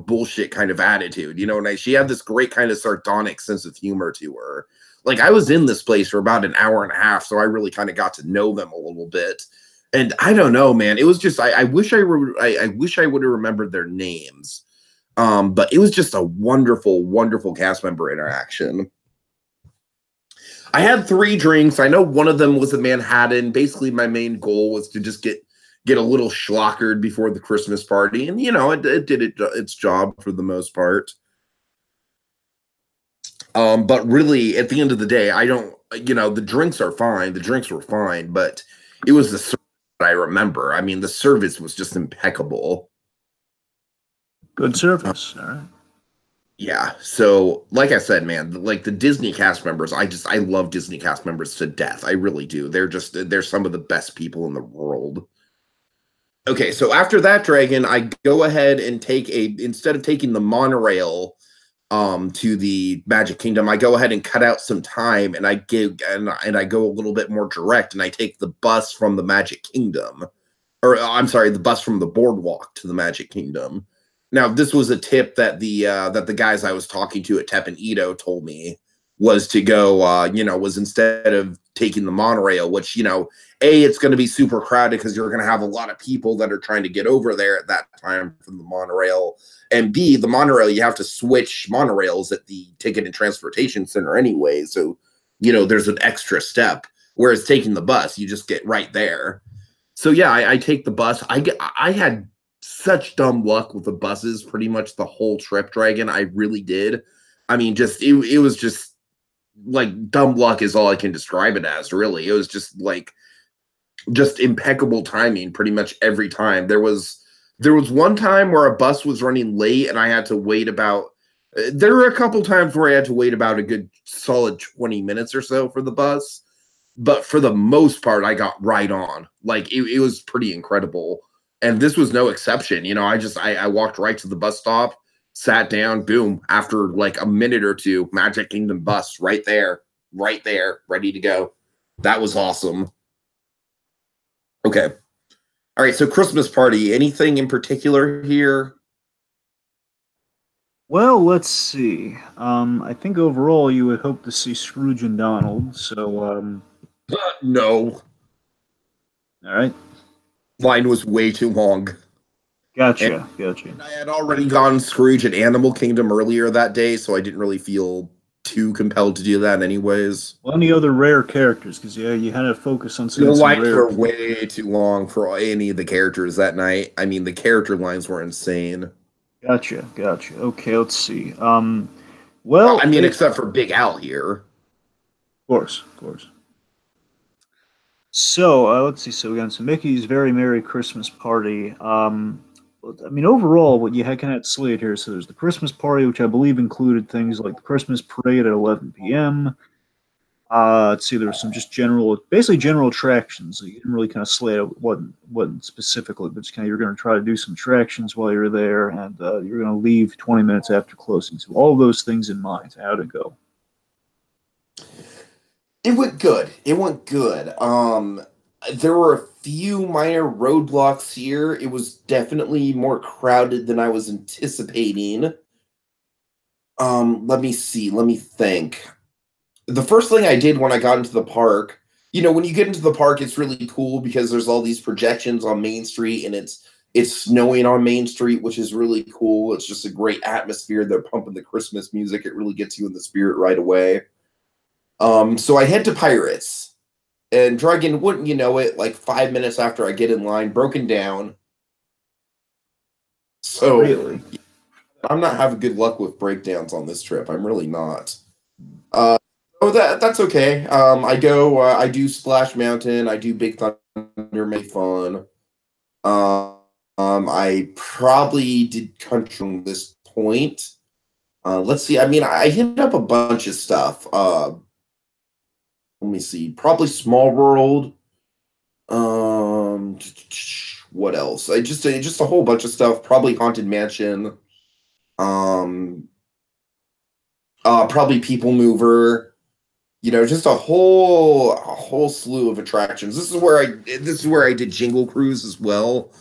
bullshit kind of attitude, and she had this great kind of sardonic sense of humor to her. Like, I was in this place for about an hour and a half, so I really kind of got to know them a little bit. And I don't know, man, it was just, I wish I would have remembered their names. But it was just a wonderful, wonderful cast member interaction. I had 3 drinks. I know one of them was a Manhattan. Basically, my main goal was to just get a little schlockered before the Christmas party. And, it did its job for the most part. But really, at the end of the day, I don't, the drinks are fine. The drinks were fine, but it was the service that I remember. I mean, the service was just impeccable. Good service. All right. Yeah. So, like I said, man, like the Disney cast members, I love Disney cast members to death. I really do. They're some of the best people in the world. Okay, so after that, Dragon, I go ahead and instead of taking the monorail to the Magic Kingdom, I go ahead and cut out some time, and I go a little bit more direct, and I take the bus from the Magic Kingdom, or I'm sorry, the bus from the boardwalk to the Magic Kingdom. Now, this was a tip that the guys I was talking to at Teppen Edo told me. was to go, was instead of taking the monorail, which, A, it's going to be super crowded because you're going to have a lot of people that are trying to get over there at that time from the monorail. And B, the monorail, you have to switch monorails at the Ticket and Transportation Center anyway. So, there's an extra step. Whereas taking the bus, you just get right there. So yeah, I take the bus. I had such dumb luck with the buses pretty much the whole trip, Dragon. I really did. I mean, it was just like dumb luck is all I can describe it as, really. It was just impeccable timing pretty much every time. There was one time where a bus was running late and I had to wait about there were a couple times where I had to wait about a good solid 20 minutes or so for the bus, but for the most part I got right on. Like it was pretty incredible. And this was no exception. I walked right to the bus stop, sat down, boom, after like a minute or two, Magic Kingdom bus right there, ready to go. That was awesome. Okay. All right, so Christmas party, anything in particular here? Well, let's see. I think overall you would hope to see Scrooge and Donald. So, No. all right, Line was way too long. gotcha. I had already gone Scrooge and Animal Kingdom earlier that day, so I didn't really feel too compelled to do that anyways. Well, any other rare characters? Because yeah, you had to focus on The seeing some lines rare. were way too long for any of the characters that night. I mean, the character lines were insane. Gotcha. Okay, let's see. Well, I mean, except for Big Al here. of course. So let's see. So we got some Mickey's Very Merry Christmas Party. I mean, overall, what you had kind of slated here. So there's the Christmas party, which I believe included things like the Christmas parade at 11 p.m. Let's see, there was some just basically general attractions. So you didn't really kind of slate out what specifically, but just kind of you're going to try to do some attractions while you're there, and you're going to leave 20 minutes after closing. So all those things in mind, how'd it go? It went good. There were a few minor roadblocks here. It was definitely more crowded than I was anticipating. Let me see. Let me think. The first thing I did when I got into the park, when you get into the park, it's really cool because there's all these projections on Main Street and it's snowing on Main Street, which is really cool. It's just a great atmosphere. They're pumping the Christmas music. It really gets you in the spirit right away. So I head to Pirates, and Dragon, wouldn't you know it, like 5 minutes after I get in line, broken down. So Really? I'm not having good luck with breakdowns on this trip. I'm really not. Uh, that's okay. I do Splash Mountain, I do Big Thunder, make fun. I probably did country at this point. Let's see. I mean, I hit up a bunch of stuff. Let me see. Probably Small World. What else? I just a whole bunch of stuff. Probably Haunted Mansion. Um, Probably People Mover. Just a whole slew of attractions. This is where I did Jingle Cruise as well,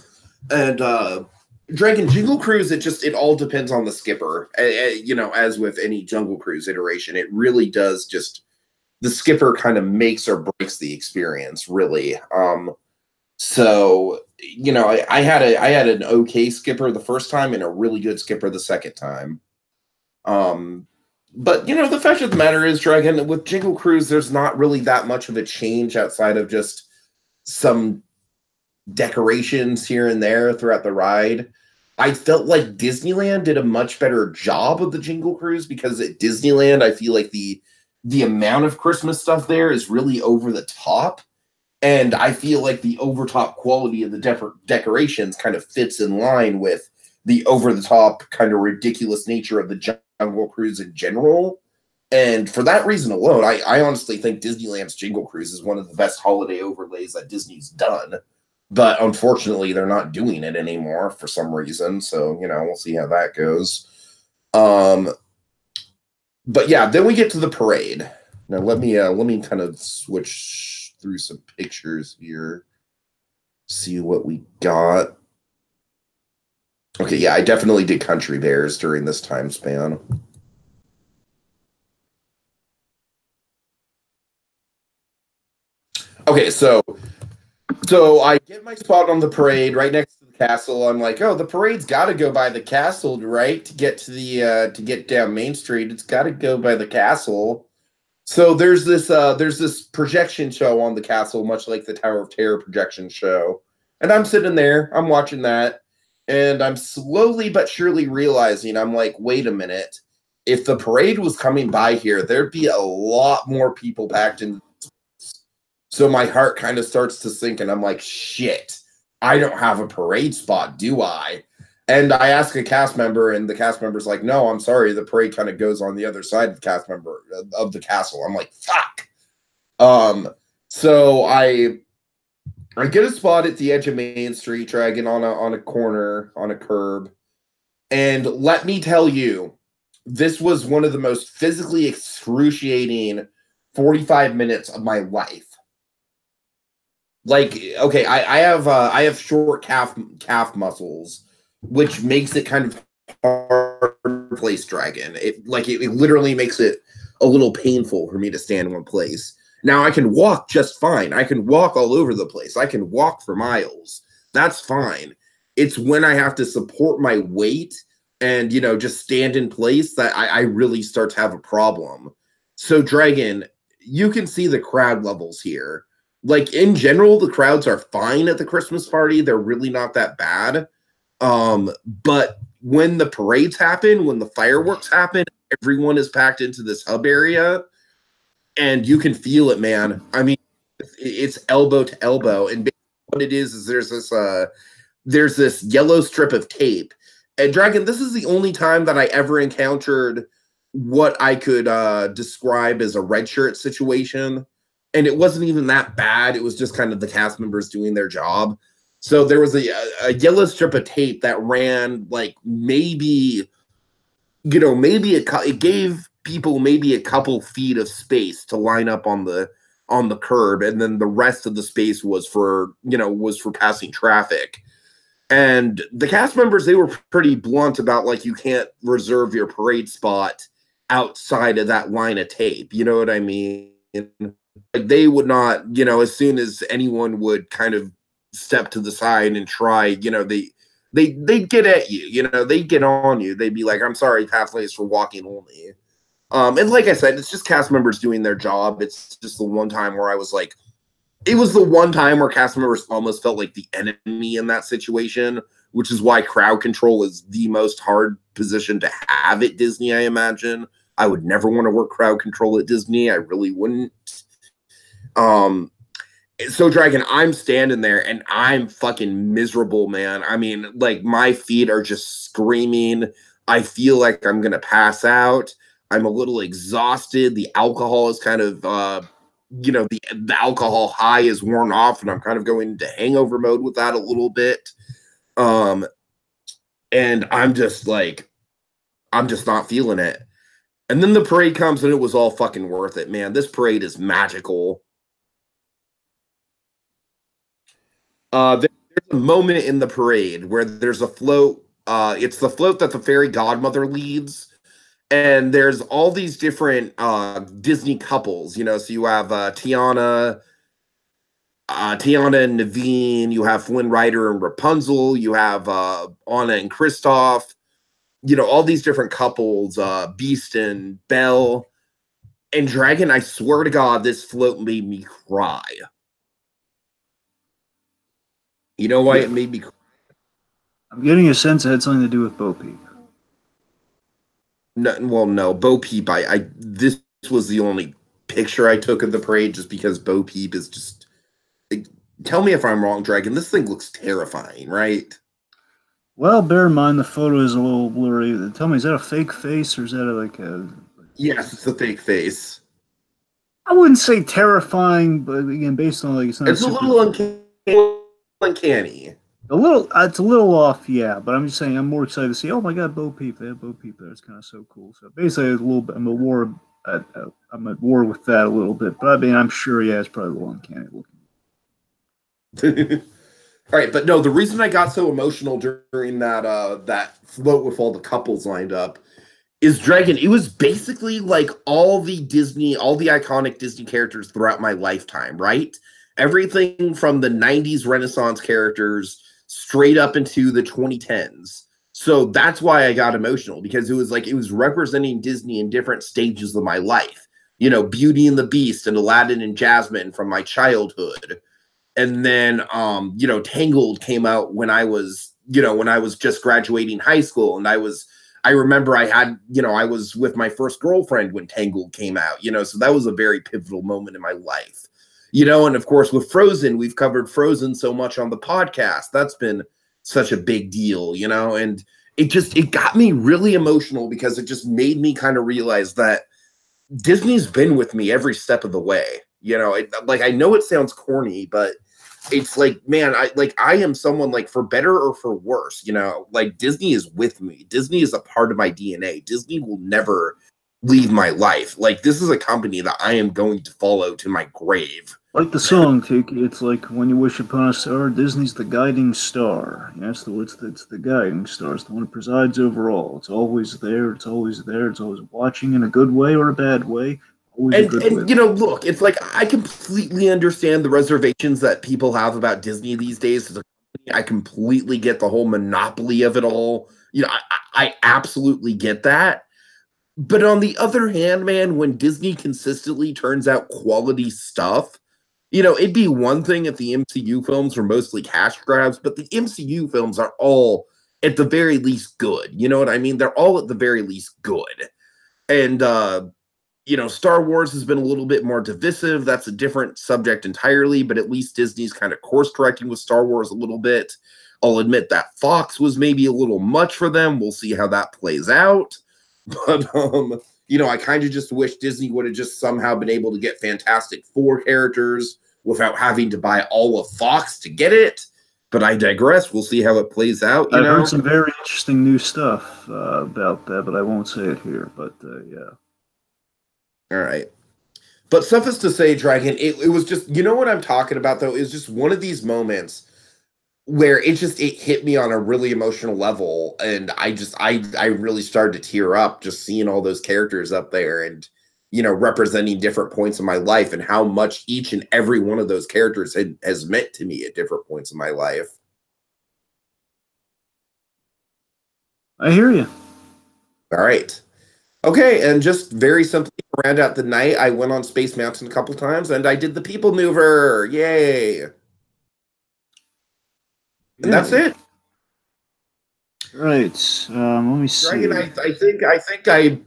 and Dragon Jingle Cruise. It all depends on the skipper. As with any Jungle Cruise iteration, it really does just the skipper kind of makes or breaks the experience, really. So I had an okay skipper the first time and a really good skipper the second time. But the fact of the matter is, Dragon, with Jingle Cruise, there's not really that much of a change outside of just some decorations here and there throughout the ride. I felt like Disneyland did a much better job of the Jingle Cruise because at Disneyland, I feel like the amount of Christmas stuff there is really over the top. And I feel like the overtop quality of the decorations kind of fits in line with the over the top kind of ridiculous nature of the Jungle Cruise in general. And for that reason alone, I honestly think Disneyland's Jingle Cruise is one of the best holiday overlays that Disney's done. But unfortunately, they're not doing it anymore for some reason. So, we'll see how that goes. But yeah, then we get to the parade. Now let me kind of switch through some pictures here. See what we got. Okay, yeah, I definitely did Country Bears during this time span. Okay, so I get my spot on the parade right next to the castle. I'm like, oh, the parade's got to go by the castle, right? To get to the to get down Main Street, it's got to go by the castle. So there's this projection show on the castle, much like the Tower of Terror projection show. And I'm sitting there, I'm watching that, and I'm slowly but surely realizing, I'm like, wait a minute. If the parade was coming by here, there'd be a lot more people packed in. So my heart kind of starts to sink, and I'm like, shit, I don't have a parade spot, do I? And I ask a cast member, and the cast member's like, no, I'm sorry, the parade kind of goes on the other side of the cast member of the castle. I'm like, fuck. So I get a spot at the edge of Main Street, Dragon, on a corner, on a curb. And let me tell you, this was one of the most physically excruciating 45 minutes of my life. Like, okay, I have short calf muscles, which makes it kind of hard to place Dragon. It literally makes it a little painful for me to stand in one place. Now I can walk just fine. I can walk all over the place. I can walk for miles. That's fine. It's when I have to support my weight and, you know, just stand in place that I really start to have a problem. So Dragon, you can see the crowd levels here. Like, in general, the crowds are fine at the Christmas party. They're really not that bad. But when the parades happen, when the fireworks happen, everyone is packed into this hub area, and you can feel it, man. I mean, it's elbow to elbow, and what it is there's this yellow strip of tape. And Dragon, this is the only time that I ever encountered what I could describe as a red shirt situation. And it wasn't even that bad. It was just kind of the cast members doing their job. So there was a yellow strip of tape that ran like maybe, you know, it gave people maybe a couple feet of space to line up on the curb, and then the rest of the space was for passing traffic. And the cast members, they were pretty blunt about, like, you can't reserve your parade spot outside of that line of tape. You know what I mean? Like, they would not, you know, as soon as anyone would kind of step to the side and try, you know, they'd get at you, you know, they'd get on you. They'd be like, I'm sorry, pathways for walking only. And like I said, it's just cast members doing their job. It's just the one time where I was like, it was the one time where cast members almost felt like the enemy in that situation, which is why crowd control is the most hard position to have at Disney, I imagine. I would never want to work crowd control at Disney. I really wouldn't. So Dragon, I'm standing there and I'm fucking miserable, man. I mean, like, my feet are just screaming. I feel like I'm going to pass out. I'm a little exhausted. The alcohol is kind of, the alcohol high is worn off, and I'm kind of going into hangover mode with that a little bit. And I'm just not feeling it. And then the parade comes, and it was all fucking worth it, man. This parade is magical. There's a moment in the parade where there's a float. It's the float that the fairy godmother leads. And there's all these different Disney couples, you know. So you have Tiana and Naveen. You have Flynn Rider and Rapunzel. You have Anna and Kristoff. You know, all these different couples, Beast and Belle. And Dragon, I swear to God, this float made me cry. You know why it made me cry? I'm getting a sense it had something to do with Bo Peep. No, Bo Peep. This was the only picture I took of the parade, just because Bo Peep is just. Like, tell me if I'm wrong, Dragon. This thing looks terrifying, right? Well, bear in mind the photo is a little blurry. Tell me, is that a fake face or is that like a? Yes, it's a fake face. I wouldn't say terrifying, but again, based on, like, it's a little uncanny. It's a little off, yeah. But I'm just saying, I'm more excited to see. Oh my God, Bo Peep! They have Bo Peep there. It's kind of so cool. So basically, a little bit. I'm at war with that a little bit. But I mean, I'm sure, yeah, it's probably a little uncanny looking. All right, but no, the reason I got so emotional during that float with all the couples lined up is, Dragon, it was basically like all the iconic Disney characters throughout my lifetime, right? everything from the 90s Renaissance characters straight up into the 2010s. So that's why I got emotional, because it was representing Disney in different stages of my life. You know, Beauty and the Beast and Aladdin and Jasmine from my childhood. And then Tangled came out when I was just graduating high school, and I remember I was with my first girlfriend when Tangled came out, so that was a very pivotal moment in my life. And of course with Frozen, we've covered Frozen so much on the podcast. That's been such a big deal, and it got me really emotional, because it just made me kind of realize that Disney's been with me every step of the way. I know it sounds corny, but it's like, man, I am someone, like, for better or for worse, Disney is with me. Disney is a part of my DNA. Disney will never leave my life. Like, this is a company that I am going to follow to my grave. Like the song, Tiki, it's like when you wish upon a star, Disney's the guiding star. It's the guiding star. It's the one that presides over all. It's always there. It's always there. It's always watching in a good way or a bad way. And look, it's like, I completely understand the reservations that people have about Disney these days as a company. I completely get the whole monopoly of it all. I absolutely get that. But on the other hand, man, when Disney consistently turns out quality stuff, it'd be one thing if the MCU films were mostly cash grabs, but the MCU films are all at the very least good. You know what I mean? They're all at the very least good. And, Star Wars has been a little bit more divisive. That's a different subject entirely, but at least Disney's kind of course correcting with Star Wars a little bit. I'll admit that Fox was maybe a little much for them. We'll see how that plays out. But, I kind of just wish Disney would have just somehow been able to get Fantastic Four characters without having to buy all of Fox to get it. But I digress. We'll see how it plays out. I've heard some very interesting new stuff about that, but I won't say it here. But, yeah. All right. But suffice to say, Dragon, it was just, what I'm talking about, though, is just one of these moments where it hit me on a really emotional level. And I really started to tear up just seeing all those characters up there and, representing different points of my life and how much each and every one of those characters has meant to me at different points in my life. I hear you. All right. Okay, and just very simply to round out the night, I went on Space Mountain a couple times, and I did the People Mover. Yay! And that's it. Right. Let me see. Dragon, I think I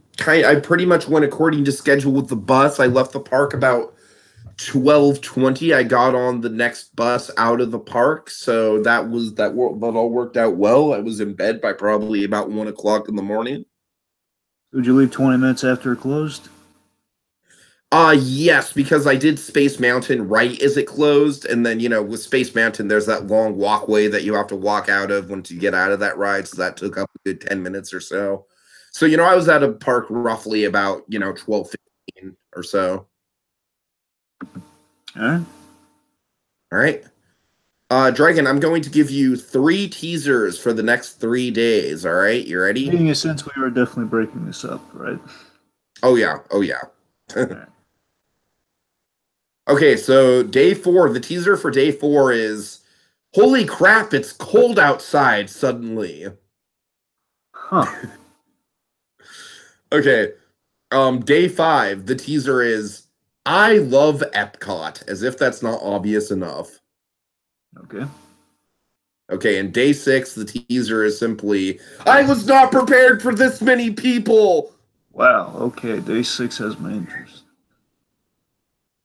pretty much went according to schedule with the bus. I left the park about 12:20. I got on the next bus out of the park, so that all worked out well. I was in bed by probably about 1:00 in the morning. Would you leave 20 minutes after it closed? Yes, because I did Space Mountain right as it closed, and then, with Space Mountain, there's that long walkway that you have to walk out of once you get out of that ride, so that took up a good 10 minutes or so. So, I was out of park roughly about, 12:15 or so. All right. Dragon, I'm going to give you 3 teasers for the next 3 days, all right? You ready? Getting a sense we are definitely breaking this up, right? Oh, yeah. Right. Okay, so day 4, the teaser for day 4 is, holy crap, it's cold outside suddenly. Huh. Okay, day 5, the teaser is, I love Epcot, as if that's not obvious enough. Okay. Okay, and day 6, the teaser is simply, I was not prepared for this many people! Wow, okay, day 6 has my interest.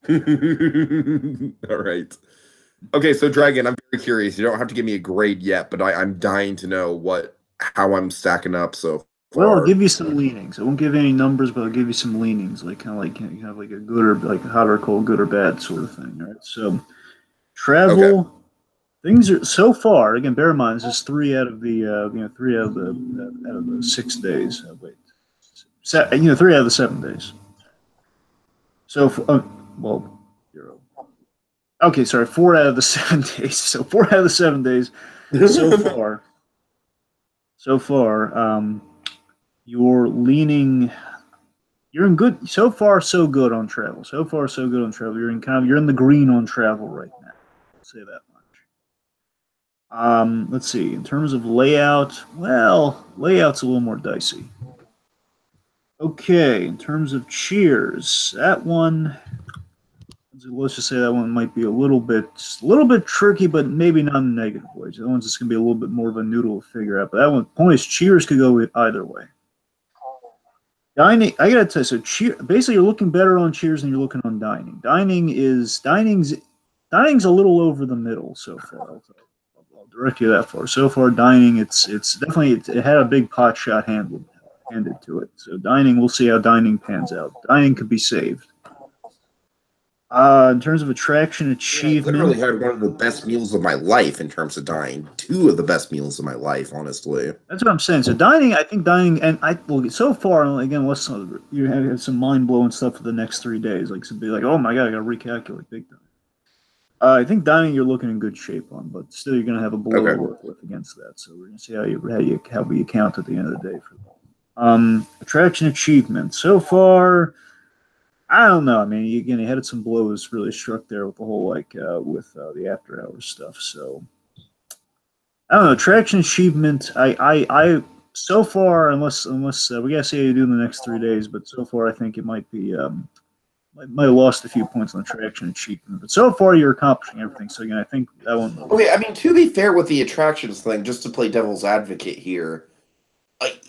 All right. Okay, so Dragon, I'm very curious. You don't have to give me a grade yet, but I'm dying to know how I'm stacking up so far. Well, I'll give you some leanings. I won't give any numbers, but I'll give you some leanings, like kind of like you have like a good or like hot or cold, good or bad sort of thing. All right. So travel things are so far. Again, bear in mind this is 3 out of the 3 out of the 6 days. 3 out of the 7 days. So well, 0. Okay, sorry, 4 out of the 7 days. So 4 out of the 7 days so far. So far, you're You're in good so far, so good on travel. So far, so good on travel. You're in the green on travel right now. I'll say that much. Let's see. In terms of layout, well, layout's a little more dicey. Okay, in terms of cheers, that one. Let's just say that one might be a little bit tricky, but maybe not in a negative way. That one's just gonna be a little bit more of a noodle to figure out. But that one, point is, cheers could go either way. Dining, I gotta tell you, so basically, you're looking better on cheers than you're looking on dining. Dining's a little over the middle so far. I'll direct you that far. So far, dining, it's definitely it had a big pot shot handed to it. So dining, we'll see how dining pans out. Dining could be saved. In terms of attraction achievement, I literally had one of the best meals of my life in terms of dining. Two of the best meals of my life, honestly. That's what I'm saying. So I think dining, and so far again, let's you have some mind blowing stuff for the next 3 days. Like to be like, oh my god, I got to recalculate big time. I think dining you're looking in good shape on, but still you're going to have a blow to work with against that. So we're going to see how we count at the end of the day for that. Attraction achievement so far. I don't know. I mean, again, he had some blows really struck there with the whole the after hours stuff. So I don't know. Attraction achievement. I so far, unless we gotta see how you do in the next 3 days, but so far I think it might be might have lost a few points on attraction achievement. But so far you're accomplishing everything. So again, I think that one. Okay, I mean, to be fair with the attractions thing, just to play devil's advocate here,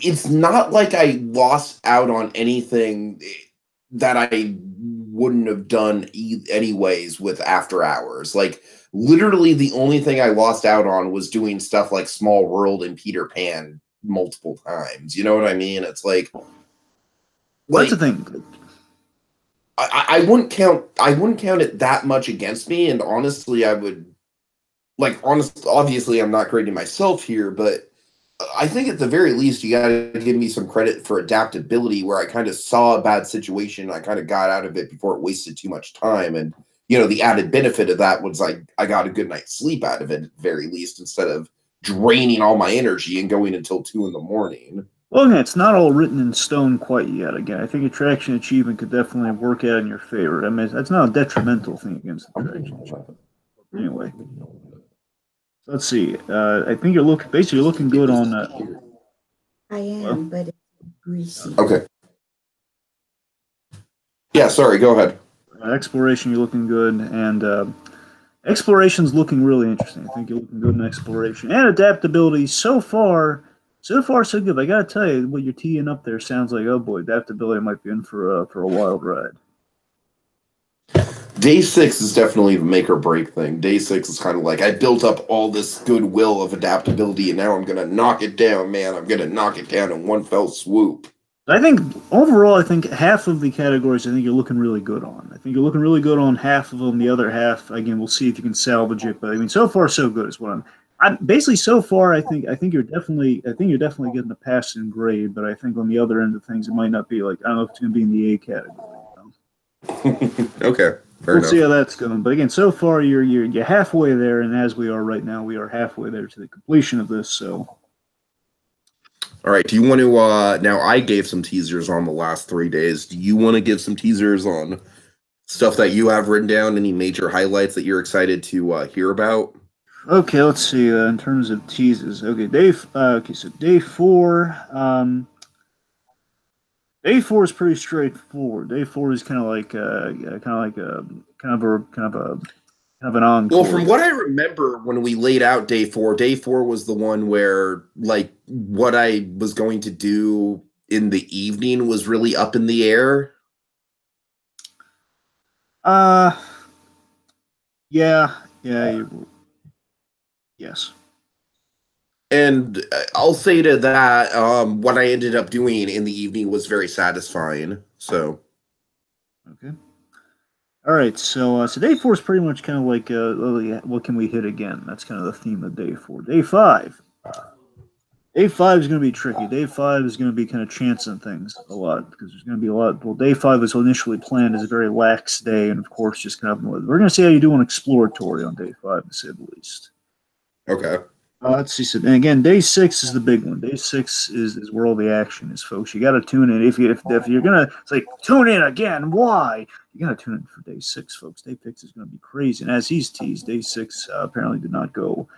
it's not like I lost out on anything that I wouldn't have done anyways with after hours. Like, literally the only thing I lost out on was doing stuff like Small World and Peter Pan multiple times. You know what I mean? It's like that's the thing. I wouldn't count it that much against me, and honestly I would obviously I'm not grading myself here, but I think at the very least, you got to give me some credit for adaptability where I kind of saw a bad situation. I kind of got out of it before it wasted too much time. And, the added benefit of that was I got a good night's sleep out of it at the very least, instead of draining all my energy and going until 2 a.m. Well, yeah, it's not all written in stone quite yet. Again, I think attraction achievement could definitely work out in your favor. I mean, that's not a detrimental thing against attraction achievement. Anyway. Let's see. I think you're looking good on. I am, but it's greasy. Okay. Yeah, sorry. Go ahead. Exploration, you're looking good, and exploration's looking really interesting. I think you're looking good in exploration and adaptability. So far, so good. But I gotta tell you, what you're teeing up there sounds like, oh boy, adaptability might be in for a wild ride. Day 6 is definitely the make or break thing. Day 6 is kind of like I built up all this goodwill of adaptability, and now I'm going to knock it down, man. I'm going to knock it down in one fell swoop. I think overall, half of the categories I think you're looking really good on. I think you're looking really good on half of them. The other half, again, we'll see if you can salvage it. But I mean, so far so good is what I'm basically so far. I think you're definitely getting a passing grade. But I think on the other end of things, it might not be like, I don't know if it's going to be in the A category. Okay. We'll see how that's going. But again, so far you're halfway there, and as we are right now, we are halfway there to the completion of this. So, all right. Do you want to? Now, I gave some teasers on the last 3 days. Do you want to give some teasers on stuff that you have written down? Any major highlights that you're excited to hear about? Okay, let's see. In terms of teases, okay, so day 4. Day 4 is pretty straightforward. Day 4 is kind of an encore. Well, from what I remember when we laid out day 4 was the one where like what I was going to do in the evening was really up in the air. Yeah, yes. And I'll say to that, what I ended up doing in the evening was very satisfying. So, okay. All right, so day 4 is pretty much kind of like what can we hit again? That's kind of the theme of day 4. Day 5. Day 5 is going to be tricky. Day 5 is going to be kind of chancing things a lot because there's going to be a lot. Well, day 5 was initially planned as a very lax day, and of course, just kind of we're going to see how you do on exploratory on day 5, to say the least. Okay. Let's see. So, and again, day 6 is the big one. Day 6 is where all the action is, folks. You got to tune in. If you're gonna say tune in again, why? You got to tune in for day 6, folks. Day 6 is going to be crazy. And as he's teased, day 6 apparently did not go.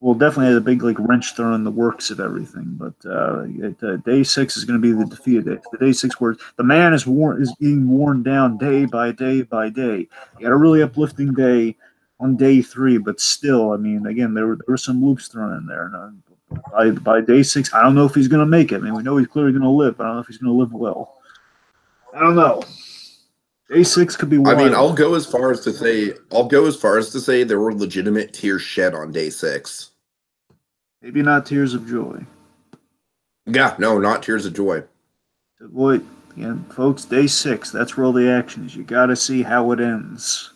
Well, definitely had a big like wrench thrown in the works of everything. But day 6 is going to be the defeated day. The day 6 where the man is being worn down day by day by day. You got a really uplifting day on day 3, but still, I mean, again, there were some loops thrown in there. And, by day 6, I don't know if he's going to make it. I mean, we know he's clearly going to live, but I don't know if he's going to live well. I don't know. Day 6 could be wild. I mean, I'll go as far as to say there were legitimate tears shed on day 6. Maybe not tears of joy. Yeah, no, not tears of joy. Boy, again, folks, day 6, that's where all the action is. You got to see how it ends.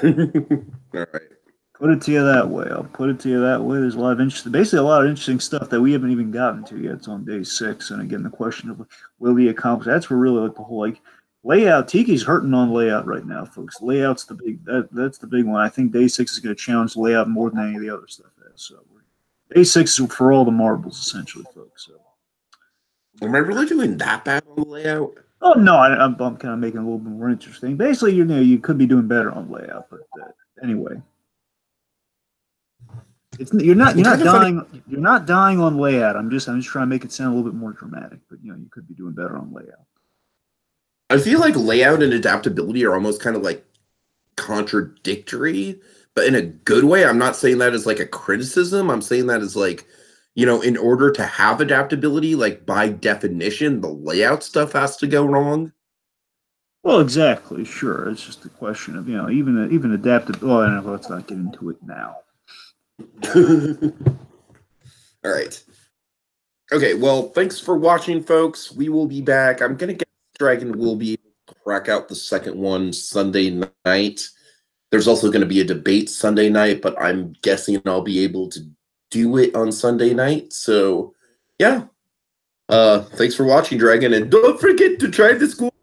All right. Put it to you that way. I'll put it to you that way. There's a lot of interesting stuff that we haven't even gotten to yet. It's on day 6, and again, the question of will he accomplish? That's where really like the whole like layout. Tiki's hurting on layout right now, folks. Layout's the big that's the big one. I think day 6 is going to challenge layout more than any of the other stuff is. So day 6 is for all the marbles, essentially, folks. So. Am I really doing that bad on the layout? Oh no, I'm kind of making it a little bit more interesting. Basically, you could be doing better on layout, but anyway. You're not dying on layout. I'm just trying to make it sound a little bit more dramatic, but you could be doing better on layout. I feel like layout and adaptability are almost kind of like contradictory, but in a good way. I'm not saying that as like a criticism. I'm saying that as like, in order to have adaptability, like by definition, the layout stuff has to go wrong. Well, exactly. Sure. It's just a question of, even adaptability. Well, let's not get into it now. All right. Okay, well, thanks for watching, folks. We will be back. I'm going to guess Dragon will be able to crack out the second one Sunday night. There's also going to be a debate Sunday night, but I'm guessing I'll be able to do it on Sunday night. So, yeah. Thanks for watching, Dragon, and don't forget to try the school.